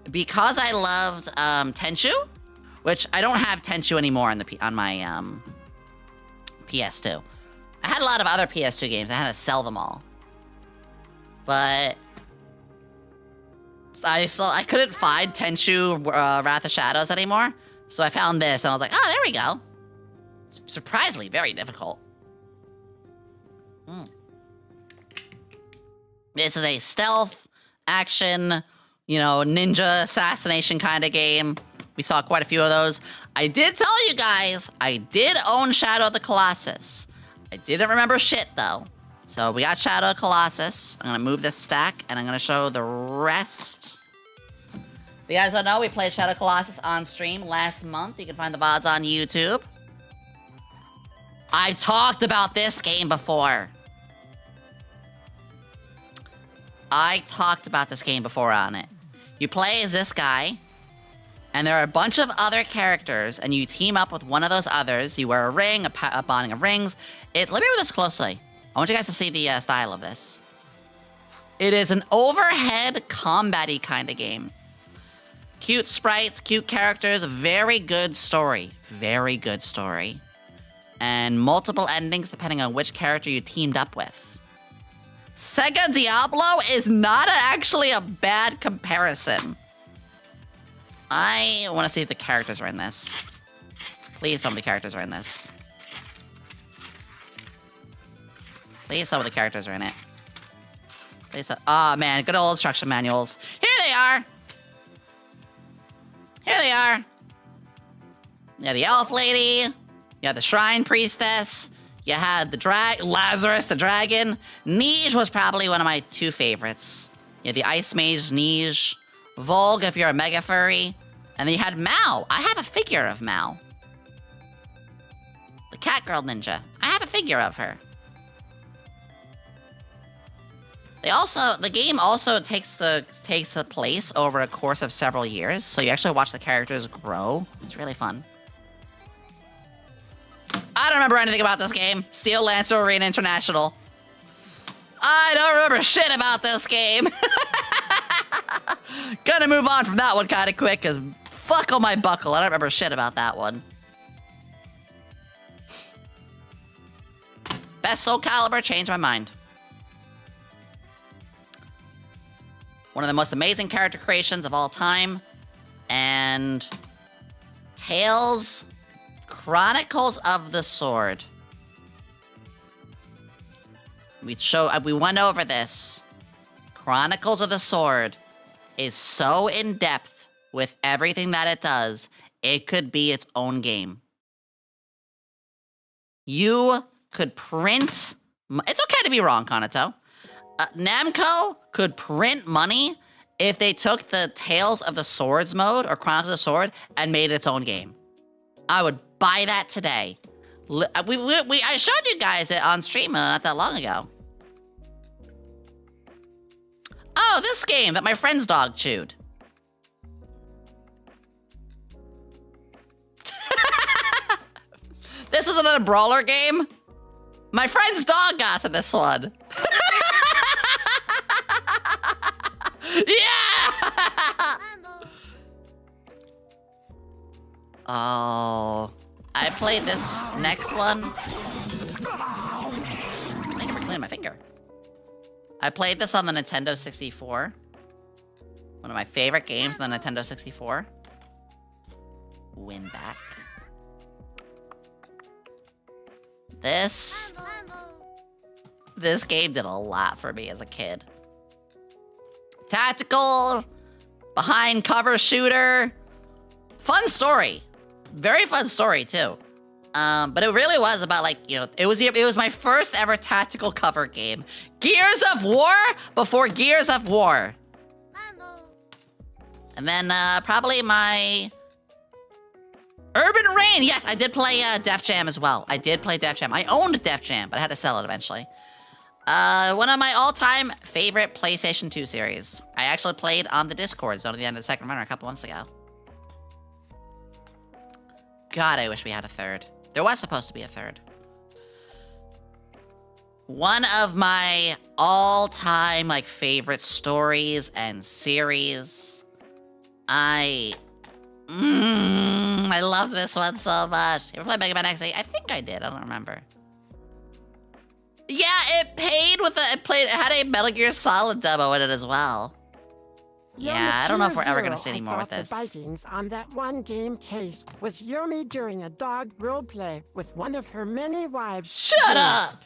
Tenchu, which I don't have Tenchu anymore on my PS2. I had a lot of other PS2 games. I had to sell them all. But I couldn't find Tenchu Wrath of Shadows anymore. So I found this and I was like, oh, there we go. It's surprisingly very difficult. This is a stealth, action, ninja assassination kind of game. We saw quite a few of those. I did tell you guys, I did own Shadow of the Colossus. I didn't remember shit though. So we got Shadow of Colossus. I'm gonna move this stack and I'm gonna show the rest. If you guys don't know, we played Shadow of Colossus on stream last month. You can find the VODs on YouTube. I talked about this game before. I talked about this game before on it. You play as this guy, and there are a bunch of other characters, and you team up with one of those others. You wear a ring, a bonding of rings. Let me read this closely. I want you guys to see the style of this. It is an overhead combat-y kind of game. Cute sprites, cute characters, very good story. Very good story. and multiple endings depending on which character you teamed up with. Sega Diablo is not actually a bad comparison. I want to see if the characters are in this. Please tell me the characters are in this. Please tell me the characters are in it. Please tell— oh man, good old instruction manuals. Here they are! Here they are! Yeah, the elf lady. You had the shrine priestess. You had the Lazarus the dragon. Nige was probably one of my 2 favorites. You had the ice mage Nige. Volg if you're a mega furry. And then you had Mao. I have a figure of Mao. The cat girl ninja. I have a figure of her. The game also takes place over a course of several years, so you actually watch the characters grow. It's really fun. I don't remember anything about this game. Steel Lancer Arena International. I don't remember shit about this game. Gonna move on from that one kind of quick, because fuck on my buckle. I don't remember shit about that one. Best Soul Calibur changed my mind. One of the most amazing character creations of all time. And Tales Chronicles of the Sword. We went over this. Chronicles of the Sword is so in-depth with everything that it does, it could be its own game. You could print— it's okay to be wrong, Kanato. Namco could print money if they took the Tales of the Swords mode, or Chronicles of the Sword, and made its own game. I would buy that today. I showed you guys it on stream not that long ago. Oh, this game that my friend's dog chewed. This is another brawler game. My friend's dog got to this one. Yeah! Oh, I played this next one. I think I'm cleaning my finger. I played this on the Nintendo 64. One of my favorite games on the Nintendo 64. Win back. This game did a lot for me as a kid. Tactical, behind cover shooter, fun story, very fun story too. But it really was about, like, you know, it was my first ever tactical cover game. Gears of War before Gears of War. And then probably my Urban Reign. Yes, I did play Def Jam as well. I did play Def Jam. I owned Def Jam, but I had to sell it eventually. One of my all-time favorite PlayStation 2 series. I actually played on the Discord zone at the end of the second runner a couple months ago. God, I wish we had a third. There was supposed to be a third. One of my all-time, like, favorite stories and series. I love this one so much. You ever play Mega Man X8? I think I did. I don't remember. Yeah, it had a Metal Gear Solid demo in it as well. Yeah, I don't know if we're ever gonna see any more with this. The Vikings on that one game case was Yomi during a dog roleplay with one of her many wives. Shut up!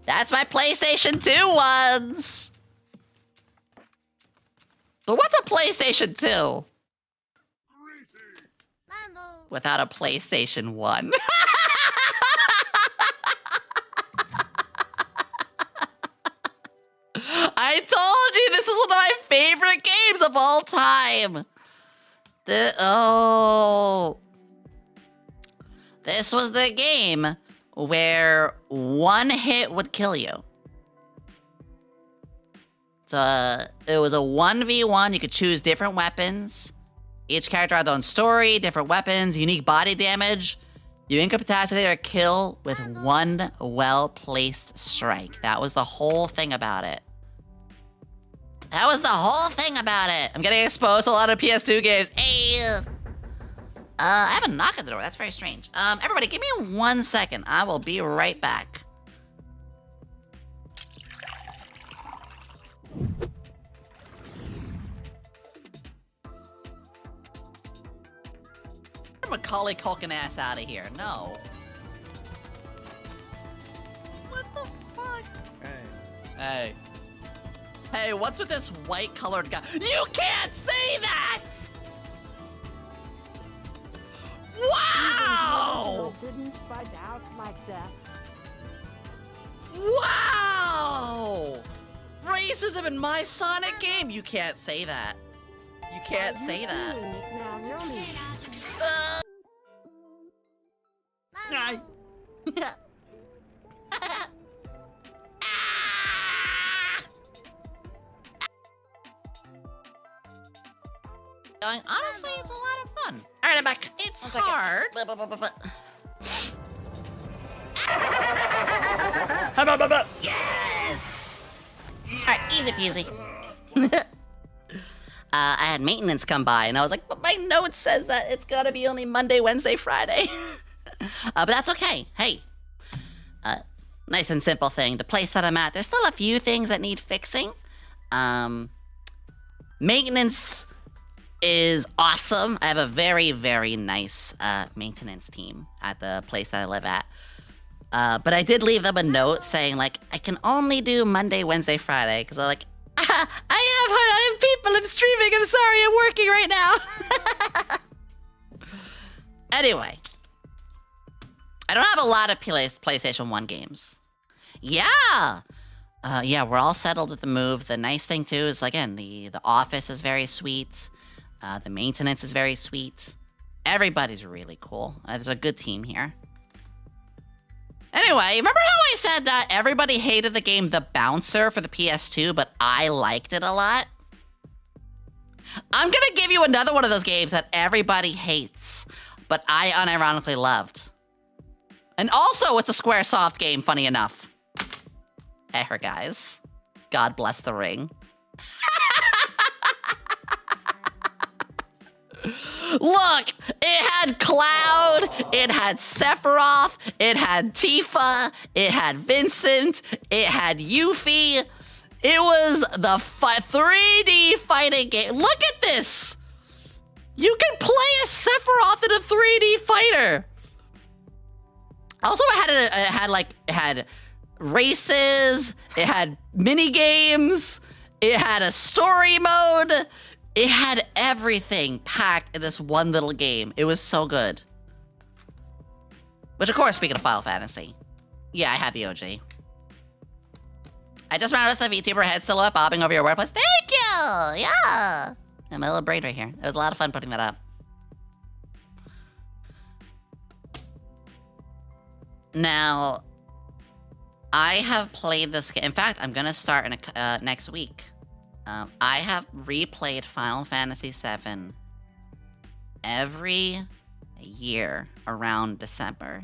That's my PlayStation 2 ones! But what's a PlayStation 2? Without a PlayStation 1. I told you this is one of my favorite games of all time. This was the game where one hit would kill you. So it was a 1v1. You could choose different weapons. Each character had their own story, different weapons, unique body damage. You incapacitate or kill with one well-placed strike. That was the whole thing about it. That was the whole thing about it. I'm getting exposed to a lot of PS2 games. Hey. I have a knock at the door. That's very strange. Everybody, give me 1 second. I will be right back. Macaulay Culkin ass out of here. No. What the fuck? Hey. Hey, what's with this white colored guy? You can't say that! Wow! Didn't find out like that. Wow! Racism in my Sonic game? You can't say that. You can't say that. Now, Yomi. Going, honestly, it's a lot of fun. All right, I'm back. It's hard. Yes! All right, easy peasy. I had maintenance come by, and I was like, but my note says that it's gotta be only Monday, Wednesday, Friday. But that's okay. Hey, nice and simple thing. The place that I'm at, there's still a few things that need fixing. Maintenance is awesome. I have a very, very nice maintenance team at the place that I live at. But I did leave them a note saying, like, I can only do Monday, Wednesday, Friday, because I'm like, I have people, I'm streaming, I'm sorry, I'm working right now. Anyway, I don't have a lot of PlayStation 1 games. Yeah, we're all settled with the move. The nice thing too is, again, the office is very sweet. The maintenance is very sweet. Everybody's really cool. There's a good team here. Anyway, remember how I said that everybody hated the game The Bouncer for the PS2, but I liked it a lot? I'm gonna give you another one of those games that everybody hates, but I unironically loved. And also, it's a Squaresoft game, funny enough. Guys. God bless the ring. Look, it had Cloud, it had Sephiroth, it had Tifa, it had Vincent, it had Yuffie. It was the 3D fighting game. Look at this! You can play as Sephiroth in a 3D fighter. Also, it had races, it had mini games, it had a story mode. It had everything packed in this one little game. It was so good. Which, of course, speaking of Final Fantasy. Yeah, I have the OG. I just noticed the VTuber head silhouette bobbing over your workplace. Thank you! Yeah! And my little braid right here. It was a lot of fun putting that up. Now, I have played this game. In fact, I'm gonna start in next week. I have replayed Final Fantasy VII every year around December.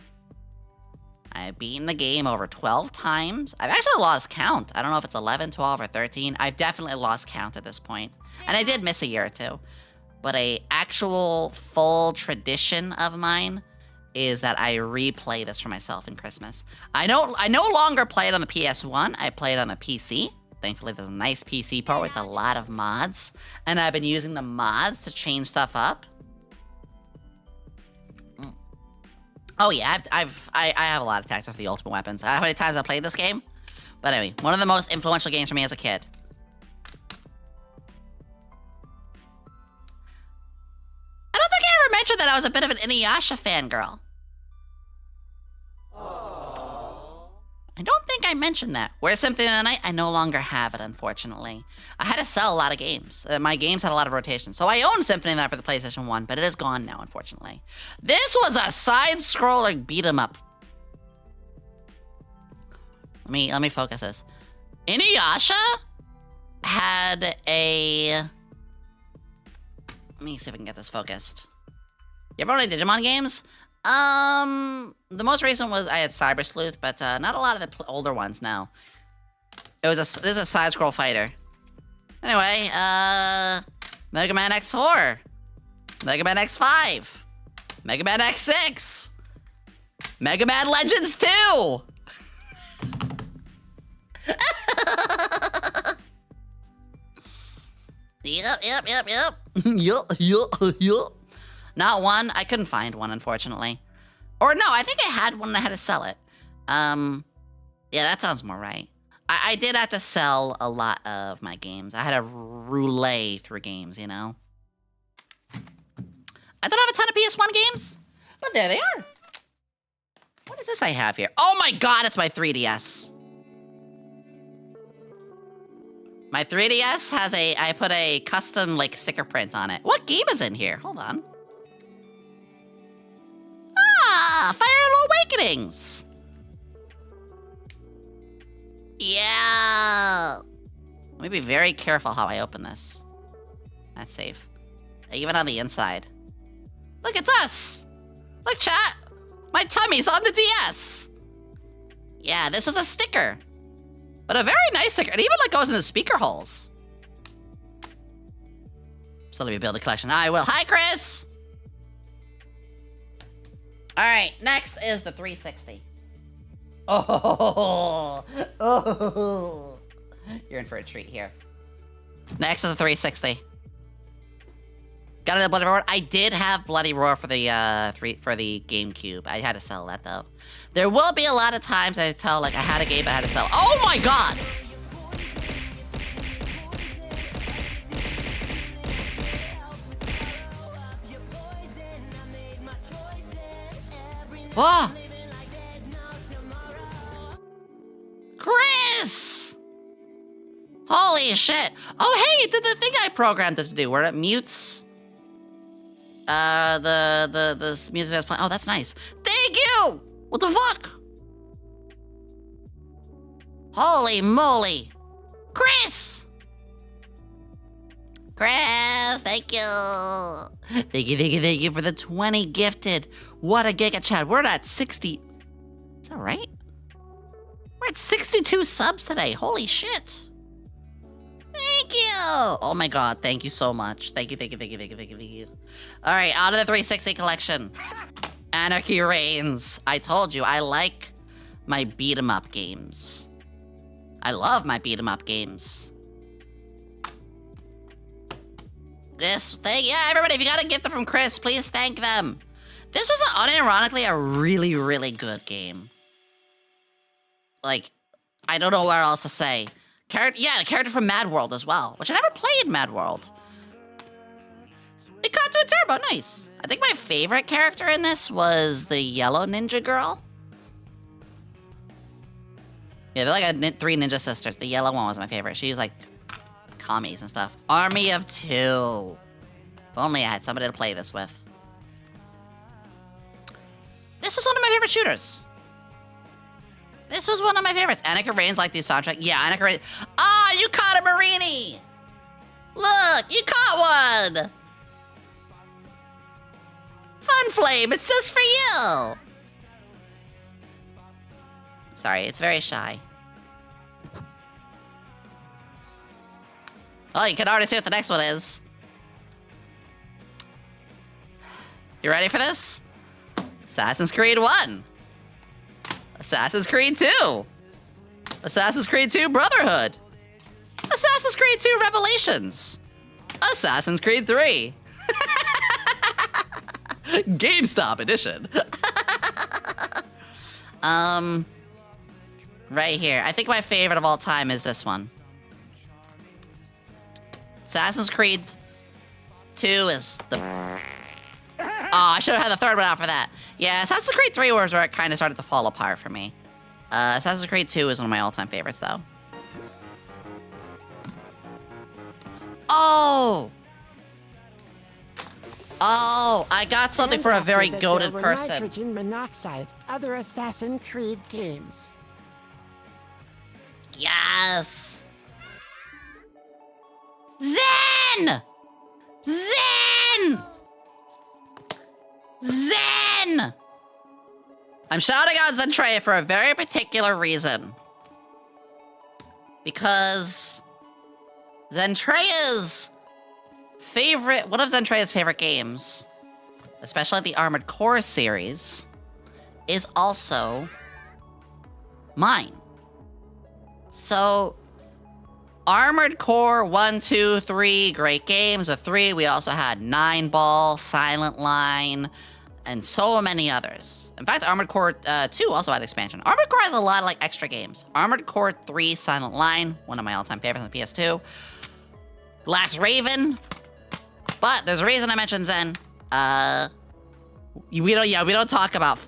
I've beaten the game over 12 times. I've actually lost count. I don't know if it's 11, 12, or 13. I've definitely lost count at this point. And I did miss a year or two. But a actual full tradition of mine is that I replay this for myself in Christmas. I no longer play it on the PS1. I play it on the PC. Thankfully, there's a nice PC port with a lot of mods, and I've been using the mods to change stuff up. Oh yeah, I have a lot of attacks with the ultimate weapons. How many times I played this game? But anyway, one of the most influential games for me as a kid. I don't think I ever mentioned that I was a bit of an Inuyasha fangirl. I don't think I mentioned that. Where's Symphony of the Night? I no longer have it, unfortunately. I had to sell a lot of games. My games had a lot of rotation. So I own Symphony of the Night for the PlayStation 1, but it is gone now, unfortunately. This was a side-scroller beat-em-up. Let me focus this. Inuyasha had a... Let me see if I can get this focused. You ever play Digimon games? The most recent was I had Cyber Sleuth, but not a lot of the older ones now. This is a side-scroll fighter. Anyway, Mega Man X4, Mega Man X5, Mega Man X6! Mega Man Legends 2! Yup. Not one. I couldn't find one, unfortunately. Or no, I think I had one and I had to sell it. Yeah, that sounds more right. I did have to sell a lot of my games. I had a roulette through games, you know? I don't have a ton of PS1 games, but there they are. What is this I have here? Oh my god, it's my 3DS. My 3DS has I put a custom, like, sticker print on it. What game is in here? Hold on. Ah, Fire Emblem Awakenings. Yeah. Let me be very careful how I open this. That's safe. Even on the inside. Look, it's us. Look, chat. My tummy's on the DS. Yeah, this was a sticker. But a very nice sticker. It even like goes in the speaker holes. So let me build a collection. I will. Hi, Chris. All right, next is the 360. Oh, you're in for a treat here. Next is the 360. Got a Bloody Roar. I did have Bloody Roar for the GameCube. I had to sell that though. There will be a lot of times I tell like I had a game I had to sell. Oh my god! Oh! Chris! Holy shit! Oh hey, it did the thing I programmed it to do, where it mutes the music that's playing. Oh, that's nice. Thank you! What the fuck? Holy moly! Chris! Chris, thank you. Thank you for the 20 gifted. What a giga chat. We're at 60. Is that right? We're at 62 subs today. Holy shit. Thank you. Oh my god, thank you so much. Thank you. All right, out of the 360 collection. Anarchy reigns. I told you, I like my beat 'em up games. I love my beat 'em up games. This thing, yeah, everybody, if you got a gift from Chris, please thank them. This was unironically a really, really good game. Like, I don't know what else to say. Yeah, a character from Mad World as well, which I never played Mad World. It got to a turbo, nice. I think my favorite character in this was the yellow ninja girl. Yeah, they're like three ninja sisters. The yellow one was my favorite. She's like commies and stuff. Army of Two. If only I had somebody to play this with. This was one of my favorite shooters. This was one of my favorites. Annika Reigns like the soundtrack. Yeah, Annika Reigns. Ah, you caught a Marini. Look, you caught one. Fun Flame, it's just for you. Sorry, it's very shy. Oh, you can already see what the next one is. You ready for this? Assassin's Creed 1. Assassin's Creed 2. Assassin's Creed 2 Brotherhood. Assassin's Creed 2 Revelations. Assassin's Creed 3. GameStop edition. Right here. I think my favorite of all time is this one. Assassin's Creed 2 is the... Oh, I should have had the third one out for that. Yeah, Assassin's Creed 3 was where it kind of started to fall apart for me. Assassin's Creed 2 is one of my all-time favorites, though. Oh! Oh, I got something for a very goated person. Nitrogen monoxide, other Assassin's Creed games. Yes! Zen! Zen! Zen! I'm shouting out Zentreya for a very particular reason. Because one of Zentreya's favorite games especially the Armored Core series, is also mine. So, Armored Core 1, 2, 3, great games. With 3, we also had 9 Ball, Silent Line, and so many others. In fact, Armored Core 2 also had expansion. Armored Core has a lot of like extra games. Armored Core 3, Silent Line, one of my all-time favorites on the PS2. Last Raven, but there's a reason I mentioned Zen. We don't talk about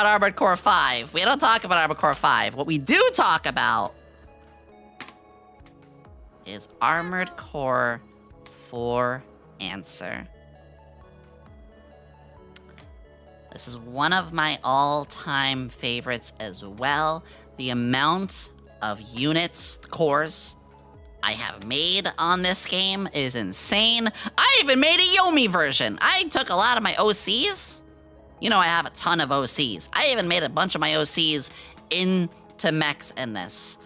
Armored Core 5. We don't talk about Armored Core 5. What we do talk about is Armored Core 4 Answer. This is one of my all-time favorites as well. The amount of units, cores, I have made on this game is insane. I even made a Yomi version. I took a lot of my OCs. You know I have a ton of OCs. I even made a bunch of my OCs into mechs in this.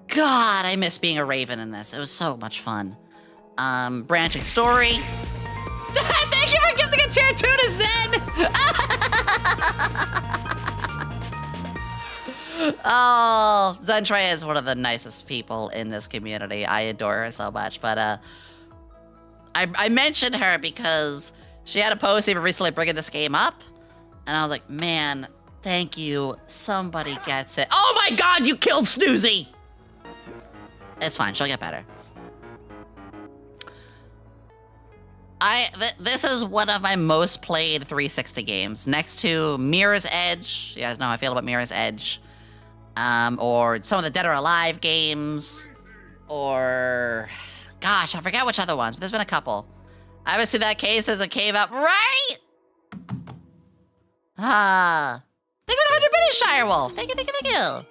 God, I miss being a Raven in this. It was so much fun. Branching story. Thank you for gifting a tier 2 to Zen! Oh, Zentrea is one of the nicest people in this community. I adore her so much, but I mentioned her because she had a post even recently bringing this game up, and I was like, man, thank you. Somebody gets it. Oh my God, you killed Snoozy! It's fine, she'll get better. This is one of my most played 360 games, next to Mirror's Edge. You guys know how I feel about Mirror's Edge. Or some of the Dead or Alive games. Or, gosh, I forgot which other ones, but there's been a couple. I haven't seen that case as it came up, right? Thank you for the 100 pennies, Shirewolf. Thank you, thank you, thank you.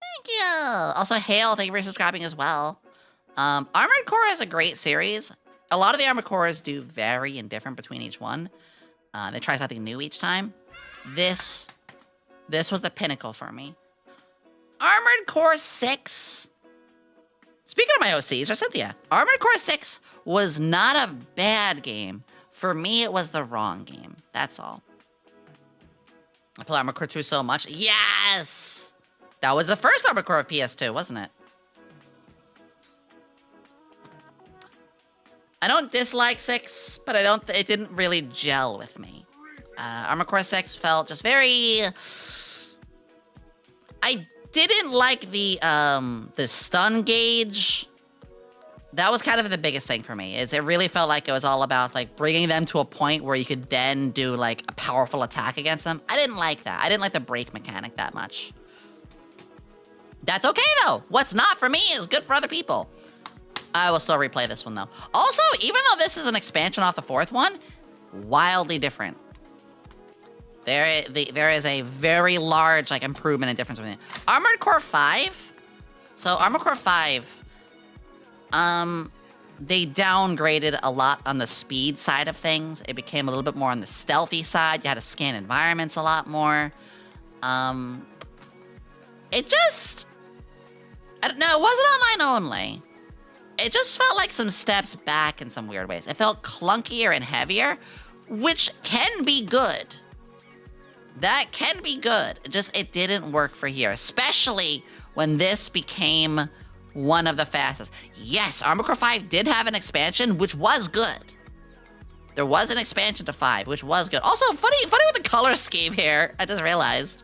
Thank you. Also, Hale, thank you for subscribing as well. Armored Core is a great series. A lot of the Armored Cores do vary and different between each one. They try something new each time. This was the pinnacle for me. Armored Core 6. Speaking of my OCs, or Cynthia, Armored Core 6 was not a bad game. For me, it was the wrong game. That's all. I play Armored Core 2 so much. Yes! That was the first Armored Core of PS2, wasn't it? I don't dislike 6, but it didn't really gel with me. Armored Core 6 felt just very... I didn't like the stun gauge. That was kind of the biggest thing for me, is it really felt like it was all about like bringing them to a point where you could then do like a powerful attack against them. I didn't like that. I didn't like the break mechanic that much. That's okay though. What's not for me is good for other people. I will still replay this one though. Also, even though this is an expansion off the 4th one, wildly different. There is a very large like improvement and difference between it. Armored Core 5. So Armored Core 5, they downgraded a lot on the speed side of things. It became a little bit more on the stealthy side. You had to scan environments a lot more. It just, I don't know, it wasn't online only. It just felt like some steps back in some weird ways. It felt clunkier and heavier, which can be good. That can be good. It didn't work for here, especially when this became one of the fastest. Yes, Armored Core 5 did have an expansion, which was good. There was an expansion to 5, which was good. Also, funny with the color scheme here. I just realized.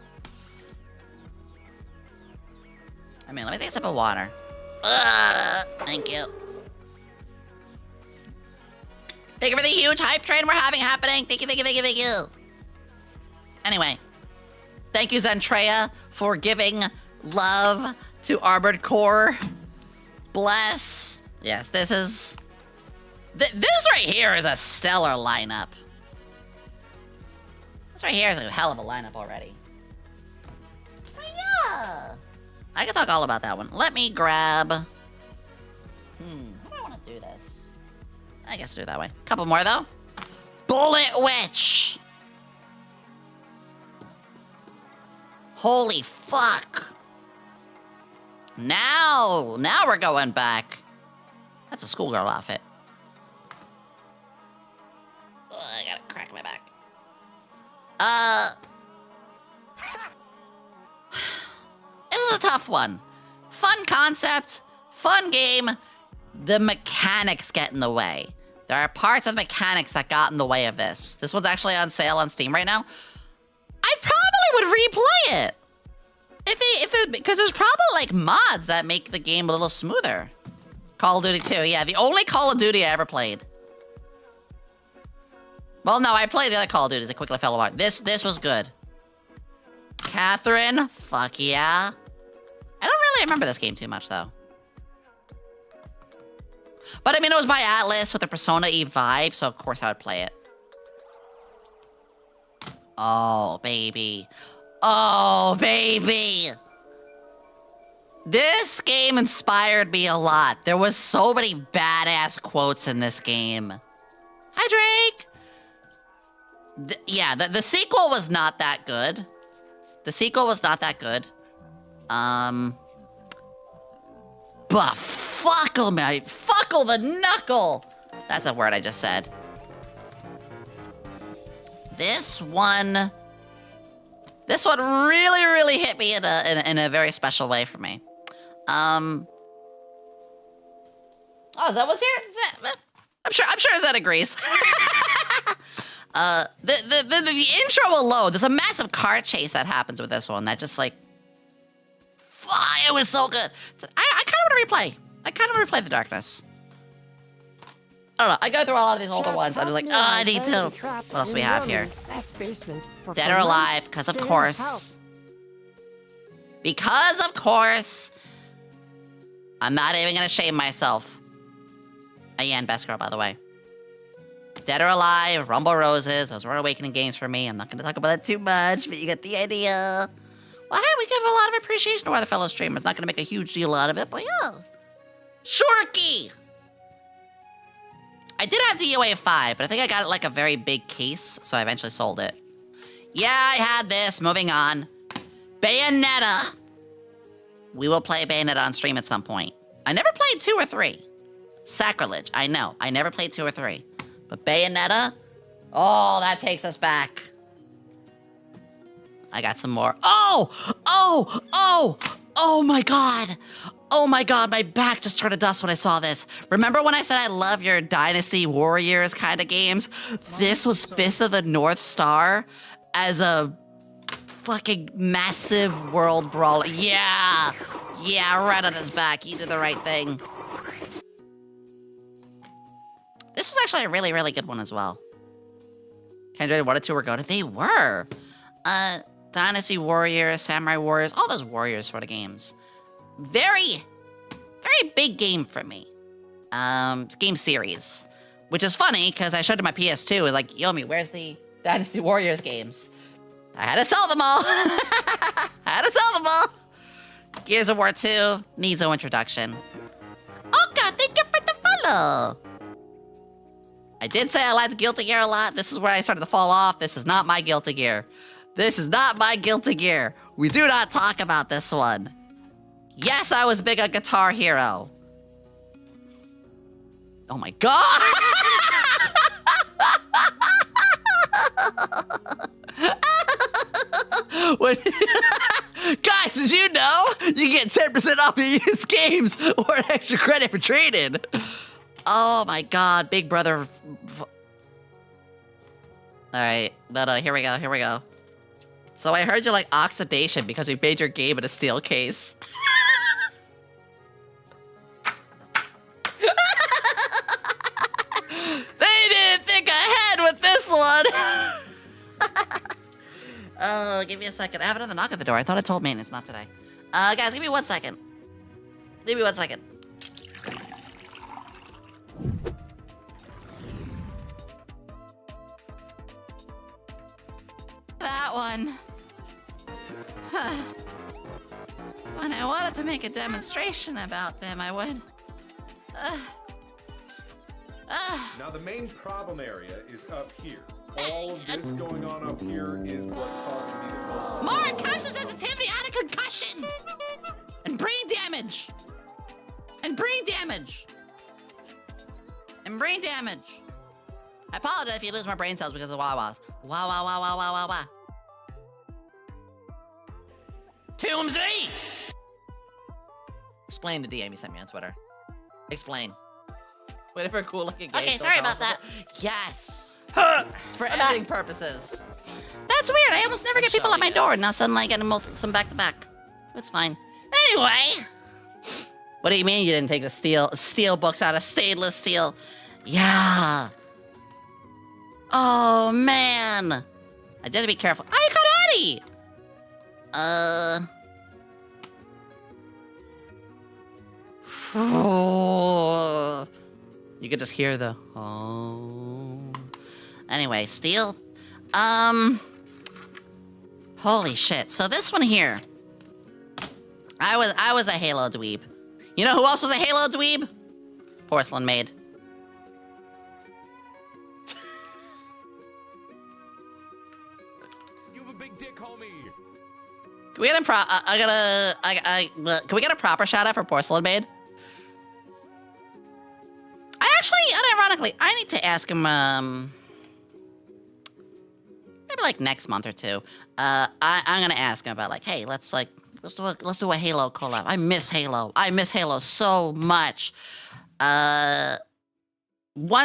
I mean, let me take a sip of water. Thank you. Thank you for the huge hype train we're having happening. Thank you, thank you, thank you, thank you. Anyway, thank you, Zentrea, for giving love to Armored Core. Bless. Yes, this right here is a stellar lineup. This right here is a hell of a lineup already. Oh, yeah. I can talk all about that one. Let me grab... How do I want to do this? I guess do it that way. Couple more, though. Bullet Witch! Holy fuck. Now we're going back. That's a schoolgirl outfit. tough one. Fun concept, fun game. The mechanics get in the way. There are parts of the mechanics that got in the way of this. This one's actually on sale on Steam right now. I probably would replay it. Because there's probably like mods that make the game a little smoother. Call of Duty 2, yeah, the only Call of Duty I ever played. Well, no, I played the other Call of Duties that quickly fell apart. This was good. Catherine, fuck yeah. I don't really remember this game too much, though. But I mean, it was by Atlas with the Persona E vibe, so of course I would play it. Oh, baby. Oh, baby. This game inspired me a lot. There was so many badass quotes in this game. Hi, Drake. Yeah, the sequel was not that good. The sequel was not that good. But fuckle me, fuckle the knuckle. That's a word I just said. This one really, really hit me in a very special way for me. Oh, is that what's here? I'm sure Zed agrees. The intro alone, there's a massive car chase that happens with this one that just like, it was so good. I kind of want to replay. I kind of want to replay The Darkness. I don't know. I go through a lot of these older ones. I'm just like, oh, I need to. What else do we have here? Dead or Alive, because of course. Because of course. I'm not even gonna shame myself. Ayan, best girl, by the way. Dead or Alive, Rumble Roses, those were Awakening games for me. I'm not gonna talk about that too much, but you get the idea. Well, hey, we give a lot of appreciation to our fellow streamers. Not gonna make a huge deal out of it, but yeah. Shorky! I did have DOA 5, but I think I got it like a very big case, so I eventually sold it. Yeah, I had this. Moving on. Bayonetta. We will play Bayonetta on stream at some point. I never played 2 or 3. Sacrilege, I know. I never played 2 or 3. But Bayonetta? Oh, that takes us back. I got some more. Oh my god. Oh my god, my back just turned to dust when I saw this. Remember when I said I love your Dynasty Warriors kind of games? This was Fist of the North Star as a fucking massive world brawler. Yeah, right on his back. You did the right thing. This was actually a really, really good one as well. Kendra, 1 or 2 were good. They were. Dynasty Warriors, Samurai Warriors, all those Warriors sort of games. Very, very big game for me. Game series. Which is funny, because I showed it my PS2, it was like, Yomi, where's the Dynasty Warriors games? I had to sell them all. Gears of War 2 needs no introduction. Oh god, thank you for the follow. I did say I liked Guilty Gear a lot. This is where I started to fall off. This is not my Guilty Gear. This is not my Guilty Gear. We do not talk about this one. Yes, I was big on Guitar Hero. Oh my god! What? Guys, did you know you get 10% off your used games or an extra credit for trading? Oh my god, Big Brother. Alright, no, here we go. So I heard you like oxidation because we made your game in a steel case. They didn't think ahead with this one. Oh, give me a second. I have another knock at the door. I thought I told maintenance, not today. Guys, give me 1 second. Give me 1 second. That one. When I wanted to make a demonstration about them, I would. Now the main problem area is up here. All of this going on up here is what's causing me the most. Mark, capsule sensitivity and a concussion! And brain damage! And brain damage! I apologize if you lose my brain cells because of Wawas. Wah. Toomsy! Explain the DM you sent me on Twitter. Explain. Wait for a cool looking game. Okay, sorry about that. Yes. For editing purposes. That's weird. I almost never get people at my door. Now suddenly I get some back to back. That's fine. Anyway. What do you mean you didn't take the steel books out of stainless steel? Yeah. Oh, man. I did have to be careful. I caught Eddie! You could just hear the Anyway, steel. Holy shit. So this one here. I was a Halo dweeb. You know who else was a Halo dweeb? Porcelain Maid. You have a big dick, homie. Can we get can we get a proper shout out for Porcelain Maid? I actually, unironically, I need to ask him, maybe like next month or two. I'm gonna ask him about like, hey, let's do a Halo collab. I miss Halo. I miss Halo so much. 1,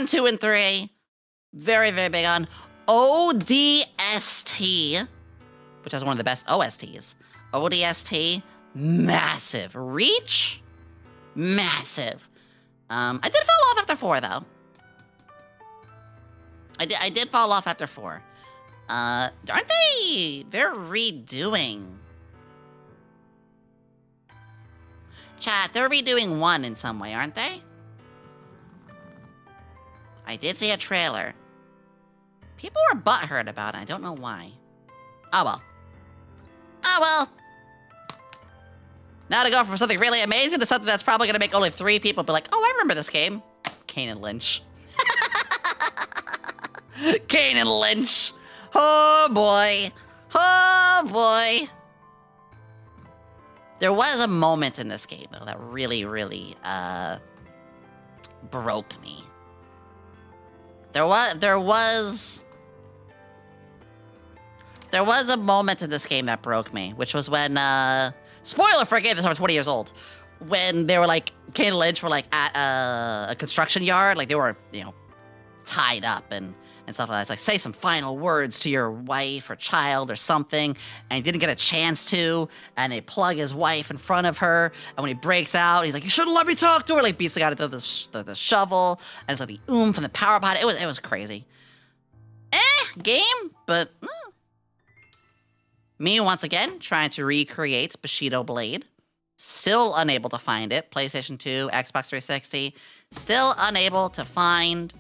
2, and 3, very, very big on ODST, which has one of the best OSTs. ODST, massive. Reach, massive. I did fall off after 4, though. I did fall off after 4. Aren't they? They're redoing. Chat, they're redoing 1 in some way, aren't they? I did see a trailer. People were butthurt about it. I don't know why. Oh well. Oh well. Now to go from something really amazing to something that's probably going to make only 3 people be like, oh, I remember this game. Kane and Lynch. Kane and Lynch. Oh, boy. Oh, boy. There was a moment in this game, though, that really, really, broke me. There was a moment in this game that broke me, which was when, spoiler for a game that's over 20 years old, when they were like, Kane and Lynch were like at a construction yard, like they were, you know, tied up and stuff like that. It's like, say some final words to your wife or child or something, and he didn't get a chance to, and they plug his wife in front of her, and when he breaks out, he's like, you shouldn't let me talk to her, like beats the guy with the shovel, and it's like the from the power pod. It was crazy. Game, but me once again trying to recreate Bushido Blade. Still unable to find it. PlayStation 2, Xbox 360. Still unable to find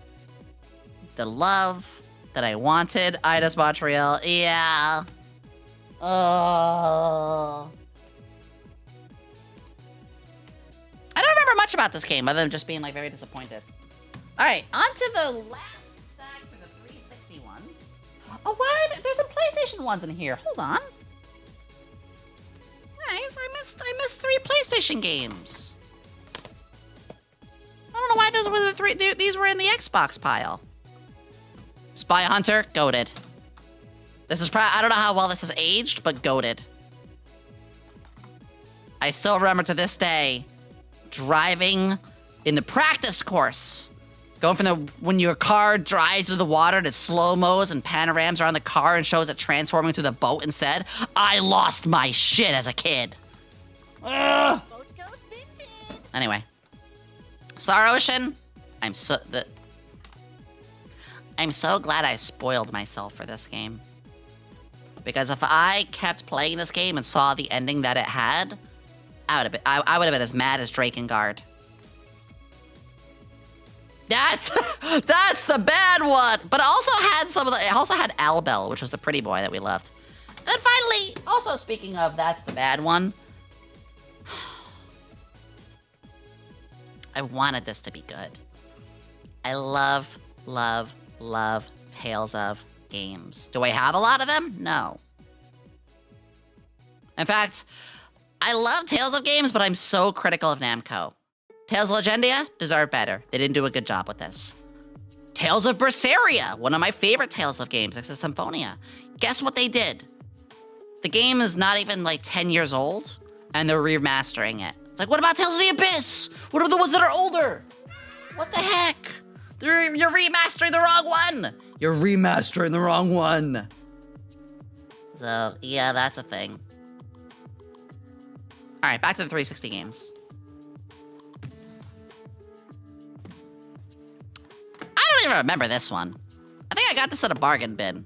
the love that I wanted. Idas Montreal. Yeah. Oh. I don't remember much about this game other than just being like very disappointed. All right, on to the last stack for the 360 ones. Oh, why are there's some PlayStation ones in here? Hold on. Nice, I missed 3 PlayStation games. I don't know why those were the 3. These were in the Xbox pile. Spy Hunter, goated. This is I don't know how well this has aged, but goated. I still remember to this day driving in the practice course. Going from when your car drives into the water and it slow-mos and panorams around the car and shows it transforming through the boat instead. I lost my shit as a kid. Ugh. Anyway. Star Ocean, I'm so glad I spoiled myself for this game. Because if I kept playing this game and saw the ending that it had, I would have been as mad as Drakengard. That's the bad one. But it also had it also had Albel, which was the pretty boy that we loved. And then finally, also speaking of that's the bad one, I wanted this to be good. I love Tales of games. Do I have a lot of them? No. In fact, I love Tales of games, but I'm so critical of Namco. Tales of Legendia deserve better. They didn't do a good job with this. Tales of Berseria, one of my favorite Tales of games next to Symphonia. Guess what they did? The game is not even like 10 years old, and they're remastering it. It's like, what about Tales of the Abyss? What are the ones that are older? What the heck? You're remastering the wrong one. You're remastering the wrong one. So, yeah, that's a thing. All right, back to the 360 games. I don't even remember this one. I think I got this at a bargain bin.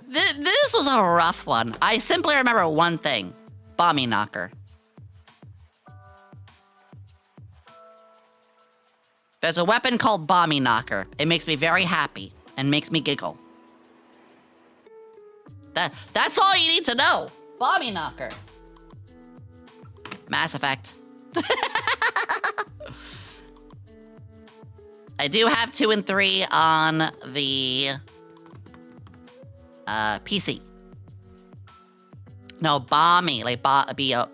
This was a rough one. I simply remember one thing. Bommy Knocker. There's a weapon called Bommy Knocker. It makes me very happy and makes me giggle. That's all you need to know. Bommy Knocker. Mass Effect. I do have 2 and 3 on the PC. No, Bommy, like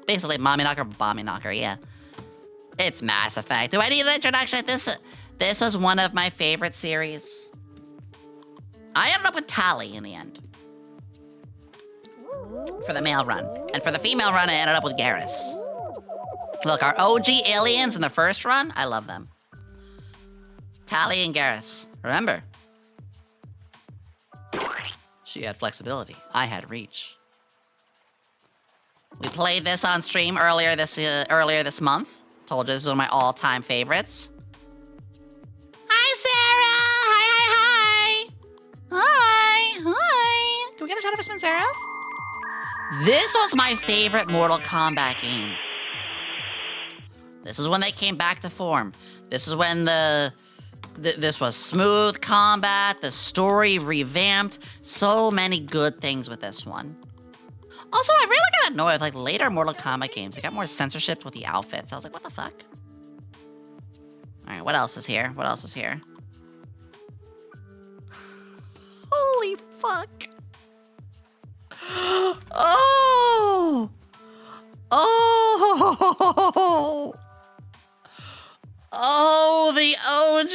basically Bommy Knocker, yeah. It's Mass Effect. Do I need an introduction? This was one of my favorite series. I ended up with Tally in the end. For the male run. And for the female run, I ended up with Garrus. Look, our OG aliens in the first run, I love them. Tally and Garrus. Remember? She had flexibility. I had reach. We played this on stream earlier this month. Told you this is one of my all-time favorites. Hi, Sarah! Hi! Can we get a shout out for Spin Sarah? This was my favorite Mortal Kombat game. This is when they came back to form. This is when this was smooth combat, the story revamped. So many good things with this one. Also, I really got annoyed with like later Mortal Kombat games. They got more censorship with the outfits. I was like, what the fuck? All right, what else is here? What else is here? Holy fuck. Oh! Oh! Oh, the OG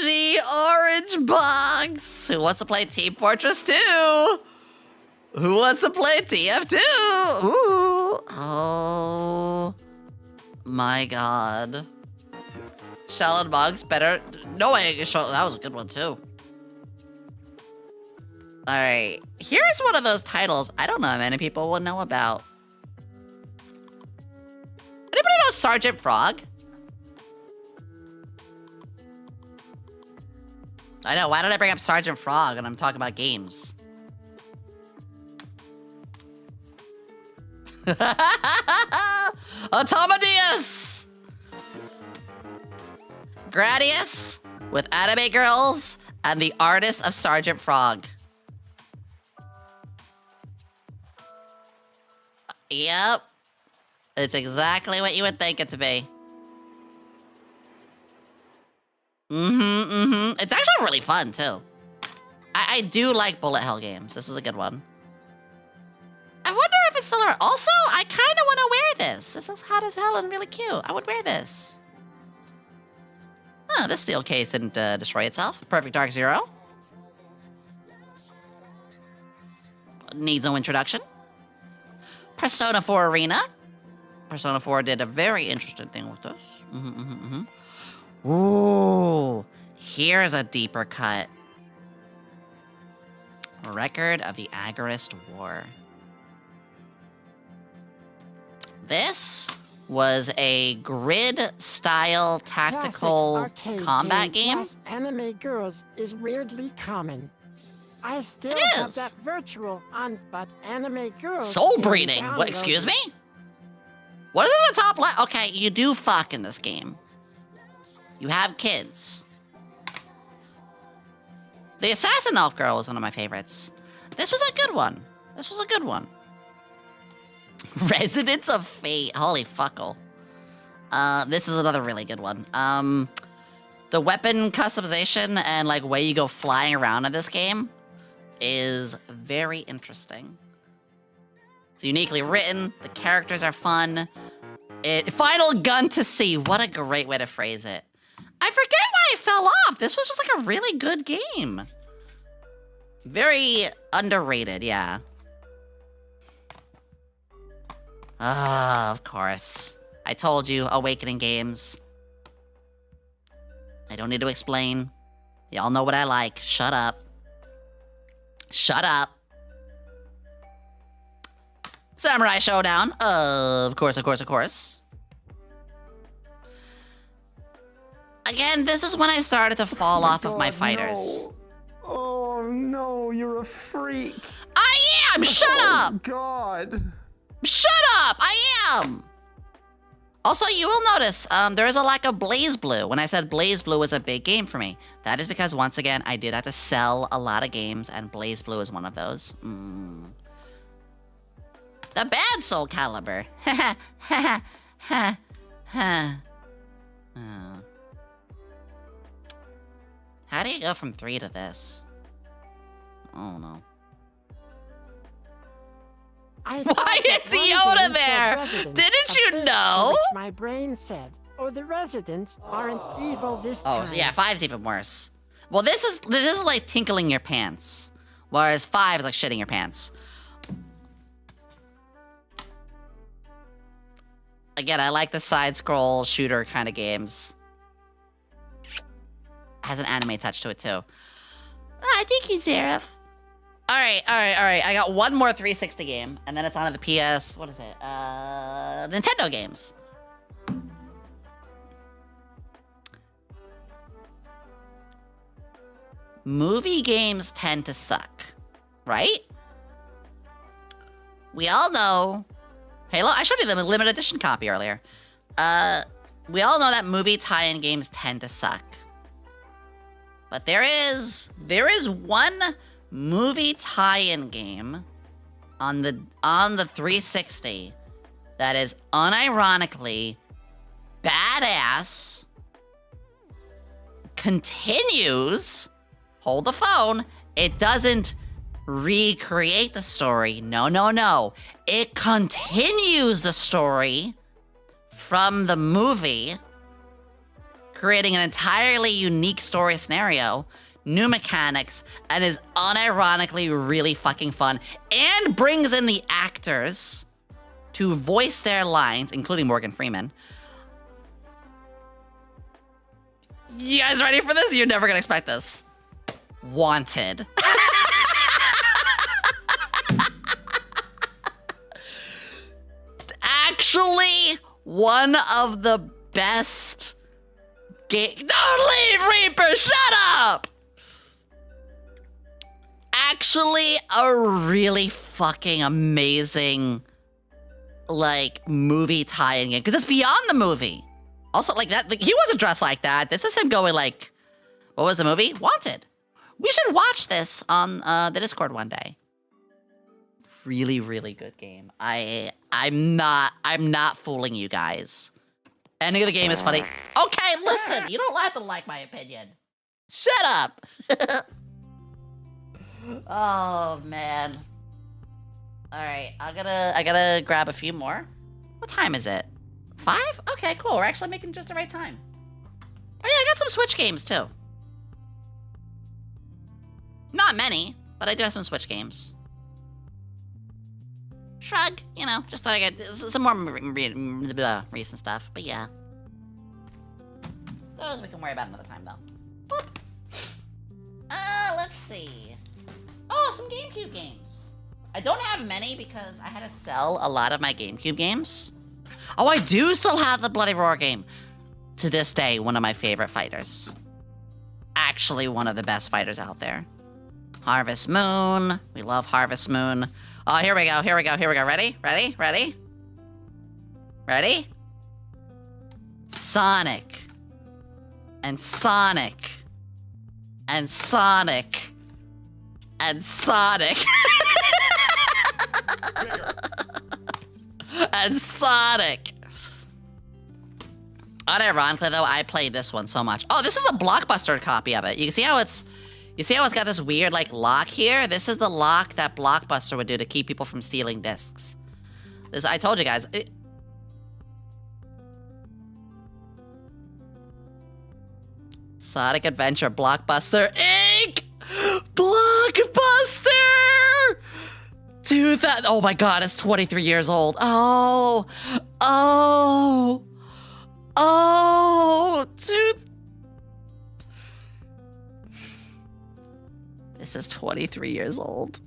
orange box! Who wants to play Team Fortress 2? Who wants to play TF2? Ooh! Oh my god. Shell and Mugs better. No way, that was a good one too. Alright, here's one of those titles I don't know many people will know about. Anybody know Sergeant Frog? I know, why did I bring up Sergeant Frog when I'm talking about games? Automedius! Gradius with anime girls and the artist of Sergeant Frog. Yep. It's exactly what you would think it to be. It's actually really fun, too. I do like bullet hell games. This is a good one. I wonder if it's still around. Also, I kind of want to wear this. This is hot as hell and really cute. I would wear this. Huh, this steel case didn't destroy itself. Perfect Dark Zero. Needs no introduction. Persona 4 Arena. Persona 4 did a very interesting thing with this. Ooh, here's a deeper cut. Record of the Agarist War. This was a grid-style tactical combat game. Plus anime girls is weirdly common. I still have that virtual on, but anime girls. Soul breeding. What? Excuse me? What is in the top left? Okay, you do fuck in this game. You have kids. The Assassin Elf Girl was one of my favorites. This was a good one. This was a good one. Residents of Fate. Holy fuckle. This is another really good one. The weapon customization and like way you go flying around in this game is very interesting. It's uniquely written. The characters are fun. Final gun to see. What a great way to phrase it. I forget why I fell off. This was just like a really good game. Very underrated, yeah. Ah, of course. I told you, Awakening games. I don't need to explain. Y'all know what I like. Shut up. Shut up. Samurai Showdown. Of course, of course, of course. Again, this is when I started to fall off of my fighters. No. Oh no, you're a freak. I am! Shut up! God. Shut up! I am! Also, you will notice, there is a lack of Blaze Blue. When I said Blaze Blue was a big game for me, that is because, once again, I did have to sell a lot of games, and Blaze Blue is one of those. The bad Soul Calibur. Ha ha ha ha. How do you go from 3 to this? Oh no. Why is Yoda there? Didn't you know? My brain said, "Oh, the residents aren't evil this time." Oh yeah, 5's even worse. Well, this is like tinkling your pants, whereas 5 is like shitting your pants. Again, I like the side-scroll shooter kind of games. Has an anime touch to it too. Ah, thank you, Seraph. All right. I got one more 360 game, and then it's on to the PS. What is it? Nintendo games. Movie games tend to suck, right? We all know. Halo. I showed you the limited edition copy earlier. We all know that movie tie-in games tend to suck. But there is one movie tie-in game on the 360 that is unironically badass, continues, hold the phone, it doesn't recreate the story, no. It continues the story from the movie, creating an entirely unique story scenario, new mechanics, and is unironically really fucking fun, and brings in the actors to voice their lines, including Morgan Freeman. You guys ready for this? You're never gonna expect this. Wanted. Actually, one of the best games. Don't leave, Reaper! Shut up! Actually, a really fucking amazing, like, movie tie-in game. Because it's beyond the movie. Also, like, that, like, he wasn't dressed like that. This is him going, like, what was the movie? Wanted. We should watch this on the Discord one day. Really, really good game. I'm not fooling you guys. Ending of the game is funny. Okay, listen, you don't have to like my opinion. Shut up. Oh man. All right, I gotta grab a few more. What time is it? 5? Okay, cool. We're actually making just the right time. Oh yeah, I got some Switch games too. Not many, but I do have some Switch games. Shrug, you know, just thought I got some more recent stuff, but yeah. Those we can worry about another time, though. Boop. Let's see. Oh, some GameCube games. I don't have many because I had to sell a lot of my GameCube games. Oh, I do still have the Bloody Roar game. To this day, one of my favorite fighters. Actually, one of the best fighters out there. Harvest Moon. We love Harvest Moon. Oh, here we go. Ready? Sonic. And Sonic. And Sonic. And Sonic. And Sonic. Unironically, though, I played this one so much. Oh, this is the Blockbuster copy of it. You see how it's got this weird, like, lock here? This is the lock that Blockbuster would do to keep people from stealing discs. This, I told you guys. Sonic Adventure Blockbuster Inc. Blockbuster! Oh my god, it's 23 years old. Oh. Dude. This is 23 years old.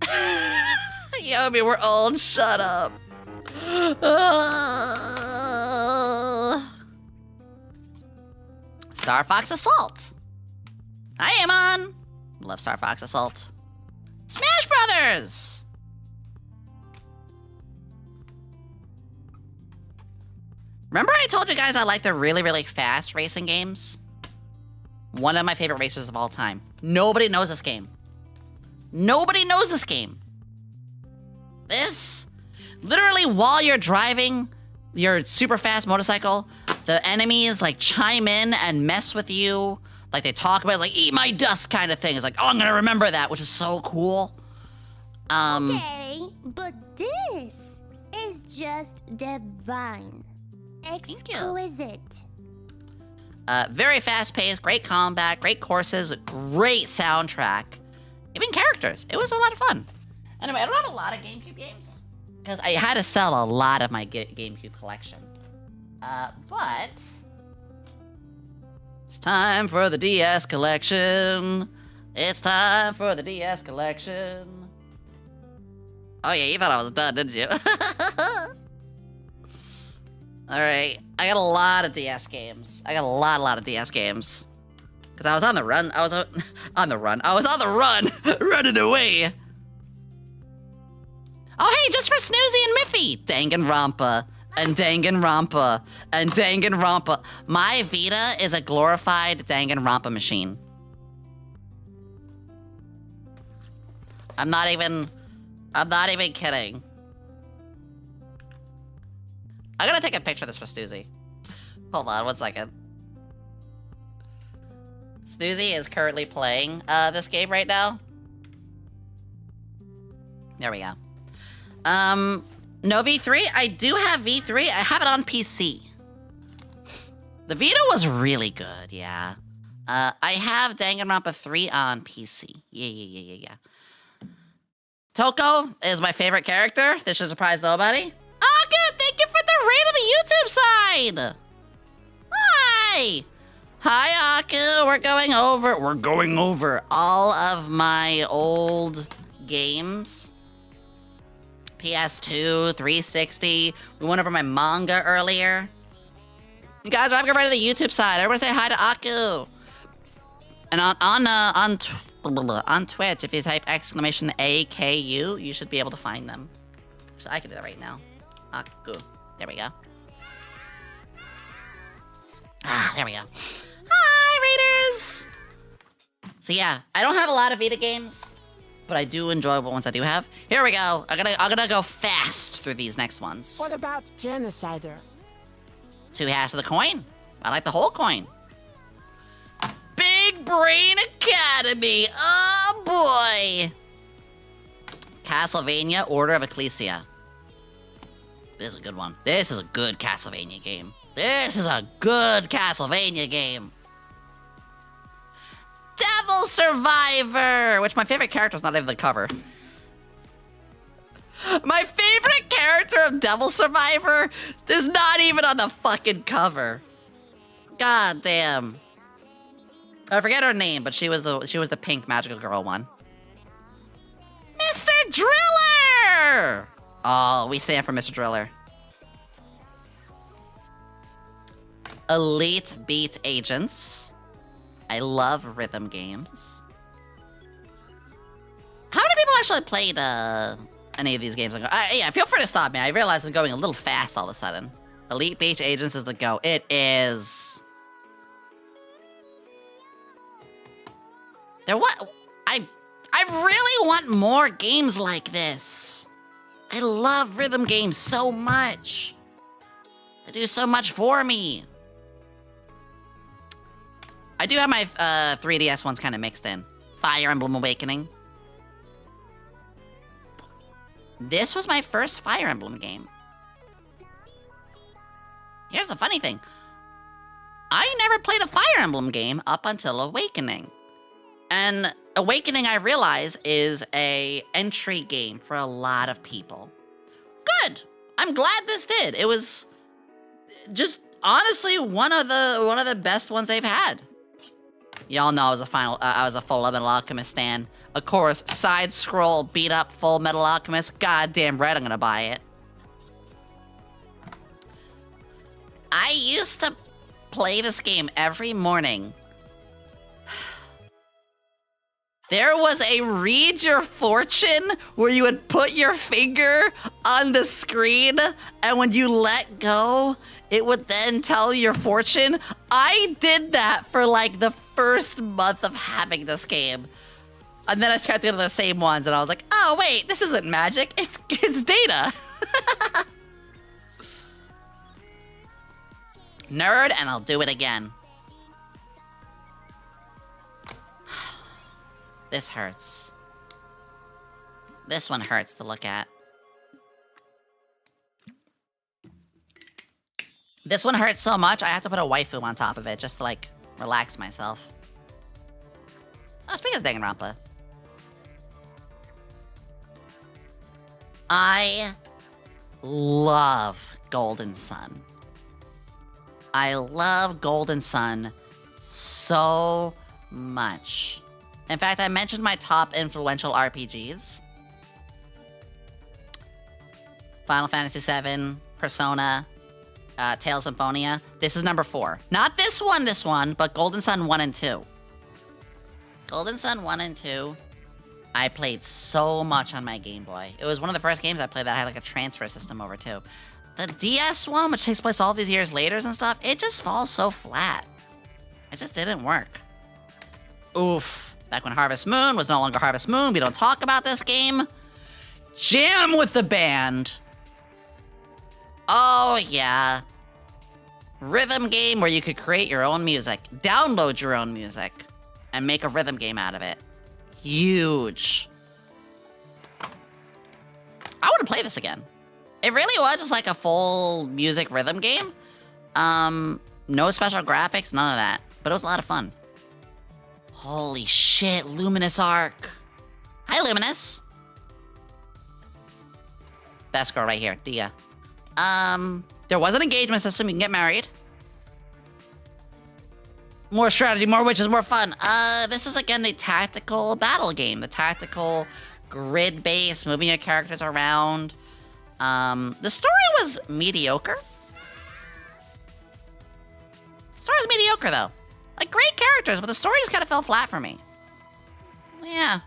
Yomi, we're old. Shut up. Star Fox Assault. Hi, Amon. Love Star Fox Assault. Smash Brothers. Remember I told you guys I like the really, really fast racing games? One of my favorite racers of all time. Nobody knows this game. Nobody knows this game. This, literally while you're driving your super fast motorcycle, the enemies like chime in and mess with you. Like they talk about like, eat my dust kind of thing. It's like, oh, I'm gonna remember that, which is so cool. Okay, but this is just divine. Exquisite. Very fast paced, great combat, great courses, great soundtrack. Even characters. It was a lot of fun. Anyway, I don't have a lot of GameCube games because I had to sell a lot of my GameCube collection. But it's time for the DS collection. It's time for the DS collection. Oh yeah, you thought I was done, didn't you? All right, I got a lot of DS games. I got a lot of DS games. Because I was on the run. I was on the run, running away. Oh, hey, just for Snoozy and Miffy. Danganronpa, and Danganronpa, and Danganronpa. My Vita is a glorified Danganronpa machine. I'm not even kidding. I'm gonna take a picture of this for Snoozy. Hold on, 1 second. Snoozy is currently playing this game right now. There we go. No V3? I do have V3. I have it on PC. The Vita was really good, yeah. I have Danganronpa 3 on PC. Yeah. Toko is my favorite character. This should surprise nobody. Oh, good. Thank you for the raid on the YouTube side. Hi. Hi, Aku. We're going over all of my old games. PS2, 360. We went over my manga earlier. You guys, I'm going right to the YouTube side. Everybody say hi to Aku. And on Twitch, if you type exclamation AKU, you should be able to find them. So I can do that right now. Aku. There we go. There we go. Hi, Raiders! So yeah, I don't have a lot of Vita games, but I do enjoy the ones I do have. Here we go. I'm gonna go fast through these next ones. What about Genocider? 2 halves of the coin. I like the whole coin. Big Brain Academy. Oh boy. Castlevania Order of Ecclesia. This is a good one. This is a good Castlevania game. This is a good Castlevania game. Devil Survivor, which my favorite character is not even the cover. My favorite character of Devil Survivor is not even on the fucking cover. God damn. I forget her name, but she was the pink magical girl one. Mr. Driller! Oh, we stand for Mr. Driller. Elite Beat Agents. I love rhythm games. How many people actually played any of these games? Yeah, feel free to stop me. I realize I'm going a little fast all of a sudden. Elite Beat Agents is the go. It is. I really want more games like this. I love rhythm games so much. They do so much for me. I do have my 3DS ones kind of mixed in. Fire Emblem Awakening. This was my first Fire Emblem game. Here's the funny thing. I never played a Fire Emblem game up until Awakening. And Awakening, I realize, is a entry game for a lot of people. Good. I'm glad this did. It was just honestly one of the best ones they've had. Y'all know I was a Full Metal Alchemist stan. Of course, side scroll beat up Full Metal Alchemist. Goddamn right, I'm gonna buy it. I used to play this game every morning. There was a read your fortune where you would put your finger on the screen, and when you let go, it would then tell your fortune. I did that for like the first month of having this game. And then I started doing the same ones, and I was like, oh wait, this isn't magic, it's data. Nerd, and I'll do it again. This hurts. This one hurts to look at. This one hurts so much, I have to put a waifu on top of it just to, like, relax myself. Oh, speaking of Danganronpa. I love Golden Sun. I love Golden Sun so much. In fact, I mentioned my top influential RPGs. Final Fantasy VII, Persona, Tales Symphonia. This is number 4. Not this one, but Golden Sun 1 and 2. Golden Sun 1 and 2, I played so much on my Game Boy. It was one of the first games I played that had like a transfer system over too. The DS one, which takes place all these years later and stuff, it just falls so flat. It just didn't work. Oof. Back when Harvest Moon was no longer Harvest Moon, we don't talk about this game. Jam with the band. Oh yeah. Rhythm game where you could create your own music, download your own music, and make a rhythm game out of it. Huge. I want to play this again. It really was just like a full music rhythm game. No special graphics, none of that. But it was a lot of fun. Holy shit, Luminous Arc. Hi, Luminous. Best girl right here, Dia. There was an engagement system, you can get married. More strategy, more witches, more fun. This is again the tactical battle game. The tactical grid-based, moving your characters around. The story was mediocre. The story was mediocre, though. Like, great characters, but the story just kind of fell flat for me. Yeah.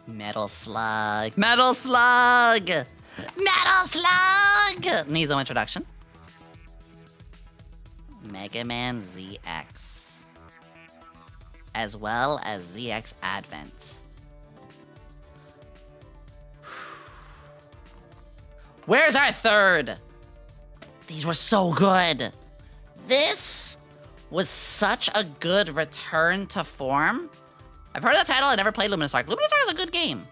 Metal Slug. Metal Slug! Metal Slug! Needs no introduction. Mega Man ZX. As well as ZX Advent. Where's our third? These were so good. This was such a good return to form. I've heard the title, I never played Luminous Arc. Luminous Arc is a good game.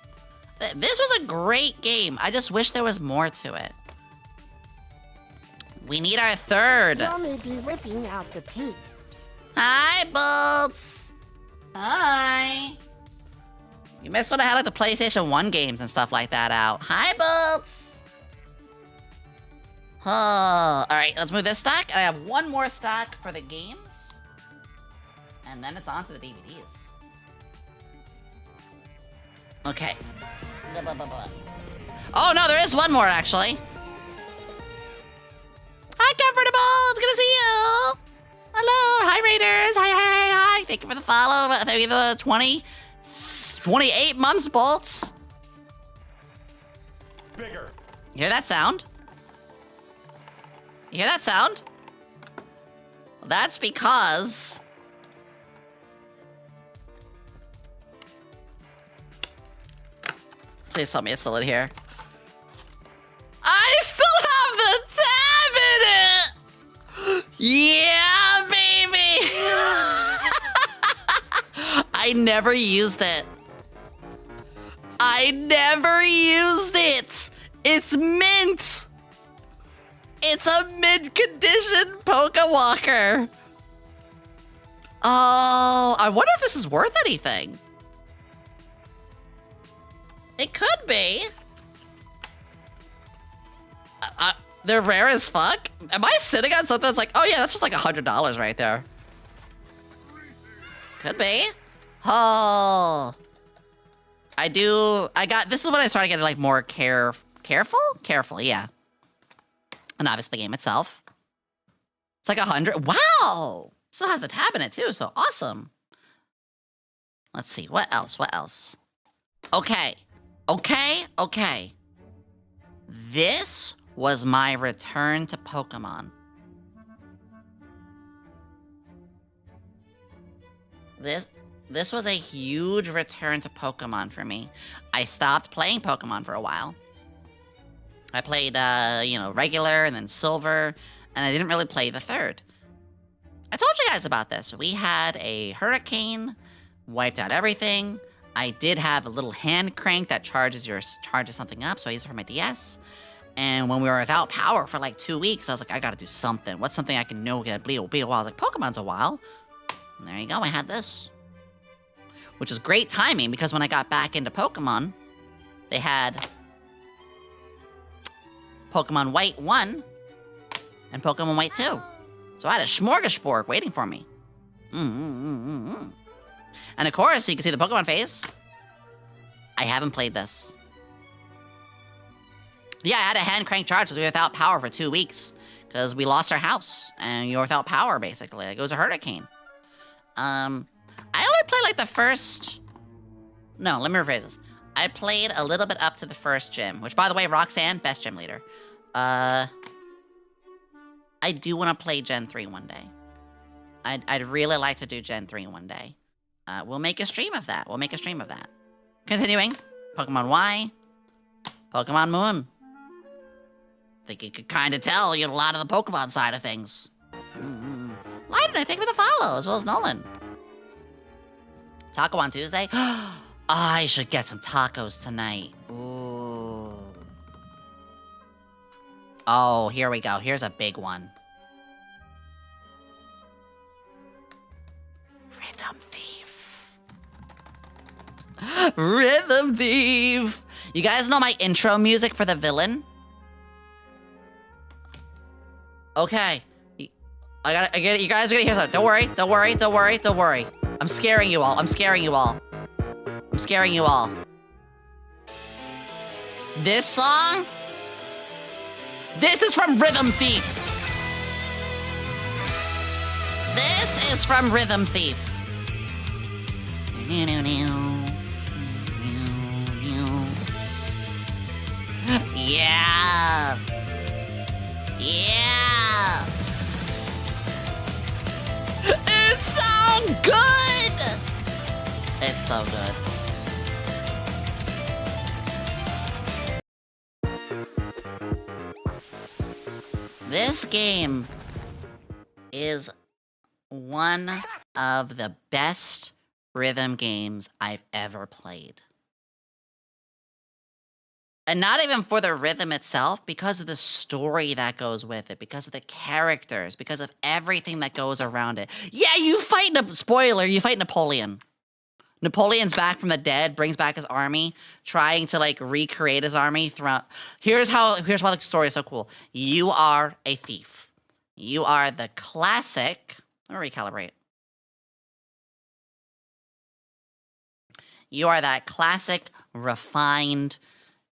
This was a great game. I just wish there was more to it. We need our third. Yomi be whipping out the peeps. Hi, Bolts. Hi. You missed when I had like the PlayStation 1 games and stuff like that out. Hi, Bolts. Oh, all right, let's move this stack. And I have one more stack for the games. And then it's on to the DVDs. Okay. Oh, no, there is one more, actually. Hi, Comfortable. It's good to see you. Hello. Hi, Raiders. Hi. Thank you for the follow. Thank you for the 28 months, Bolts. Bigger. You hear that sound? You hear that sound? Well, that's because... Please tell me it's still in here. I still have the tab in it! Yeah, baby! I never used it. I never used it! It's mint! It's a mint-condition Poké Walker. Oh, I wonder if this is worth anything. It could be. They're rare as fuck. Am I sitting on something that's like, oh yeah, that's just like $100 right there. Could be. Oh. This is when I started getting like more careful, yeah. And obviously the game itself. It's like 100, wow. Still has the tab in it too, so awesome. Let's see, what else? Okay. This was my return to Pokemon. This was a huge return to Pokemon for me. I stopped playing Pokemon for a while. I played, regular and then silver, and I didn't really play the third. I told you guys about this. We had a hurricane, wiped out everything. I did have a little hand crank that charges something up, so I used it for my DS. And when we were without power for like 2 weeks, I was like, I gotta do something. What's something I can know get be a while? I was like, Pokemon's a while. And there you go, I had this. Which is great timing, because when I got back into Pokemon, they had Pokemon White 1 and Pokemon White 2. So I had a smorgasbord waiting for me. And of course, you can see the Pokemon face. I haven't played this. Yeah, I had a hand crank charge because we were without power for 2 weeks. Because we lost our house, and you were without power, basically. Like, it was a hurricane. I only played, like, the first... No, let me rephrase this. I played a little bit up to the first gym, which, by the way, Roxanne, best gym leader. I do want to play Gen 3 one day. I'd really like to do Gen 3 one day. We'll make a stream of that. Continuing. Pokemon Y. Pokemon Moon. I think you could kind of tell, a lot of the Pokemon side of things. Lyden, I think, for the follow, as well as Nolan. Taco on Tuesday. I should get some tacos tonight. Ooh. Oh, here we go. Here's a big one. Rhythm Thief. Rhythm Thief. You guys know my intro music for the villain? Okay. You guys are gonna hear something. Don't worry. I'm scaring you all. This song? This is from Rhythm Thief. Yeah. It's so good. This game is one of the best rhythm games I've ever played. And not even for the rhythm itself, because of the story that goes with it, because of the characters, because of everything that goes around it. Yeah, you fight Napoleon. Napoleon's back from the dead, brings back his army, trying to like recreate his army throughout. Here's why the story is so cool. You are a thief. You are the classic. Let me recalibrate. You are that classic, refined,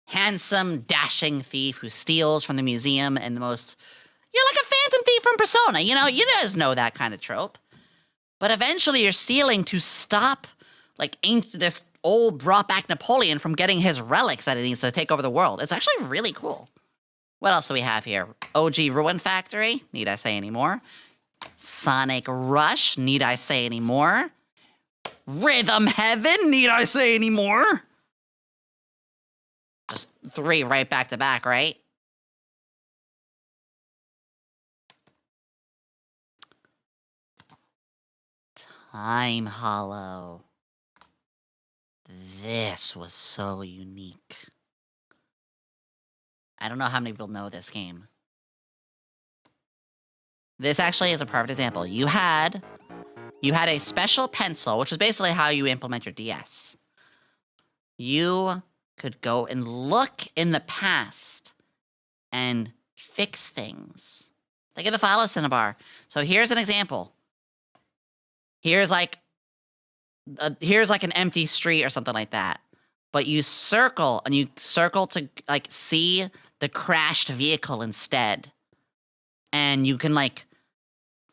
handsome, dashing thief who steals from the museum and the most... You're like a phantom thief from Persona, you guys know that kind of trope. But eventually you're stealing to stop, like, this old brought-back Napoleon from getting his relics that he needs to take over the world. It's actually really cool. What else do we have here? OG Ruin Factory, need I say any more? Sonic Rush, need I say any more? Rhythm Heaven, need I say any more? Just 3 right back to back, right? Time Hollow. This was so unique. I don't know how many people know this game. This actually is a perfect example. You had you had a special pencil, which is basically how you implement your DS. You could go and look in the past and fix things. Think of the follow cinnabar. So here's an example. Here's like an empty street or something like that. But you circle, and you circle to like see the crashed vehicle instead. And you can like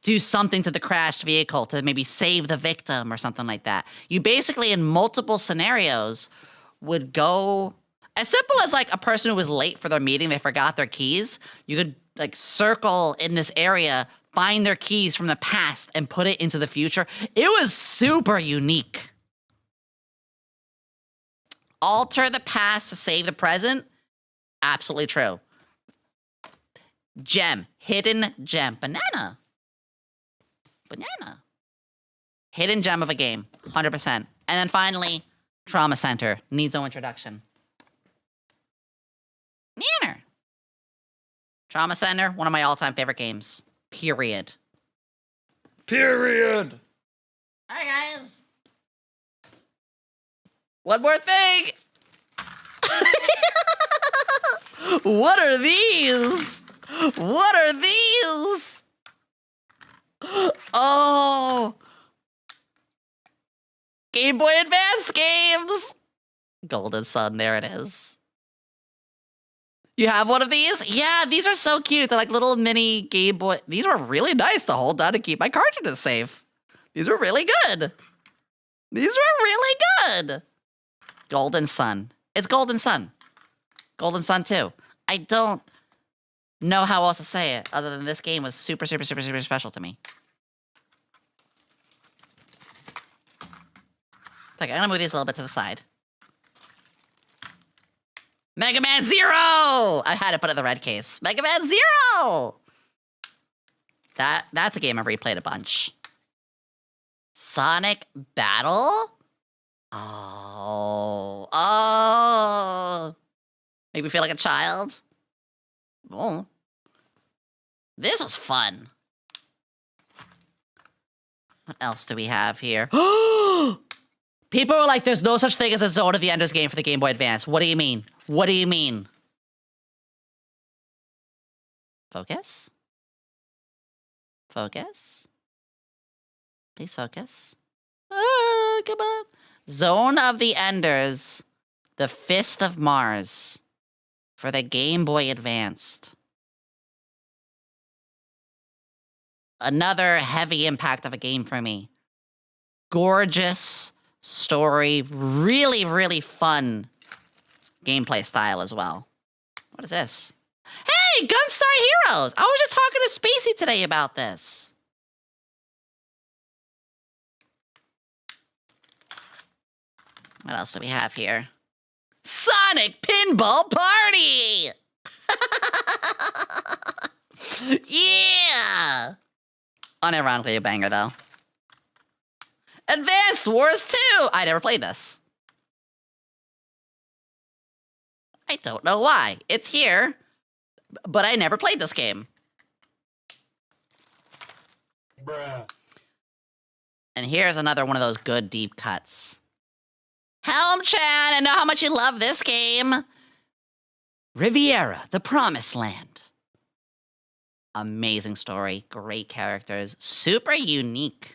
do something to the crashed vehicle to maybe save the victim or something like that. You basically, in multiple scenarios, would go as simple as like a person who was late for their meeting, they forgot their keys. You could like circle in this area, find their keys from the past and put it into the future. It was super unique. Alter the past to save the present. Absolutely true. Gem. Hidden gem. Banana. Banana. Hidden gem of a game. 100%. And then finally, Trauma Center. Needs no introduction. Nanner. Trauma Center, one of my all-time favorite games. Period. Period. All right, guys. One more thing. What are these? What are these? Oh. Game Boy Advance games. Golden Sun, there it is. You have one of these? Yeah, these are so cute. They're like little mini Game Boy. These were really nice to hold down to keep my cartridges safe. These were really good. These were really good. Golden Sun. It's Golden Sun. Golden Sun 2. I don't know how else to say it other than this game was super, super, super, super special to me. Okay, I'm gonna move these a little bit to the side. Mega Man Zero! I had to put it in the red case. Mega Man Zero! That's a game I've replayed a bunch. Sonic Battle? Oh. Make me feel like a child? Oh. This was fun. What else do we have here? People are like, there's no such thing as a Zone of the Enders game for the Game Boy Advance. What do you mean? What do you mean? Focus? Focus? Please focus. Oh, come on. Zone of the Enders. The Fist of Mars. For the Game Boy Advanced. Another heavy impact of a game for me. Gorgeous story, really, really fun gameplay style as well. What is this? Hey, Gunstar Heroes! I was just talking to Spacey today about this. What else do we have here? Sonic Pinball Party! Yeah! Unironically a banger, though. Advance Wars 2! I never played this. I don't know why. It's here, but I never played this game. Bruh. And here's another one of those good deep cuts. Helm-chan, I know how much you love this game. Riviera, The Promised Land. Amazing story, great characters, super unique.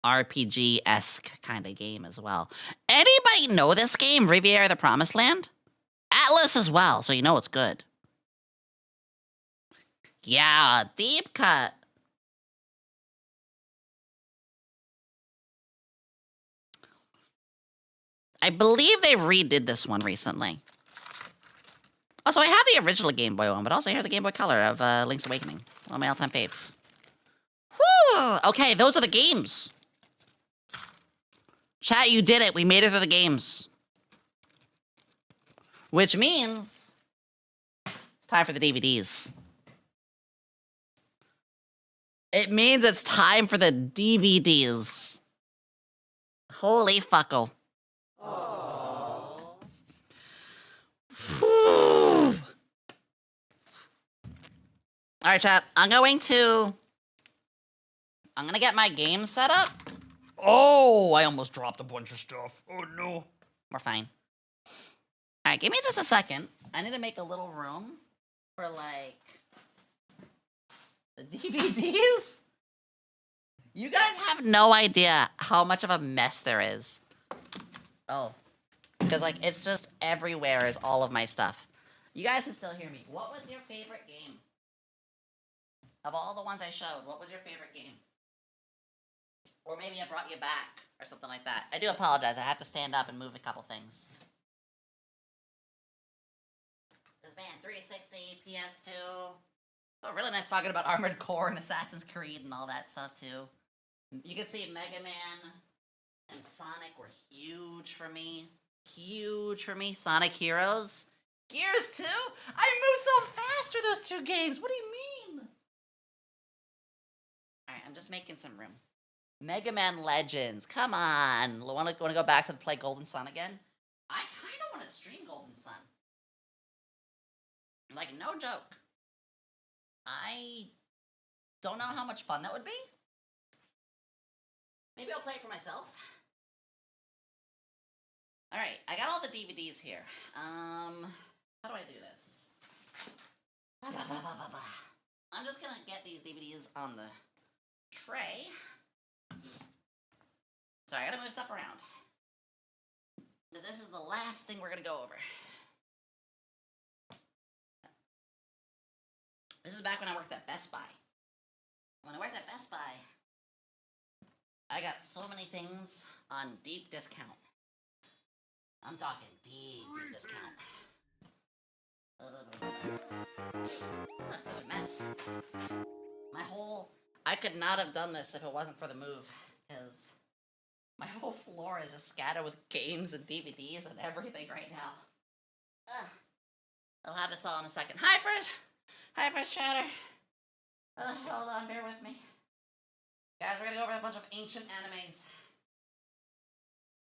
RPG-esque kind of game as well. Anybody know this game, Riviera the Promised Land? Atlas as well, so you know it's good. Yeah, deep cut. I believe they redid this one recently. Also, I have the original Game Boy one, but also here's a Game Boy Color of Link's Awakening. One of my all-time faves. Whew! Okay, those are the games. Chat, you did it. We made it through the games. Which means it's time for the DVDs. It means it's time for the DVDs. Holy fuckle. All right, chat. I'm gonna get my game set up. Oh, I almost dropped a bunch of stuff. Oh no. We're fine. Alright, give me just a second. I need to make a little room for, like, the DVDs. You guys have no idea how much of a mess there is. Oh. Because, like, it's just everywhere is all of my stuff. You guys can still hear me. What was your favorite game? Of all the ones I showed, what was your favorite game? Or maybe I brought you back, or something like that. I do apologize, I have to stand up and move a couple things. This band, 360, PS2. Oh, really nice talking about Armored Core and Assassin's Creed and all that stuff, too. You can see Mega Man and Sonic were huge for me. Huge for me. Sonic Heroes. Gears 2? I moved so fast through those two games. What do you mean? Alright, I'm just making some room. Mega Man Legends. Come on. Want to go back to play Golden Sun again? I kind of want to stream Golden Sun. Like, no joke. I don't know how much fun that would be. Maybe I'll play it for myself. Alright, I got all the DVDs here. How do I do this? I'm just gonna get these DVDs on the tray. Sorry, I gotta move stuff around. But this is the last thing we're gonna go over. This is back when I worked at Best Buy. When I worked at Best Buy, I got so many things on deep discount. I'm talking deep discount. That's such a mess. I could not have done this if it wasn't for the move, because my whole floor is just scattered with games and DVDs and everything right now. I'll have this all in a second. Hi, First Chatter. Hold on, bear with me. Guys, we're gonna go over a bunch of ancient animes.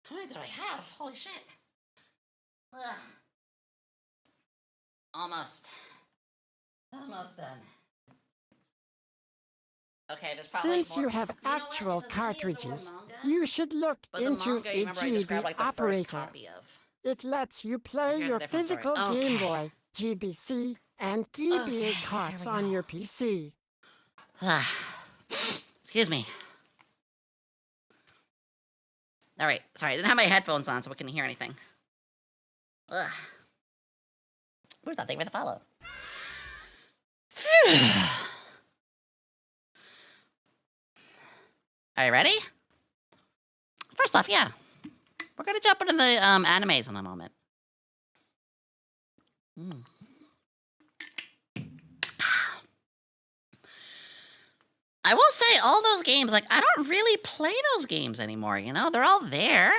How many did I have? Holy shit. Almost done. Okay, there's probably Since more. you have actual cartridges, you should look into manga, a remember I described, like, the first operator. copy of. It lets you play Here's a your different story. physical Game Okay. Boy, GBC, and GBA carts on your PC. Excuse me. Alright, sorry, I didn't have my headphones on so I couldn't hear anything. Where's that thing with the follow? Are you ready? First off, yeah. We're gonna jump into the animes in a moment. I will say, all those games, like, I don't really play those games anymore, you know? They're all there.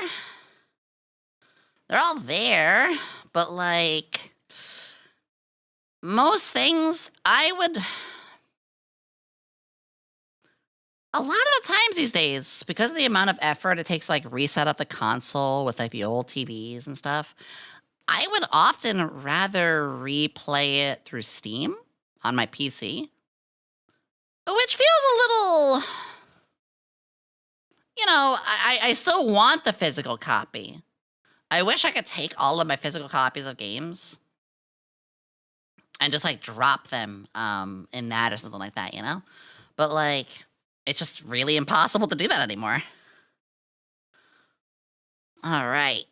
They're all there, but, like, most things, a lot of the times these days, because of the amount of effort it takes to, like, reset up the console with, like, the old TVs and stuff, I would often rather replay it through Steam on my PC. Which feels a little, you know, I still want the physical copy. I wish I could take all of my physical copies of games and just, like, drop them in that or something like that, you know? But, like, it's just really impossible to do that anymore. All right.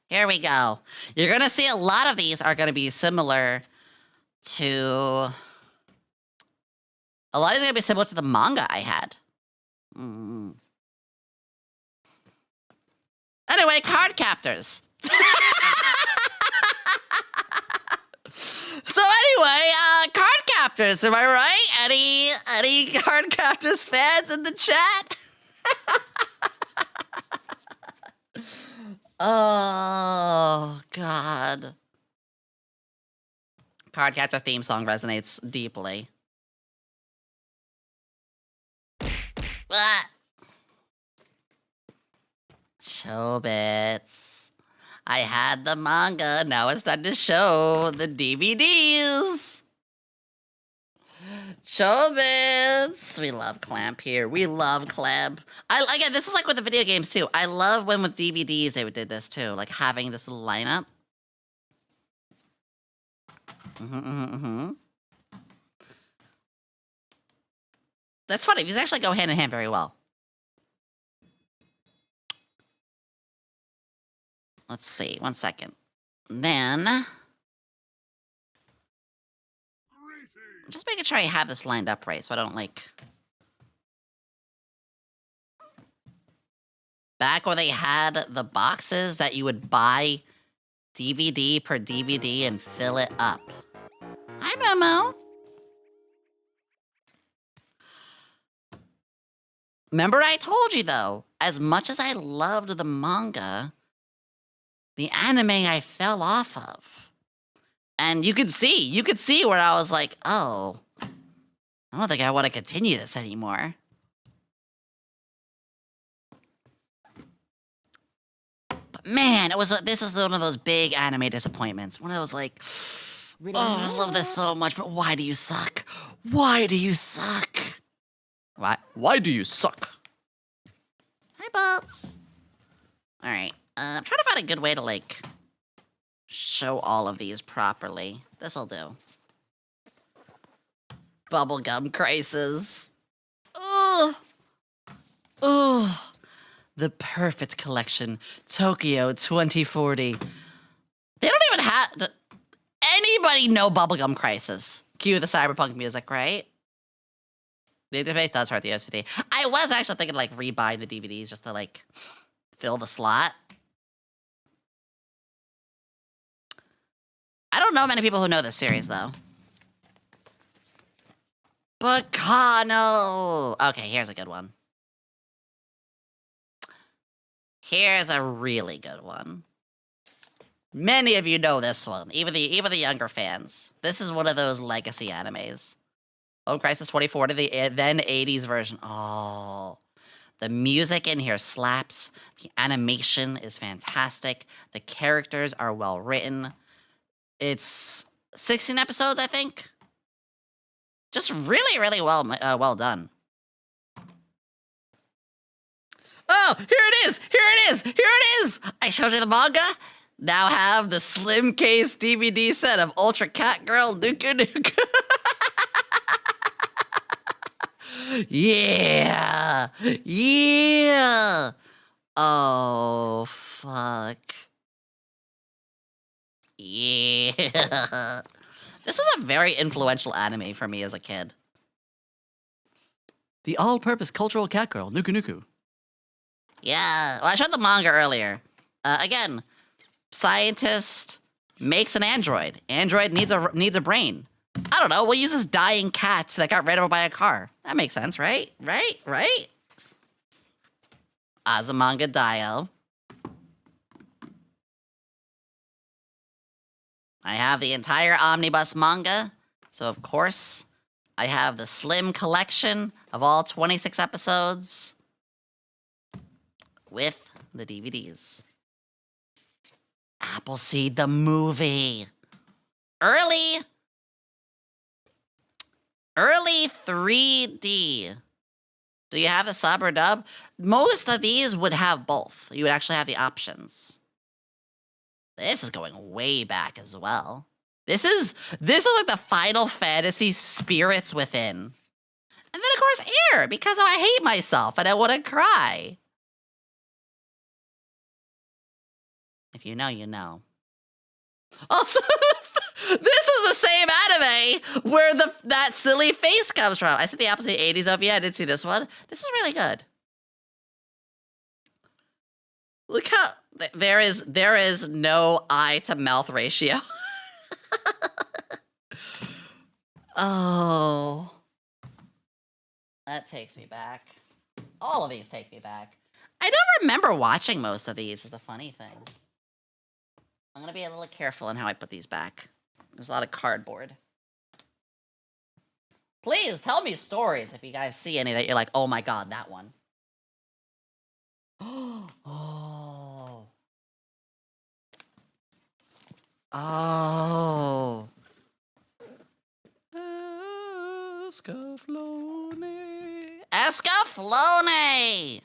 Here we go. You're going to see a lot of these are going to be similar to... A lot of these are going to be similar to the manga I had. Anyway, card captors. So anyway, card captors, am I right? Any card captors fans in the chat? Oh, God. Card captor theme song resonates deeply. Chobits. I had the manga, now it's time to show the DVDs. Showbiz! We love Clamp here. We love Clamp. Again, this is like with the video games too. I love when with DVDs they did this too, like having this little lineup. That's funny. These actually go hand in hand very well. Let's see. 1 second. Then just making sure I have this lined up right, so I don't like. Back when they had the boxes that you would buy DVD per DVD and fill it up. Hi, Momo. Remember I told you, though, as much as I loved the manga, the anime I fell off of. And you could see where I was like, oh, I don't think I want to continue this anymore. But man, this is one of those big anime disappointments. One of those like, oh, I love this so much, but why do you suck? Why do you suck? Why do you suck? Hi, Bolts. All right, I'm trying to find a good way to like show all of these properly. This'll do. Bubblegum Crisis. Ugh. Ugh. The perfect collection. Tokyo 2040. They don't even have anybody know Bubblegum Crisis. Cue the cyberpunk music, right? The interface does hurt the OCD. I was actually thinking like rebuying the DVDs just to like fill the slot. I don't know many people who know this series, though. Bacano! Okay, here's a good one. Here's a really good one. Many of you know this one, even the younger fans. This is one of those legacy animes. Home Crisis 2040, the then 80s version. Oh, the music in here slaps. The animation is fantastic. The characters are well written. It's 16 episodes, I think. Just really, really well done. Oh, here it is! Here it is! Here it is! I showed you the manga. Now have the slim case DVD set of Ultra Cat Girl Nuku Nuku. Yeah! Yeah! Oh, fuck. Yeah. This is a very influential anime for me as a kid. The all-purpose cultural cat girl, Nuku Nuku. Yeah, well, I showed the manga earlier. Again, scientist makes an android. Android needs a brain. I don't know, we'll use this dying cat that got ran over by a car. That makes sense, right? Right? Azumanga Daioh. I have the entire omnibus manga, so of course, I have the slim collection of all 26 episodes with the DVDs. Appleseed the movie. Early 3D. Do you have the sub or dub? Most of these would have both. You would actually have the options. This is going way back as well. This is like the Final Fantasy Spirits Within. And then of course Air, because I hate myself and I want to cry. If you know, you know. Also, this is the same anime where that silly face comes from. I said the opposite 80s OVA. I didn't see this one. This is really good. Look how there is no eye to mouth ratio. Oh, that takes me back. All of these take me back. I don't remember watching most of these. Is the funny thing. I'm gonna be a little careful in how I put these back. There's a lot of cardboard. Please tell me stories if you guys see any that you're like, oh my god, that one. Oh. Oh. Escaflowne. Escaflowne!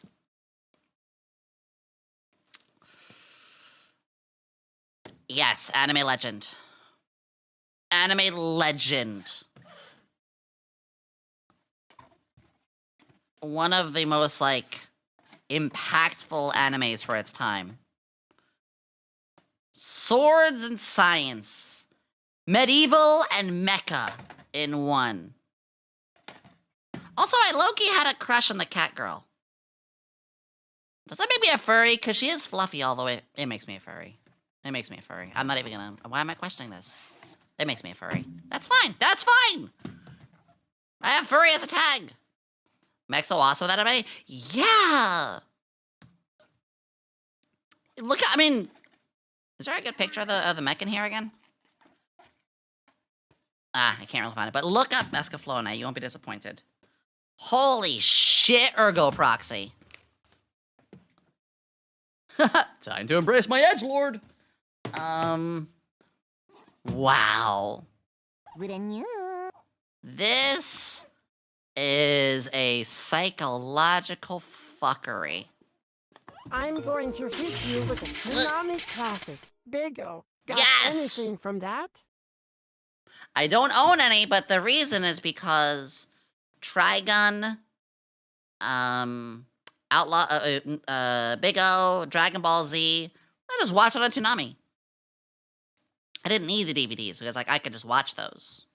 Yes, anime legend. Anime legend. One of the most, like, impactful animes for its time. Swords and science. Medieval and mecha in one. Also, I low-key had a crush on the cat girl. Does that make me a furry? Because she is fluffy all the way. It makes me a furry. It makes me a furry. I'm not even gonna... Why am I questioning this? It makes me a furry. That's fine. That's fine! I have furry as a tag. Mech's so awesome with anime? Yeah! Look, I mean... Is there a good picture of the mech in here again? I can't really find it. But look up Escaflowne. You won't be disappointed. Holy shit, Ergo Proxy. Time to embrace my edgelord. Wow. This is a psychological fuckery. I'm going to hit you with a Konami classic. Big O. Got anything from that? I don't own any, but the reason is because Trigun, Big O, Dragon Ball Z, I just watch it on Toonami. I didn't need the DVDs because, like, I could just watch those.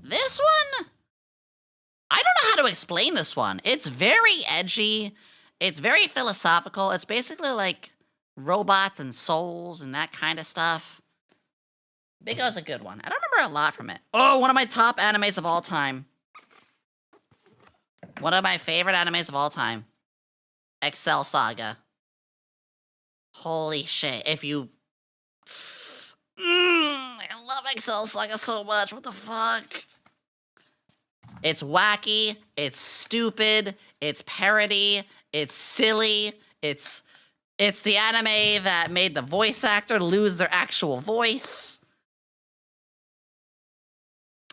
This one? I don't know how to explain this one. It's very edgy. It's very philosophical. It's basically like robots and souls and that kind of stuff. Big O's a good one. I don't remember a lot from it. Oh, one of my top animes of all time. One of my favorite animes of all time. Excel Saga. Holy shit. If you... I love Excel Saga so much. What the fuck? It's wacky. It's stupid. It's parody. It's silly. It's the anime that made the voice actor lose their actual voice.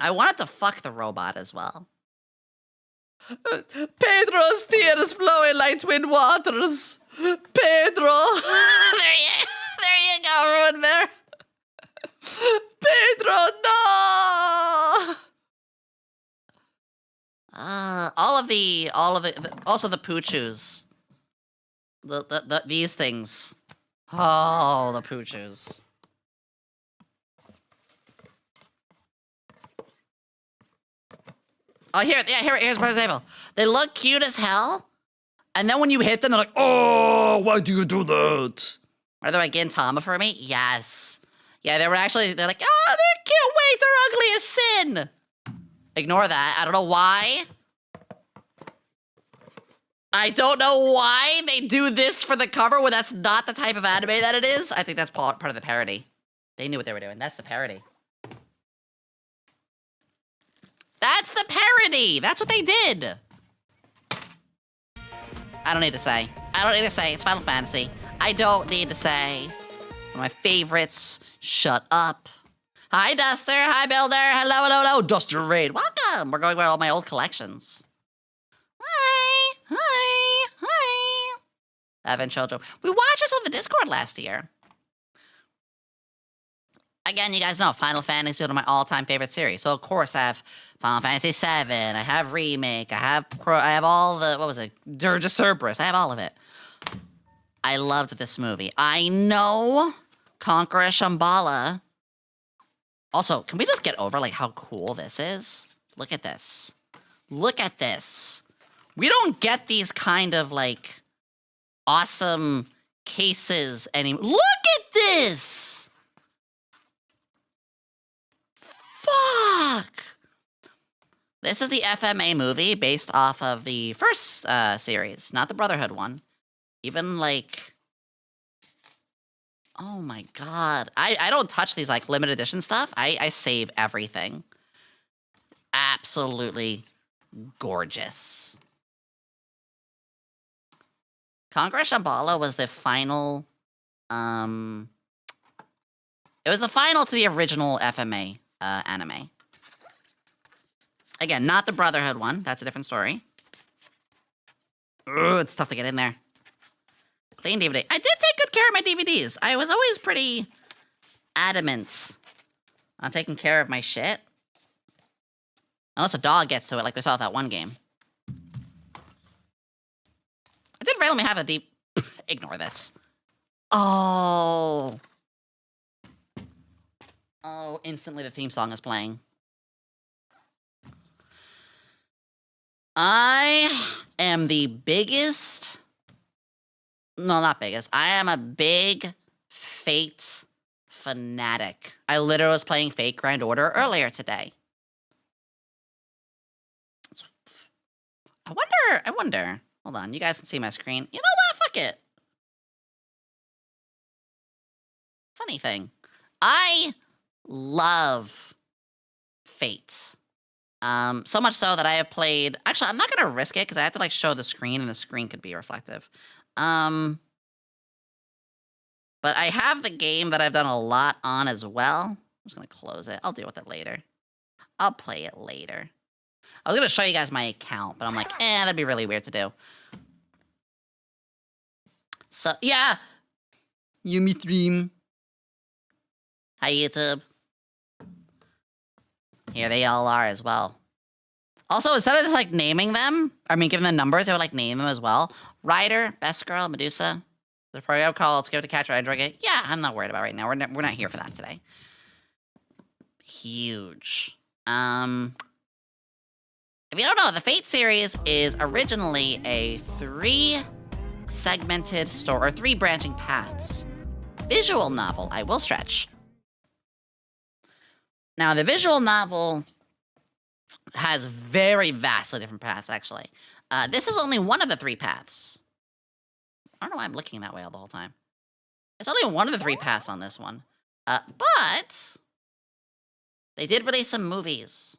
I wanted to fuck the robot as well. Pedro's tears flowing like twin waters. Pedro. there you go, Ruin Bear. Pedro, no. Also the Poochus. These things. Oh, the Poochus. Oh, here's for example. They look cute as hell, and then when you hit them, they're like, oh, why do you do that? Are they like Gintama for me? Yes. Yeah, they're like, oh, they're cute, wait, they're ugly as sin. Ignore that, I don't know why. I don't know why they do this for the cover when that's not the type of anime that it is. I think that's part of the parody. They knew what they were doing, that's the parody. That's the parody! That's what they did! I don't need to say. It's Final Fantasy. I don't need to say. One of my favorites. Shut up. Hi, Duster. Hi, Builder. Hello. Duster Raid. Welcome. We're going by all my old collections. Hi. Evan Chojo. We watched this on the Discord last year. Again, you guys know Final Fantasy is one of my all-time favorite series. So, of course, I have Final Fantasy VII, I have Remake, I have all the, what was it? Dirge of Cerberus, I have all of it. I loved this movie. I know Conqueror Shambhala. Also, can we just get over, like, how cool this is? Look at this. Look at this. We don't get these kind of, like, awesome cases anymore. Look at this! Fuck! This is the FMA movie based off of the first series, not the Brotherhood one. Even like... Oh my god. I don't touch these like limited edition stuff. I save everything. Absolutely gorgeous. Conqueror Shambhala was the final... It was the final to the original FMA anime. Again, not the Brotherhood one. That's a different story. Ugh, it's tough to get in there. Clean DVD. I did take good care of my DVDs. I was always pretty adamant on taking care of my shit. Unless a dog gets to it, like we saw with that one game. I did randomly have a deep... Ignore this. Oh. Oh, instantly the theme song is playing. I am the biggest... No, not biggest. I am a big Fate fanatic. I literally was playing Fate Grand Order earlier today. I wonder. Hold on, you guys can see my screen. You know what? Fuck it. Funny thing. I love Fate. So much so that I have played... Actually, I'm not going to risk it because I have to, like, show the screen and the screen could be reflective. But I have the game that I've done a lot on as well. I'm just going to close it. I'll deal with it later. I'll play it later. I was going to show you guys my account, but I'm like, that'd be really weird to do. So, yeah. Yomi Stream. Hi, YouTube. Here they all are as well. Also, instead of just, like, naming them, I mean, giving them numbers, I would, like, name them as well. Ryder, Best Girl, Medusa. The program call, let's give it to Catcher Edriga. Yeah, I'm not worried about right now. We're not here for that today. Huge. If you don't know, the Fate series is originally a 3-segmented story, or 3 branching paths. Visual novel, I will stretch. Now, the visual novel has very vastly different paths, actually. This is only one of the 3 paths. I don't know why I'm looking that way all the whole time. It's only one of the 3 paths on this one. But they did release some movies.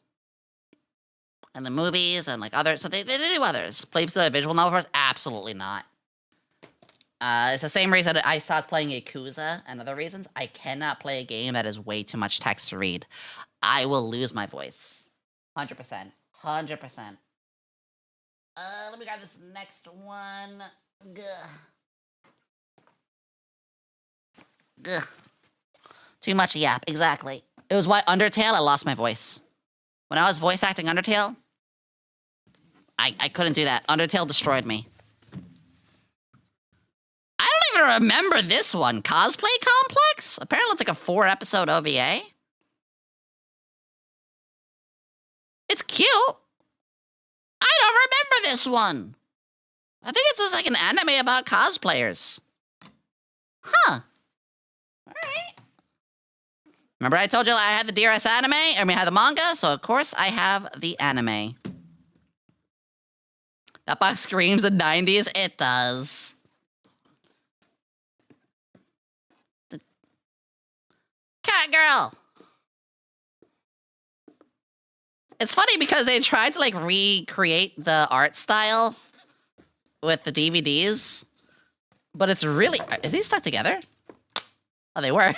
And the movies and, like, others. So they do others. Play the visual novel first? Absolutely not. It's the same reason I stopped playing Yakuza and other reasons. I cannot play a game that is way too much text to read. I will lose my voice. 100%. 100%. Let me grab this next one. Gah. Gah. Too much yap, exactly. It was why Undertale, I lost my voice. When I was voice acting Undertale, I couldn't do that. Undertale destroyed me. I don't even remember this one. Cosplay Complex? Apparently it's like a 4-episode OVA. It's cute. I don't remember this one. I think it's just like an anime about cosplayers. Huh. Alright. Remember I told you I had the DRS anime? I mean, I had the manga, so of course I have the anime. That box screams the 90s. It does. Cat girl. It's funny because they tried to, like, recreate the art style with the DVDs, but it's really... Is these stuck together? Oh, they were.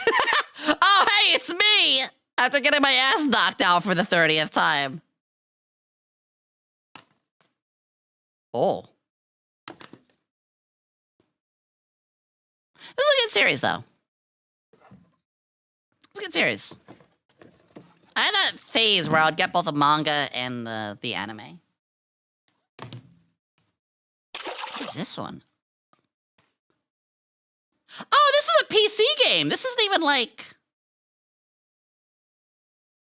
Oh, hey, it's me! After getting my ass knocked out for the 30th time. Oh. This is a good series, though. It's a good series. I had that phase where I would get both the manga and the anime. What is this one? Oh, this is a PC game. This isn't even like...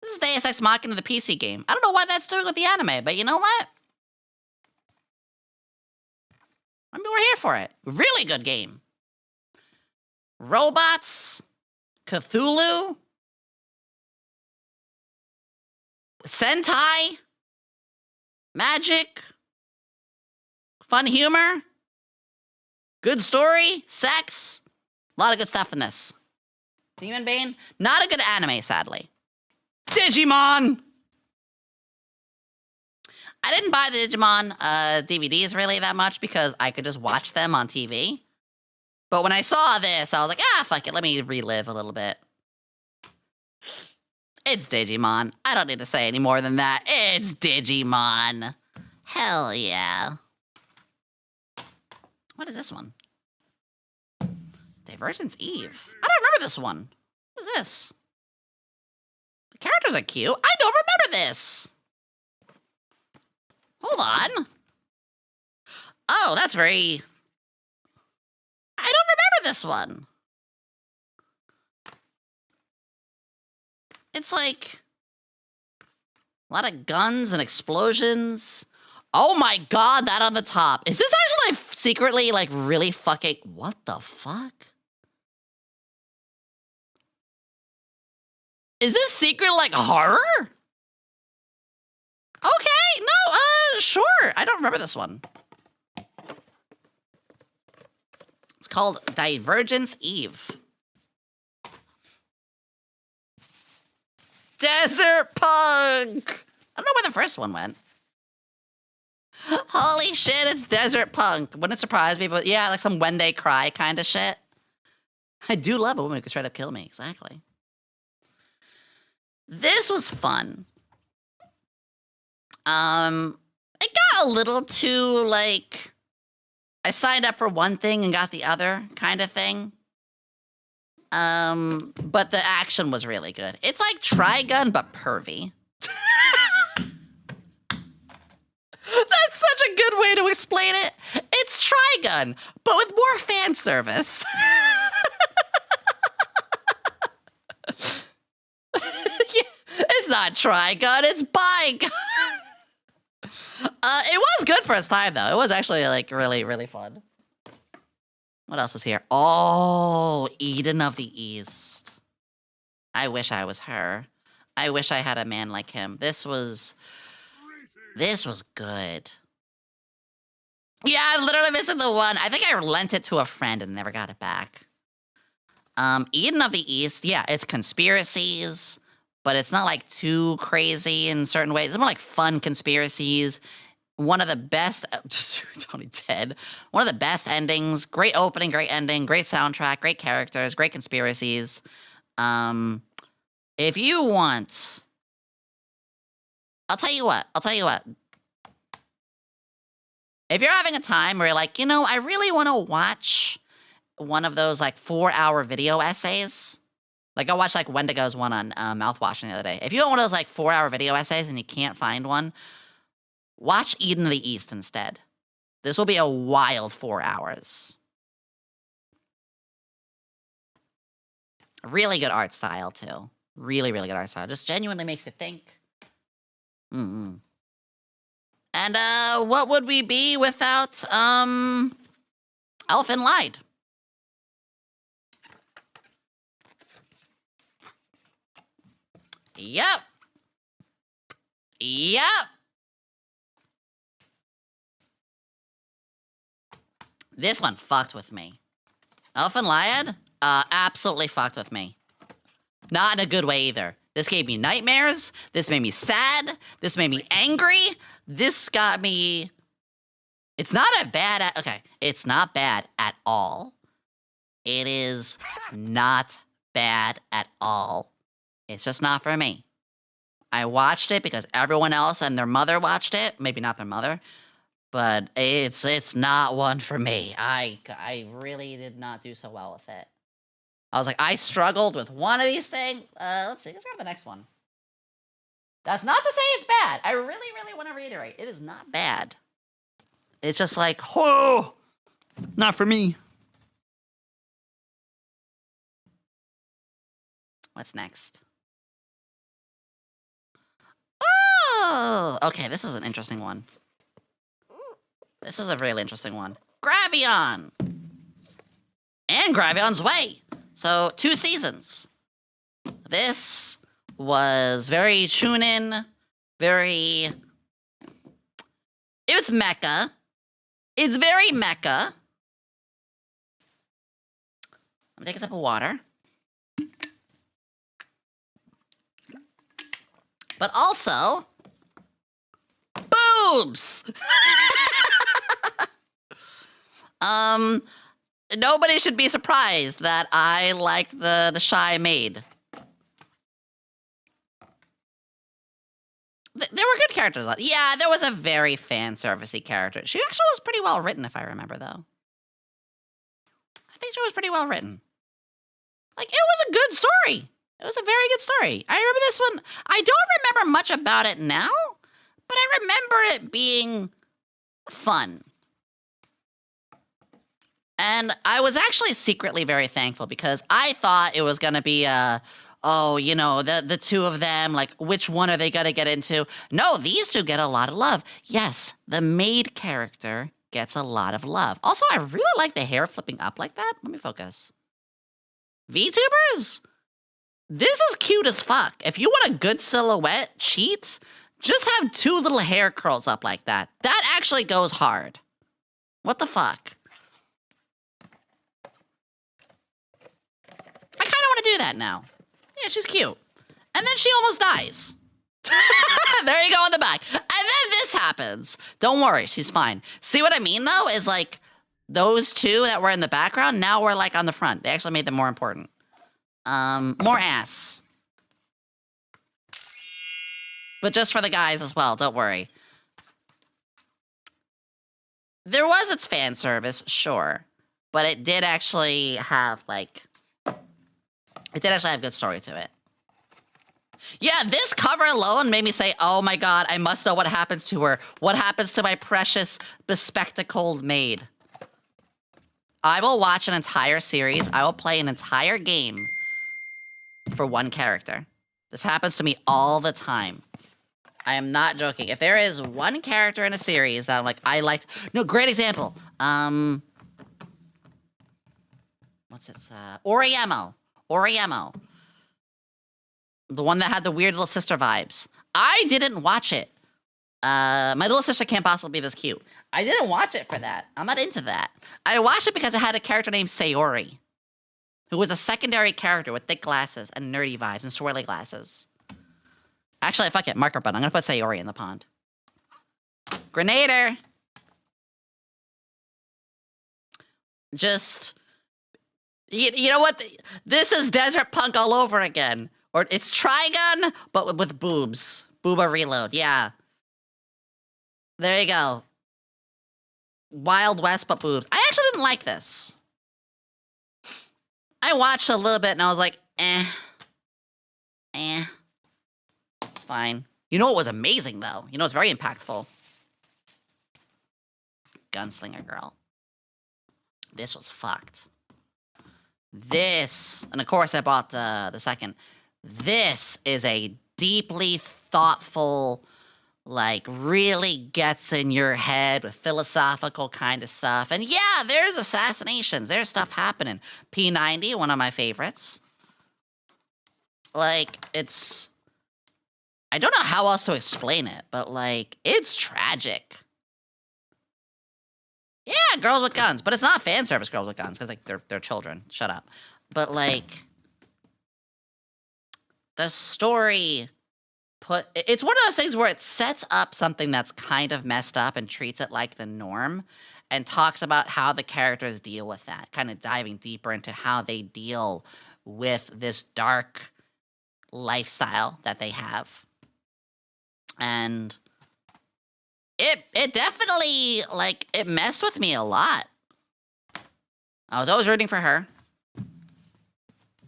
This is Deus Ex Machina, the PC game. I don't know why that's doing with the anime, but you know what? I mean, we're here for it. Really good game. Robots, Cthulhu, Sentai, magic, fun humor, good story, sex, a lot of good stuff in this. Demon Bane, not a good anime, sadly. Digimon! I didn't buy the Digimon DVDs really that much because I could just watch them on TV. But when I saw this, I was like, fuck it, let me relive a little bit. It's Digimon. I don't need to say any more than that. It's Digimon. Hell yeah. What is this one? Divergence Eve. I don't remember this one. What is this? The characters are cute. I don't remember this. Hold on. Oh, that's very... I don't remember this one. It's like a lot of guns and explosions. Oh my god, that on the top. Is this actually like, secretly like really fucking... What the fuck? Is this secret like horror? Okay, no, sure. I don't remember this one. It's called Divergence Eve. Desert Punk! I don't know where the first one went. Holy shit, it's Desert Punk. Wouldn't surprise me, but yeah, like some When They Cry kind of shit. I do love a woman who can straight up kill me, exactly. This was fun. It got a little too, like... I signed up for one thing and got the other kind of thing. But the action was really good. It's like Trigun, but pervy. That's such a good way to explain it. It's Trigun, but with more fan service. It's not Trigun, it's Bigun. It was good for its time, though. It was actually, like, really, really fun. What else is here? Oh, Eden of the East. I wish I was her. I wish I had a man like him. This was good. Yeah, I'm literally missing the one. I think I lent it to a friend and never got it back. Eden of the East, yeah, it's conspiracies, but it's not like too crazy in certain ways. It's more like fun conspiracies. One of the best, Tony Ted, one of the best endings. Great opening, great ending, great soundtrack, great characters, great conspiracies. If you want, I'll tell you what. If you're having a time where you're like, you know, I really want to watch one of those like 4-hour video essays. Like I watched like Wendigo's one on mouthwashing the other day. If you want one of those like 4-hour video essays and you can't find one, watch Eden of the East instead. This will be a wild 4 hours. Really good art style, too. Really, really good art style. Just genuinely makes you think. And, what would we be without, Elfin Lied? Yep. This one fucked with me. Elfin Lied? Absolutely fucked with me. Not in a good way either. This gave me nightmares. This made me sad. This made me angry. This got me... It's not a bad... Okay, it's not bad at all. It is not bad at all. It's just not for me. I watched it because everyone else and their mother watched it. Maybe not their mother. But it's not one for me. I really did not do so well with it. I was like, I struggled with one of these things. Let's see, let's grab the next one. That's not to say it's bad. I really, really want to reiterate. It is not bad. It's just like, oh, not for me. What's next? Oh, okay, this is an interesting one. This is a really interesting one. Gravion! And Gravion's Way. So, 2 seasons. This was very Chunin, very... It was mecha. It's very mecha. I'm gonna take a sip of water. But also... boobs! Nobody should be surprised that I liked the shy maid. there were good characters. Yeah, there was a very fan-servicey character. She actually was pretty well written, if I remember, though. I think she was pretty well written. Like, it was a good story. It was a very good story. I remember this one. I don't remember much about it now, but I remember it being fun. And I was actually secretly very thankful because I thought it was going to be oh, you know, the two of them, like, which one are they going to get into? No, these two get a lot of love. Yes, the maid character gets a lot of love. Also, I really like the hair flipping up like that. Let me focus. VTubers? This is cute as fuck. If you want a good silhouette, cheat, just have two little hair curls up like that. That actually goes hard. What the fuck? I kind of want to do that now. Yeah, she's cute. And then she almost dies. There you go on the back. And then this happens. Don't worry, she's fine. See what I mean, though, is like those two that were in the background, now we're like on the front. They actually made them more important. More ass. But just for the guys as well, don't worry. There was its fan service, sure. But it did actually have, like... It did actually have good story to it. Yeah, this cover alone made me say, oh my god, I must know what happens to her. What happens to my precious, bespectacled maid? I will watch an entire series. I will play an entire game for one character. This happens to me all the time. I am not joking. If there is one character in a series that I'm like, I liked... No, great example. What's it? Oriemo. Oriemo. The one that had the weird little sister vibes. I didn't watch it. My little sister can't possibly be this cute. I didn't watch it for that. I'm not into that. I watched it because it had a character named Sayori, who was a secondary character with thick glasses and nerdy vibes and swirly glasses. Actually, fuck it. Marker button. I'm gonna put Sayori in the pond. Grenader. Just... You know what? This is Desert Punk all over again. Or it's Trigun, but with boobs. Booba reload, yeah. There you go. Wild West, but boobs. I actually didn't like this. I watched a little bit and I was like, eh. It's fine. You know what was amazing, though? You know it's very impactful? Gunslinger Girl. This was fucked. This, and of course I bought the second. This is a deeply thoughtful, like, really gets in your head with philosophical kind of stuff. And yeah, there's assassinations. There's stuff happening. P90, one of my favorites. Like, it's... I don't know how else to explain it, but, like, it's tragic. Yeah, girls with guns. But it's not fan service girls with guns, because, like, they're children. Shut up. But, like... The story it's one of those things where it sets up something that's kind of messed up and treats it like the norm and talks about how the characters deal with that, kind of diving deeper into how they deal with this dark lifestyle that they have. And it definitely, like, it messed with me a lot. I was always rooting for her.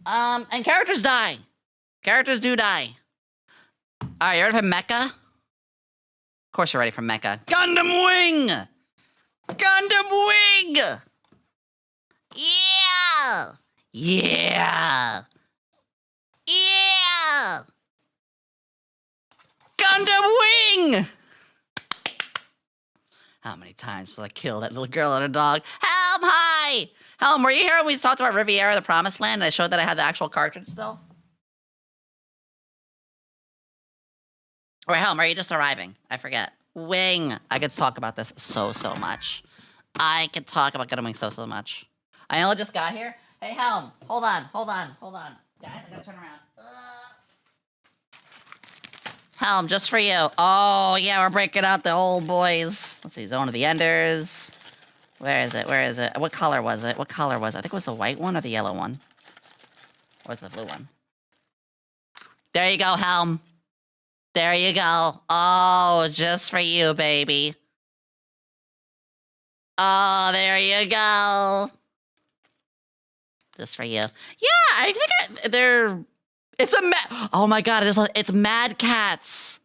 And characters die. Characters do die. Alright, you ready for Mecha? Of course you're ready for Mecha. Gundam Wing! Gundam Wing! Yeah! Yeah! Yeah! Gundam Wing! How many times will I kill that little girl and her dog? Helm, hi! Helm, were you here when we talked about Riviera, the Promised Land, and I showed that I had the actual cartridge still? Or Helm, are you just arriving? I forget. Wing. I could talk about this so much. I could talk about Gundam Wing so much. I only just got here. Hey, Helm. Hold on. Guys, I gotta turn around. Helm, just for you. Oh, yeah, we're breaking out the old boys. Let's see, Zone of the Enders. Where is it? What color was it? I think it was the white one or the yellow one. Or was it the blue one? There you go, Helm. There you go. Oh, just for you, baby. Oh, there you go. Just for you. Yeah, I think they're... It's a oh my god, it's Mad Cats.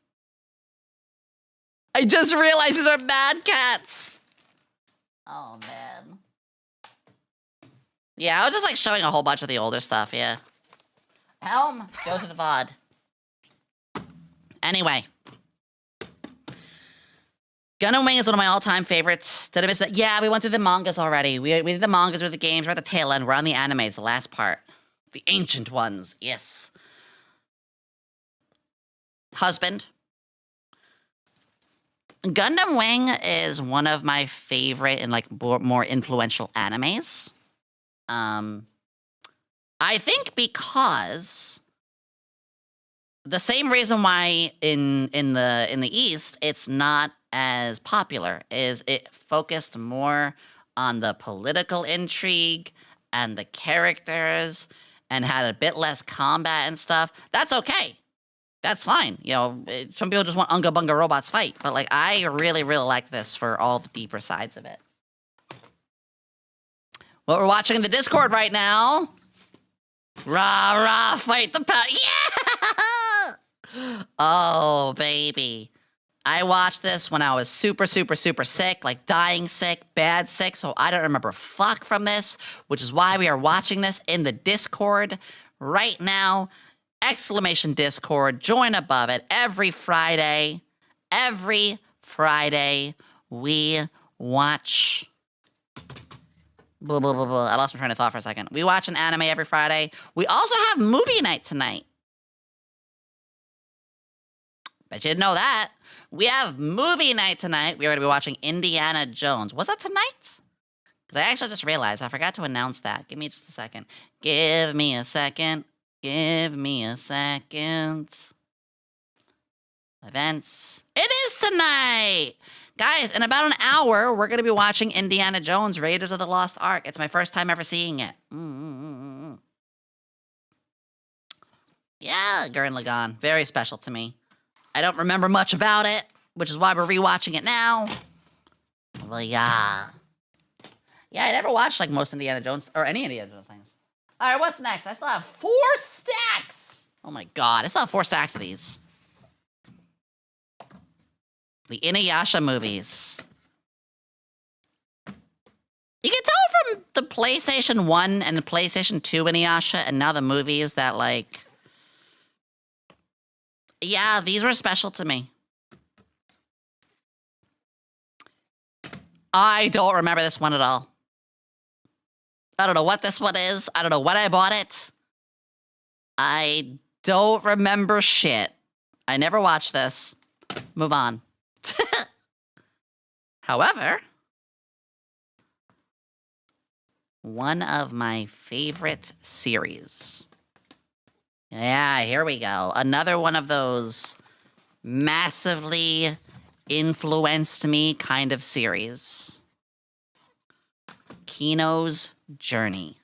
I just realized these are Mad Cats. Oh, man. Yeah, I was just like showing a whole bunch of the older stuff, yeah. Helm, go to the VOD. Anyway. Gun and Wing is one of my all-time favorites. Did I miss that? Yeah, we went through the mangas already. We did the mangas with the games. We're at the tail end. We're on the animes, the last part. The ancient ones, yes. Husband. Gundam Wing is one of my favorite and like more influential animes. I think because the same reason why in the East it's not as popular is it focused more on the political intrigue and the characters and had a bit less combat and stuff. That's okay. That's fine. You know, some people just want Unga Bunga robots fight, but like I really like this for all the deeper sides of it. What we're watching in the Discord right now. Rah, rah, fight the power. Yeah! Oh, baby. I watched this when I was super sick, like dying sick, bad sick, so I don't remember fuck from this, which is why we are watching this in the Discord right now. Exclamation Discord, join above it every Friday. Every Friday, we watch... Blah, blah, blah, blah. I lost my train of thought for a second. We watch an anime every Friday. We also have movie night tonight. Bet you didn't know that. We have movie night tonight. We are going to be watching Indiana Jones. Was that tonight? Because I actually just realized I forgot to announce that. Give me just a second. Give me a second. Give me a second. Events. It is tonight! Guys, in about an hour, we're going to be watching Indiana Jones, Raiders of the Lost Ark. It's my first time ever seeing it. Yeah, Gurren Lagann. Very special to me. I don't remember much about it, which is why we're rewatching it now. Well, yeah. Yeah, I never watched, like, most Indiana Jones, or any Indiana Jones things. All right, what's next? I still have 4 stacks. Oh, my God. I still have 4 stacks of these. The Inuyasha movies. You can tell from the PlayStation 1 and the PlayStation 2 Inuyasha and now the movies that, like... Yeah, these were special to me. I don't remember this one at all. I don't know what this one is. I don't know when I bought it. I don't remember shit. I never watched this. Move on. However, one of my favorite series. Yeah, here we go. Another one of those massively influenced me kind of series. Kino's Journey.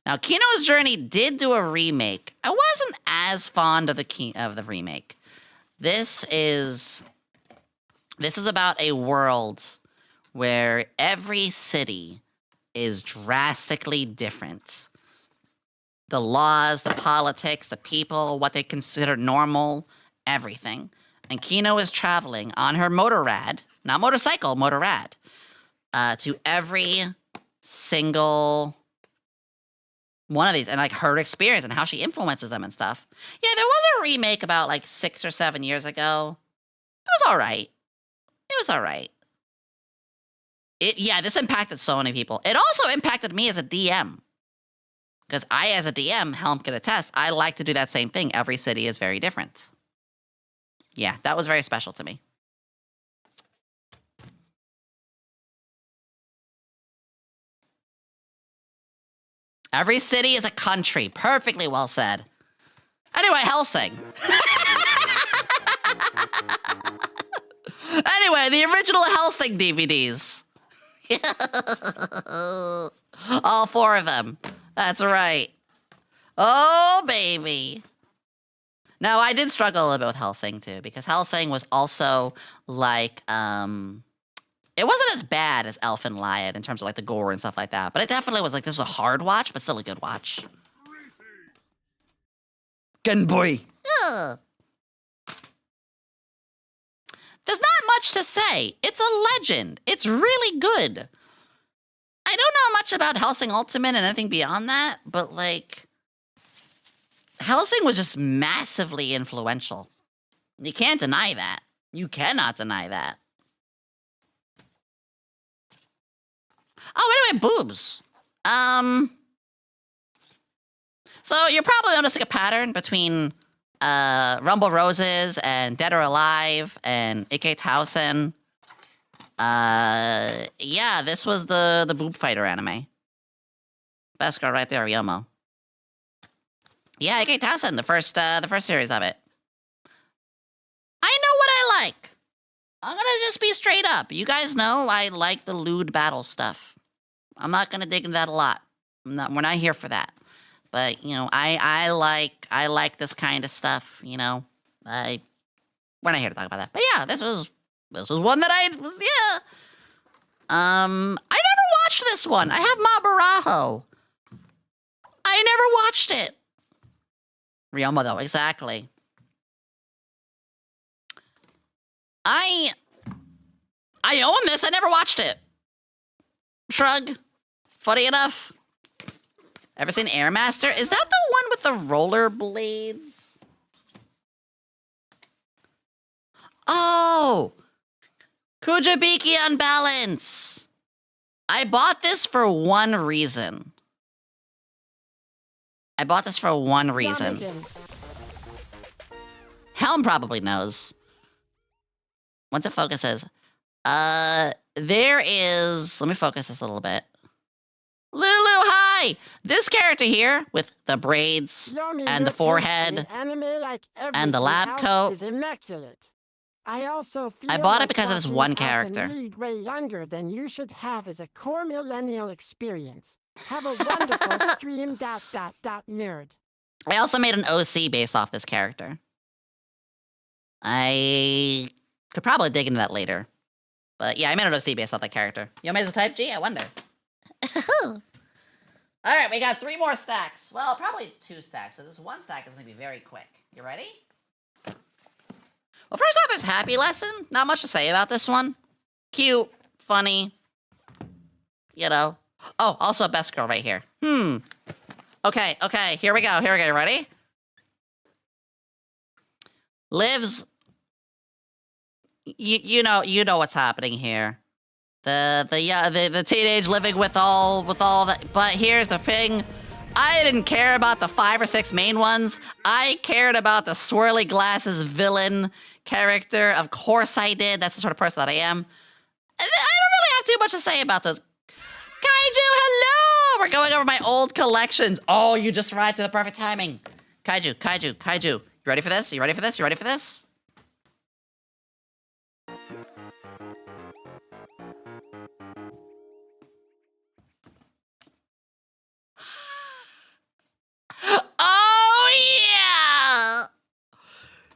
Now, Kino's Journey did do a remake. I wasn't as fond of the remake. This is about a world where every city is drastically different. The laws, the politics, the people, what they consider normal, everything. And Kino is traveling on her motorrad, not motorcycle, motorrad, to every single one of these, and like her experience and how she influences them and stuff. Yeah, there was a remake about like 6 or 7 years ago. It was all right. It was all right. Yeah, this impacted so many people. It also impacted me as a DM. Because I, as a DM, Helm can attest, I like to do that same thing. Every city is very different. Yeah, that was very special to me. Every city is a country. Perfectly well said. Anyway, Hellsing. Anyway, the original Hellsing DVDs. All 4 of them. That's right. Oh, baby. Now, I did struggle a little bit with Hellsing, too, because Hellsing was also, like, it wasn't as bad as Elf and Lion in terms of, like, the gore and stuff like that. But it definitely was, like, this was a hard watch, but still a good watch. Good boy. Ugh. There's not much to say. It's a legend. It's really good. I don't know much about Hellsing Ultimate and anything beyond that, but, like, Hellsing was just massively influential. You can't deny that. You cannot deny that. Oh, anyway, boobs. So you're probably noticing a pattern between Rumble Roses and Dead or Alive and AK Towson. Yeah, this was the boob fighter anime. Best girl right there, Yomo. Yeah, AK Towson, the first series of it. I know what I like. I'm gonna just be straight up. You guys know I like the lewd battle stuff. I'm not gonna dig into that a lot. We're not here for that. But you know, I like this kind of stuff. You know, we're not here to talk about that. But yeah, this was one that I never watched this one. I have Ma Barajo. I never watched it. Ryoma though, exactly. I own this. I never watched it. Shrug. Funny enough. Ever seen Airmaster? Is that the one with the roller blades? Oh! Kujabiki on Balance. I bought this for one reason. Helm probably knows. Once it focuses. There is... Let me focus this a little bit. Lulu, hi! This character here, with the braids, Yomi, and the forehead, and the lab coat. Is immaculate. I also feel I bought it like because of this watching one Alpha character. Lead way younger than you should have as a core millennial experience. Have a wonderful stream ... nerd. I also made an OC based off this character. I could probably dig into that later. But yeah, I made an OC based off that character. Yomi's a type G? I wonder. All right, we got 3 more stacks. Well, probably 2 stacks. So this one stack is going to be very quick. You ready? Well, first off, there's Happy Lesson. Not much to say about this one. Cute, funny, you know. Oh, also Best Girl right here. Okay, here we go. You ready? Lives. You know what's happening here. The teenage living with all that. But here's the thing. I didn't care about the 5 or 6 main ones. I cared about the swirly glasses villain character. Of course I did. That's the sort of person that I am. I don't really have too much to say about those. Kaiju, hello! We're going over my old collections. Oh, you just arrived to the perfect timing. Kaiju. You ready for this? Oh, yeah!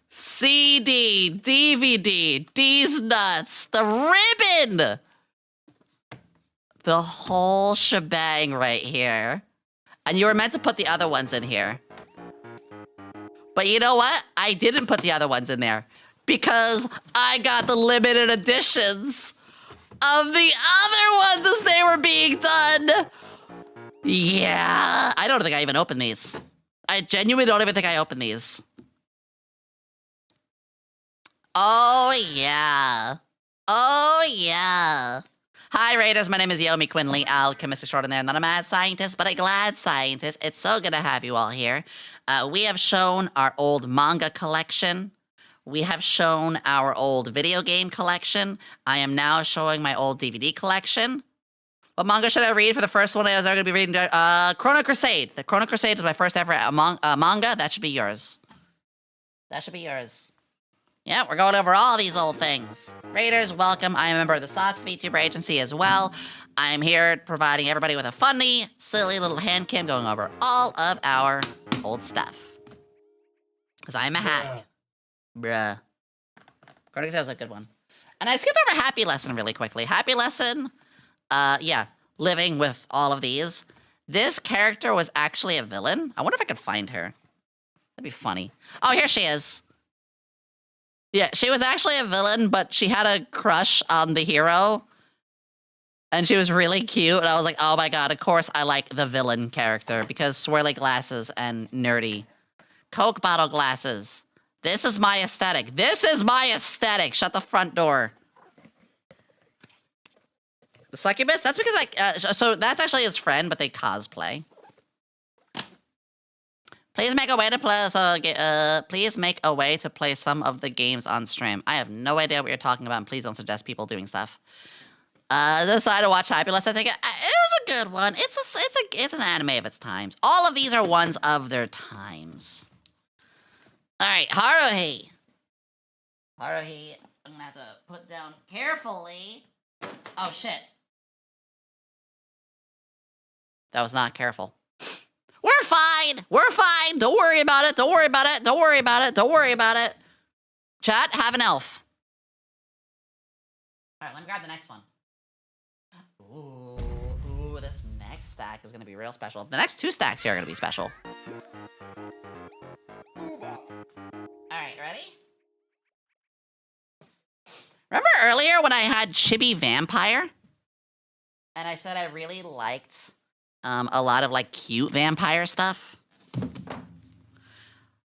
CD, DVD, these nuts, the ribbon! The whole shebang right here. And you were meant to put the other ones in here. But you know what? I didn't put the other ones in there. Because I got the limited editions of the other ones as they were being done. Yeah. I don't think I even opened these. I genuinely don't even think I opened these. Oh, yeah. Hi, Raiders. My name is YomiQuinnley, alchemist extraordinaire. Not a mad scientist, but a glad scientist. It's so good to have you all here. We have shown our old manga collection. We have shown our old video game collection. I am now showing my old DVD collection. What manga should I read for the first one? I was going to be reading Chrono Crusade. The Chrono Crusade is my first ever manga. That should be yours. Yeah, we're going over all these old things. Raiders, welcome. I am a member of the Sox Vtuber agency as well. I'm here providing everybody with a funny, silly little hand cam going over all of our old stuff. Because I'm a hack. Bruh. Cortex was a good one. And I skipped over Happy Lesson really quickly. Happy Lesson, yeah, living with all of these. This character was actually a villain. I wonder if I could find her. That'd be funny. Oh, here she is. Yeah, she was actually a villain, but she had a crush on the hero. And she was really cute, and I was like, oh my god, of course I like the villain character, because swirly glasses and nerdy. Coke bottle glasses. This is my aesthetic. This is my aesthetic. Shut the front door. The succubus? That's because, like, so that's actually his friend, but they cosplay. Please make a way to play. Please make a way to play some of the games on stream. I have no idea what you're talking about, and please don't suggest people doing stuff. Decided to watch Fabulous. I think it was a good one. It's an anime of its times. All of these are ones of their times. All right, Haruhi. Haruhi, I'm gonna have to put down carefully. Oh shit. That was not careful. We're fine. We're fine. Don't worry about it. Don't worry about it. Don't worry about it. Don't worry about it. Chat, have an elf. All right, let me grab the next one. Ooh, this next stack is gonna be real special. The next two stacks here are gonna be special. Alright, ready? Remember earlier when I had Chibi Vampire? And I said I really liked a lot of, like, cute vampire stuff?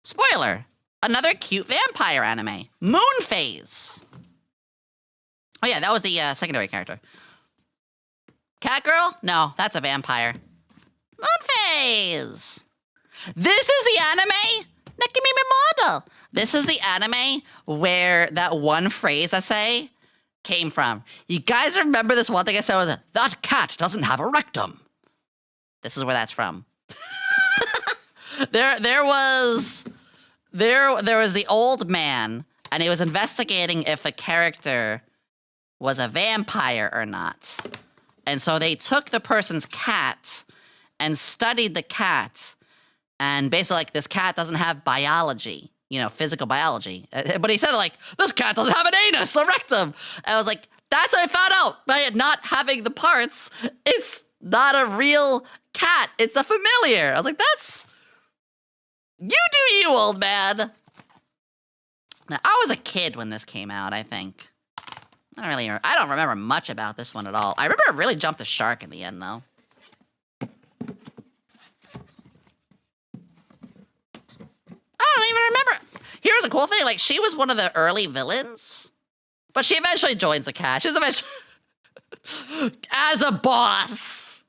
Spoiler! Another cute vampire anime. Moonphase! Oh yeah, that was the secondary character. Catgirl? No, that's a vampire. Moonphase! This is the anime? Nakimimi model. This is the anime where that one phrase I say came from. You guys remember this one thing I said was, that cat doesn't have a rectum. This is where that's from. There was the old man, and he was investigating if a character was a vampire or not. And so they took the person's cat and studied the cat. And basically, like, this cat doesn't have biology, you know, physical biology. But he said, like, this cat doesn't have an anus, a rectum. And I was like, that's what I found out. By it not having the parts, it's not a real cat. It's a familiar. I was like, that's... You do you, old man. Now, I was a kid when this came out, I think. I don't remember much about this one at all. I remember it really jumped the shark in the end, though. I don't even remember. Here's a cool thing. Like, she was one of the early villains, but she eventually joins the cast. She's eventually as a boss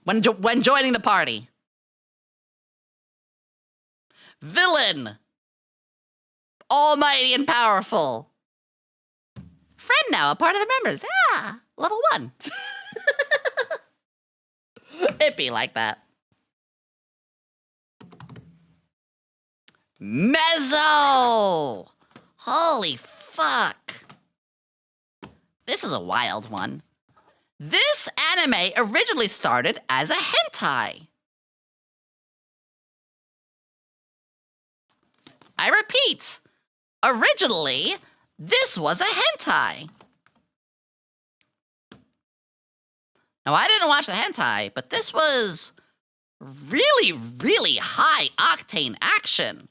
when joining the party. Villain. Almighty and powerful. Friend now, a part of the members. Yeah, level 1. It'd be like that. Mezzo! Holy fuck. This is a wild one. This anime originally started as a hentai. I repeat, originally, this was a hentai. Now, I didn't watch the hentai, but this was really, really high-octane action.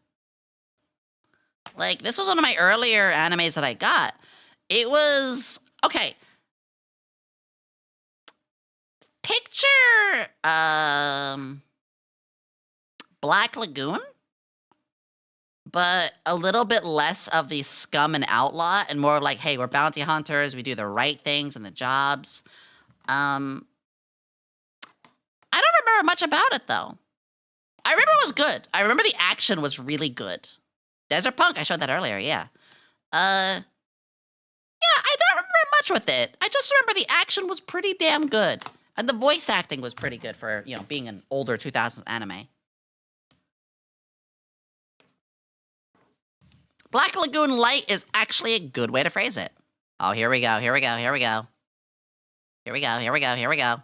Like, this was one of my earlier animes that I got. It was... Okay. Picture... Black Lagoon? But a little bit less of the scum and outlaw, and more like, hey, we're bounty hunters, we do the right things and the jobs. I don't remember much about it, though. I remember it was good. I remember the action was really good. Desert Punk, I showed that earlier, yeah. Yeah, I don't remember much with it. I just remember the action was pretty damn good. And the voice acting was pretty good for, you know, being an older 2000s anime. Black Lagoon Light is actually a good way to phrase it. Oh, here we go, here we go, here we go. Here we go, here we go, here we go.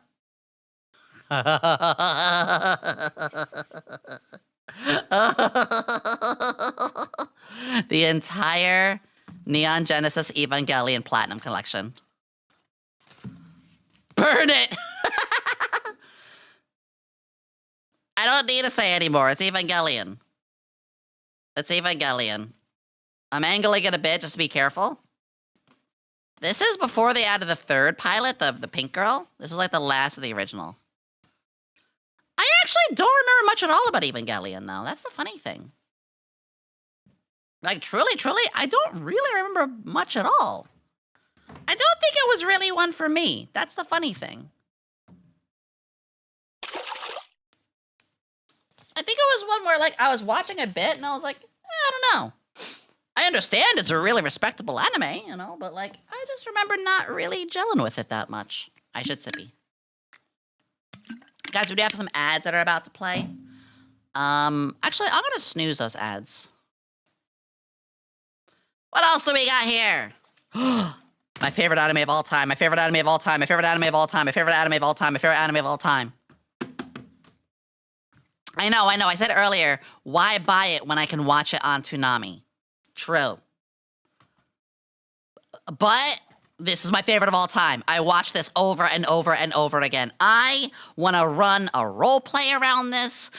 The entire Neon Genesis Evangelion Platinum Collection. Burn it! I don't need to say anymore. It's Evangelion. It's Evangelion. I'm angling it a bit just to be careful. This is before they added the third pilot, the pink girl. This is like the last of the original. I actually don't remember much at all about Evangelion, though. That's the funny thing. Like, truly, I don't really remember much at all. I don't think it was really one for me. That's the funny thing. I think it was one where, like, I was watching a bit, and I was like, I don't know. I understand it's a really respectable anime, you know, but, like, I just remember not really gelling with it that much. I should sippy. Guys, we do have some ads that are about to play. Actually, I'm gonna snooze those ads. What else do we got here? My favorite anime of all time. My favorite anime of all time. My favorite anime of all time. My favorite anime of all time. My favorite anime of all time. I know. I said earlier, why buy it when I can watch it on Toonami? True. But this is my favorite of all time. I watch this over and over and over again. I want to run a role play around this.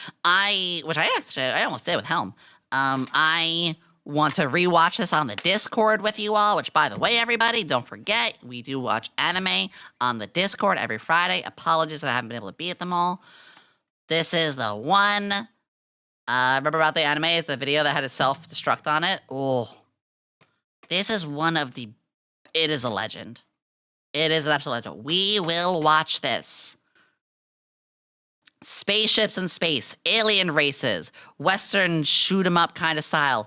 Which I almost did with Helm. I want to rewatch this on the Discord with you all, which, by the way, everybody, don't forget, we do watch anime on the Discord every Friday. Apologies that I haven't been able to be at them all. This is the one. Remember about the anime? It's the video that had a self-destruct on it. Oh, this is one of the. It is a legend. It is an absolute legend. We will watch this. Spaceships in space, alien races, Western shoot 'em up kind of style,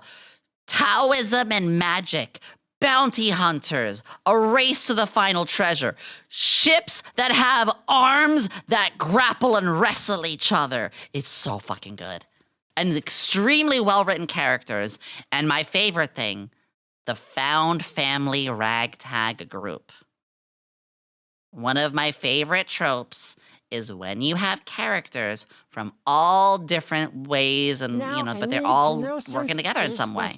Taoism and magic, bounty hunters, a race to the final treasure, ships that have arms that grapple and wrestle each other. It's so fucking good. And extremely well-written characters. And my favorite thing, the found family ragtag group. One of my favorite tropes is when you have characters from all different ways and, but they're all working together in some way.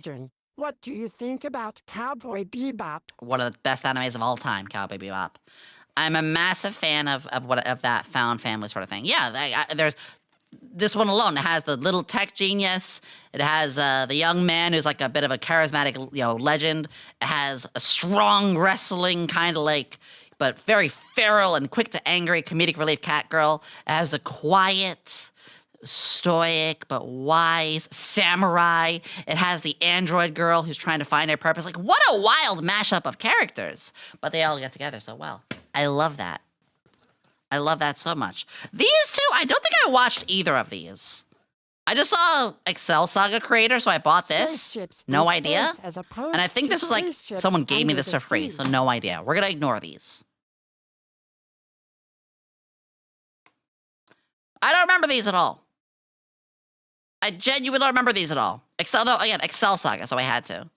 What do you think about Cowboy Bebop? One of the best animes of all time, Cowboy Bebop. I'm a massive fan of that found family sort of thing. Yeah, there's this one alone. It has the little tech genius. It has the young man who's like a bit of a charismatic, legend. It has a strong wrestling kind of like, but very feral and quick to angry comedic relief cat girl. It has the quiet, stoic but wise samurai. It has the android girl who's trying to find her purpose. Like, what a wild mashup of characters. But they all get together so well. I love that. I love that so much. These two, I don't think I watched either of these. I just saw Excel Saga Creator, so I bought this. No idea. And I think this was like, someone gave me this for free, so no idea. We're gonna ignore these. I don't remember these at all. I genuinely don't remember these at all. Excel Saga, so I had to.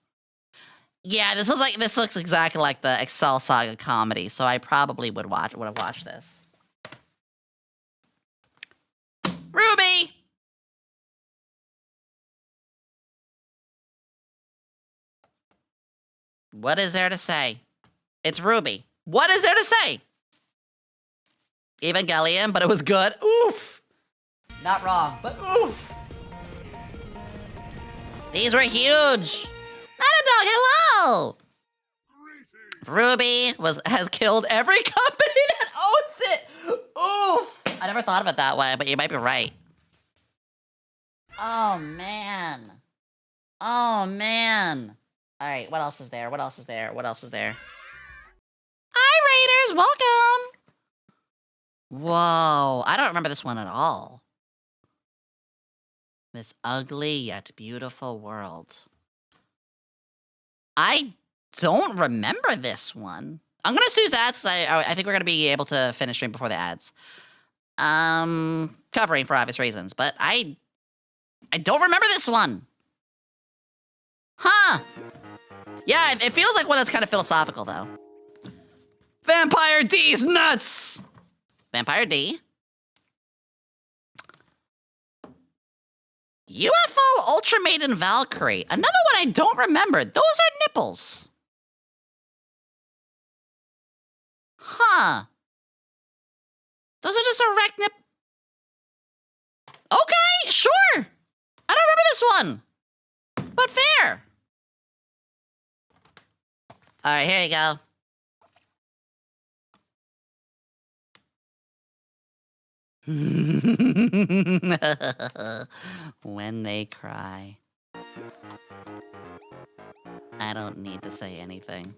Yeah, this looks exactly like the Excel Saga comedy, so I probably would have watched this. Ruby! What is there to say? It's Ruby. What is there to say? Evangelion, but it was good. Oof! Not wrong, but oof! These were huge! Dog, hello! Ruby has killed every company that owns it! Oof! I never thought of it that way, but you might be right. Oh, man. Oh, man. All right, what else is there? What else is there? What else is there? Hi, Raiders! Welcome! Whoa, I don't remember this one at all. This ugly yet beautiful world. I don't remember this one. I'm gonna snooze ads because I think we're gonna be able to finish stream before the ads. Covering for obvious reasons, but I don't remember this one. Huh. Yeah, it feels like one that's kind of philosophical though. Vampire D's nuts! Vampire D. UFO Ultra Maiden Valkyrie. Another one I don't remember. Those are nipples. Huh. Those are just erect nip. Okay, sure. I don't remember this one. But fair. All right, here you go. When they cry. I don't need to say anything.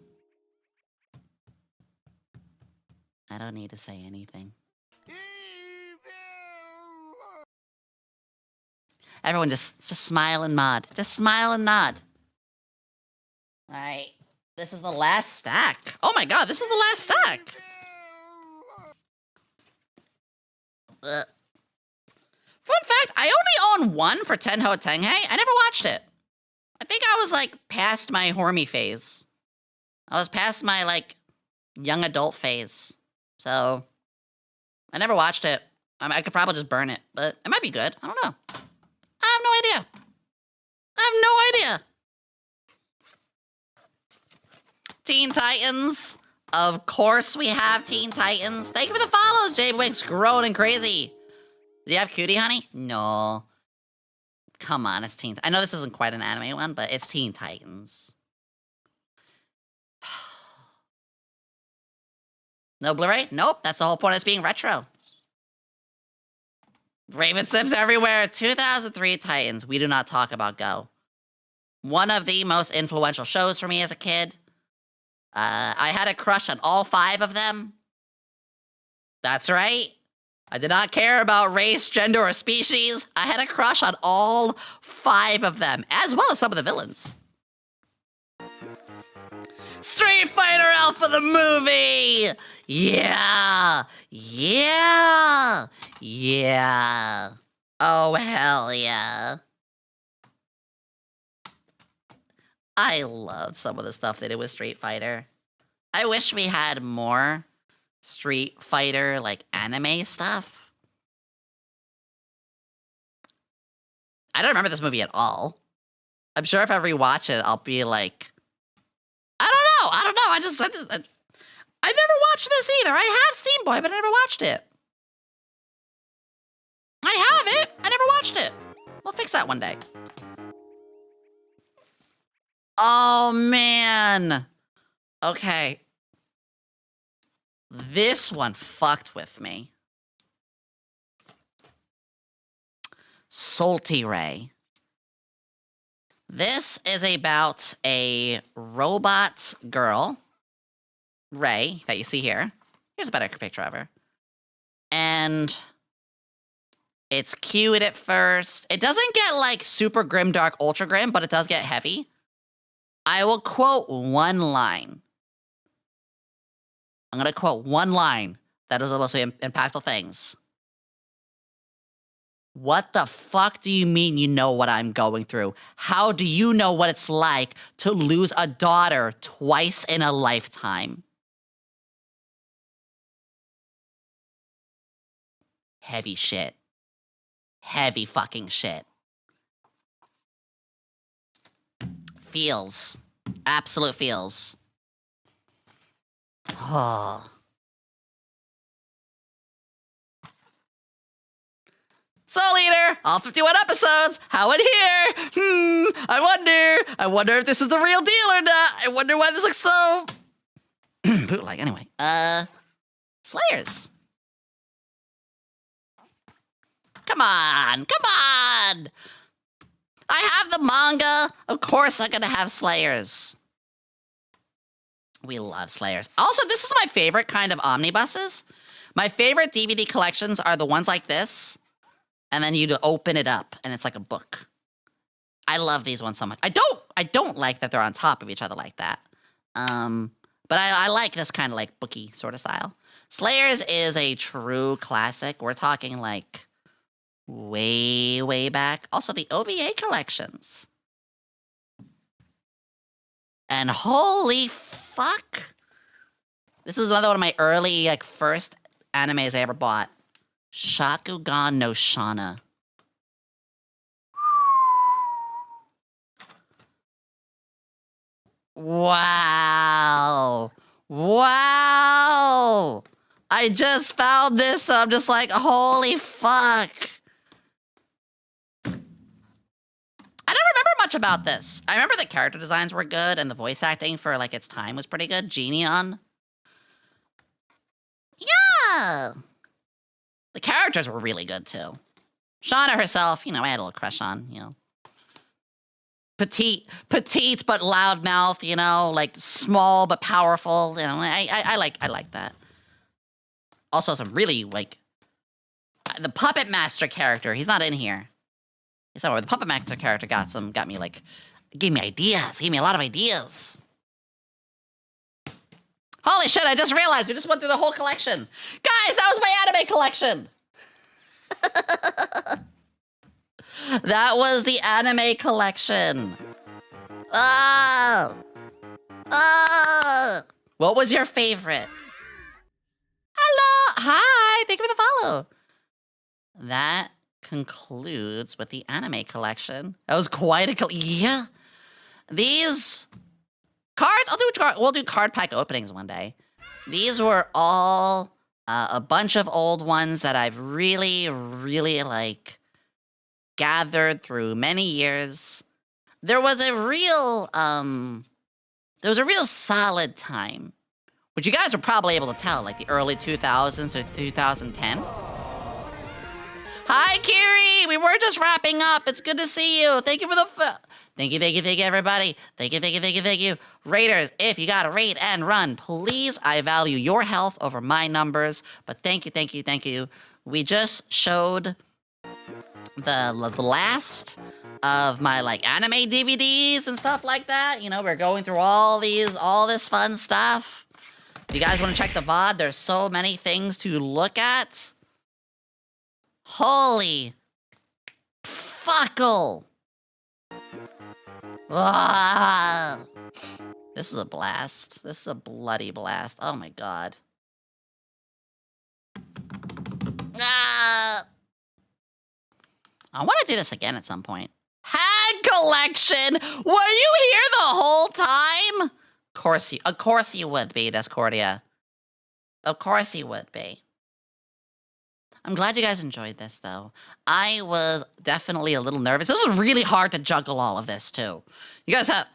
I don't need to say anything. Everyone just smile and nod. Just smile and nod. All right. This is the last stack. Oh my god, this is the last stack. Ugh. Fun fact, I only own one for Tenho Tenghe. I never watched it. I think I was like past my hormy phase. I was past my like young adult phase. So I never watched it. I could probably just burn it, but it might be good. I don't know. I have no idea. I have no idea. Teen Titans. Of course we have Teen Titans. Thank you for the follows, Jay Wicks. Growing and crazy. Do you have Cutie Honey? No. Come on, it's Teen. I know this isn't quite an anime one, but it's Teen Titans. No Blu-ray? Nope, that's the whole point of this being retro. Raven Sims everywhere. 2003 Titans. We do not talk about Go. One of the most influential shows for me as a kid. I had a crush on all 5 of them. That's right. I did not care about race, gender, or species. I had a crush on all 5 of them, as well as some of the villains. Street Fighter Alpha the movie! Yeah! Yeah! Yeah! Oh, hell yeah. I loved some of the stuff they did with Street Fighter. I wish we had more Street Fighter, like, anime stuff. I don't remember this movie at all. I'm sure if I rewatch it, I'll be like, I don't know. I never watched this either. I have Steam Boy, but I never watched it. I have it. I never watched it. We'll fix that one day. Oh, man. Okay. This one fucked with me. Salty Ray. This is about a robot girl, Ray, that you see here. Here's a better picture of her. And it's cute at first. It doesn't get like super grim, dark, ultra grim, but it does get heavy. I will quote one line. I'm going to quote one line that was supposed to be impactful things. What the fuck do you mean you know what I'm going through? How do you know what it's like to lose a daughter twice in a lifetime? Heavy shit. Heavy fucking shit. Feels. Absolute feels. Oh. Soul Eater, all 51 episodes. How in here? I wonder if this is the real deal or not. I wonder why this looks so bootleg. Anyway, Slayers. Come on. I have the manga. Of course I'm gonna have Slayers. We love Slayers. Also, this is my favorite kind of omnibuses. My favorite DVD collections are the ones like this. And then you open it up, and it's like a book. I love these ones so much. I don't like that they're on top of each other like that. But I like this kind of like booky sort of style. Slayers is a true classic. We're talking like way, way back. Also, the OVA collections. And holy fuck. This is another one of my early, like, first animes I ever bought. Shakugan no Shana. Wow. Wow. I just found this, and I'm just like, holy fuck. I don't remember much about this. I remember the character designs were good, and the voice acting for, like, its time was pretty good. Genion. Yeah. The characters were really good, too. Shauna herself, you know, I had a little crush on, you know. Petite but loud mouth, you know, like small but powerful. You know, I like that. Also, some really like the Puppet Master character. He's not in here. He's somewhere. The Puppet Master character gave me ideas. Gave me a lot of ideas. Holy shit! I just realized we just went through the whole collection, guys. That was my anime collection. That was the anime collection. Oh. Oh. What was your favorite? Hello. Hi. Thank you for the follow. That concludes with the anime collection. That was quite a yeah. These cards, we'll do card pack openings one day. These were all a bunch of old ones that I've really like gathered through many years. There was a real solid time, which you guys are probably able to tell, like the early 2000s to 2010. Hi, Kiri! We were just wrapping up. It's good to see you. Thank you for the Thank you, everybody. Thank you. Raiders, if you gotta rate and run, please, I value your health over my numbers. But thank you. We just showed the last of my like anime DVDs and stuff like that. You know, we're going through all this fun stuff. If you guys want to check the VOD, there's so many things to look at. Holy fuckle. Ah, this is a blast. This is a bloody blast. Oh my god. Ah. I want to do this again at some point. Hag collection! Were you here the whole time? Of course you would be, Discordia. Of course you would be. I'm glad you guys enjoyed this, though. I was definitely a little nervous. This was really hard to juggle all of this, too. You guys have...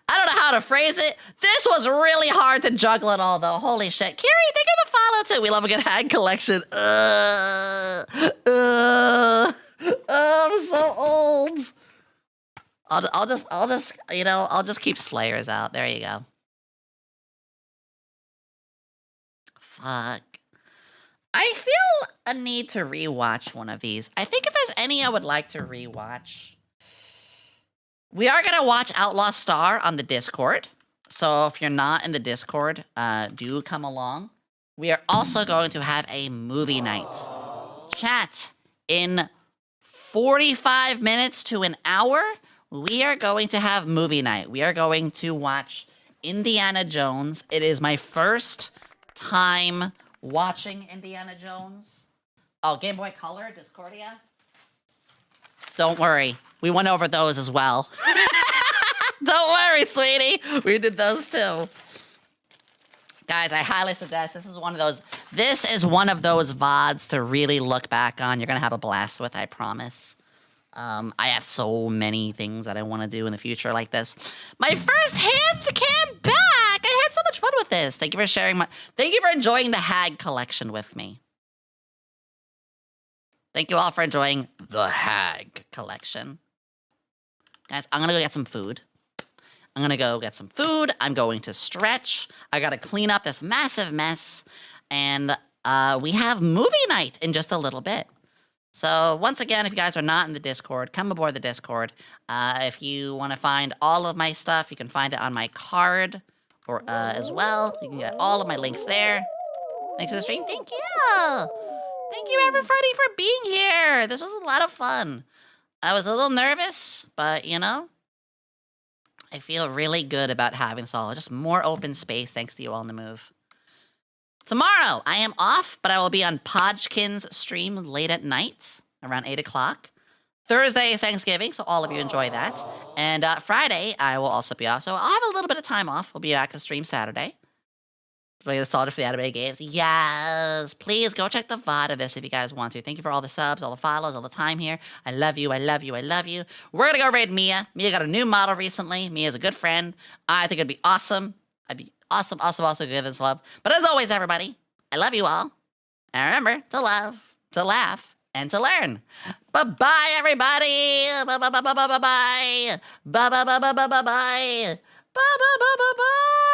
I don't know how to phrase it. This was really hard to juggle it all, though. Holy shit. Kiri, thank you for the follow, too. We love a good hag collection. I'm so old. I'll just keep Slayers out. There you go. Fuck. I feel a need to rewatch one of these. I think if there's any I would like to rewatch, we are gonna watch Outlaw Star on the Discord. So if you're not in the Discord, do come along. We are also going to have a movie night. Chat, in 45 minutes to an hour, we are going to have movie night. We are going to watch Indiana Jones. It is my first time watching Indiana Jones. Oh, Game Boy Color, Discordia. Don't worry, we went over those as well. Don't worry, sweetie. We did those too. Guys, I highly suggest this is one of those VODs to really look back on. You're gonna have a blast with, I promise. I have so many things that I want to do in the future like this. My first HANDCAM back! I had so much fun with this. Thank you for sharing thank you for enjoying the Hag collection with me. Thank you all for enjoying the Hag collection. Guys, I'm gonna go get some food. I'm going to stretch. I gotta clean up this massive mess. And we have movie night in just a little bit. So once again, if you guys are not in the Discord, come aboard the Discord. If you want to find all of my stuff, you can find it on my card or as well. You can get all of my links there. Thanks for the stream. Thank you. Thank you, everybody, for being here. This was a lot of fun. I was a little nervous, but, you know, I feel really good about having this all. Just more open space thanks to you all on the move. Tomorrow, I am off, but I will be on Podkin's stream late at night, around 8 o'clock. Thursday is Thanksgiving, so all of you enjoy that. And Friday, I will also be off, so I'll have a little bit of time off. We'll be back to stream Saturday. Play the Solid for the Anime Games. Yes! Please go check the VOD of this if you guys want to. Thank you for all the subs, all the follows, all the time here. I love you, I love you, I love you. We're gonna go raid Mia. Mia got a new model recently. Mia's a good friend. I think it'd be awesome. I'd be awesome to give this love. But as always, everybody, I love you all. And remember to love, to laugh, and to learn. Bye-bye, everybody! Bye-bye-bye-bye-bye-bye! Bye-bye-bye-bye-bye-bye! Bye-bye-bye-bye-bye!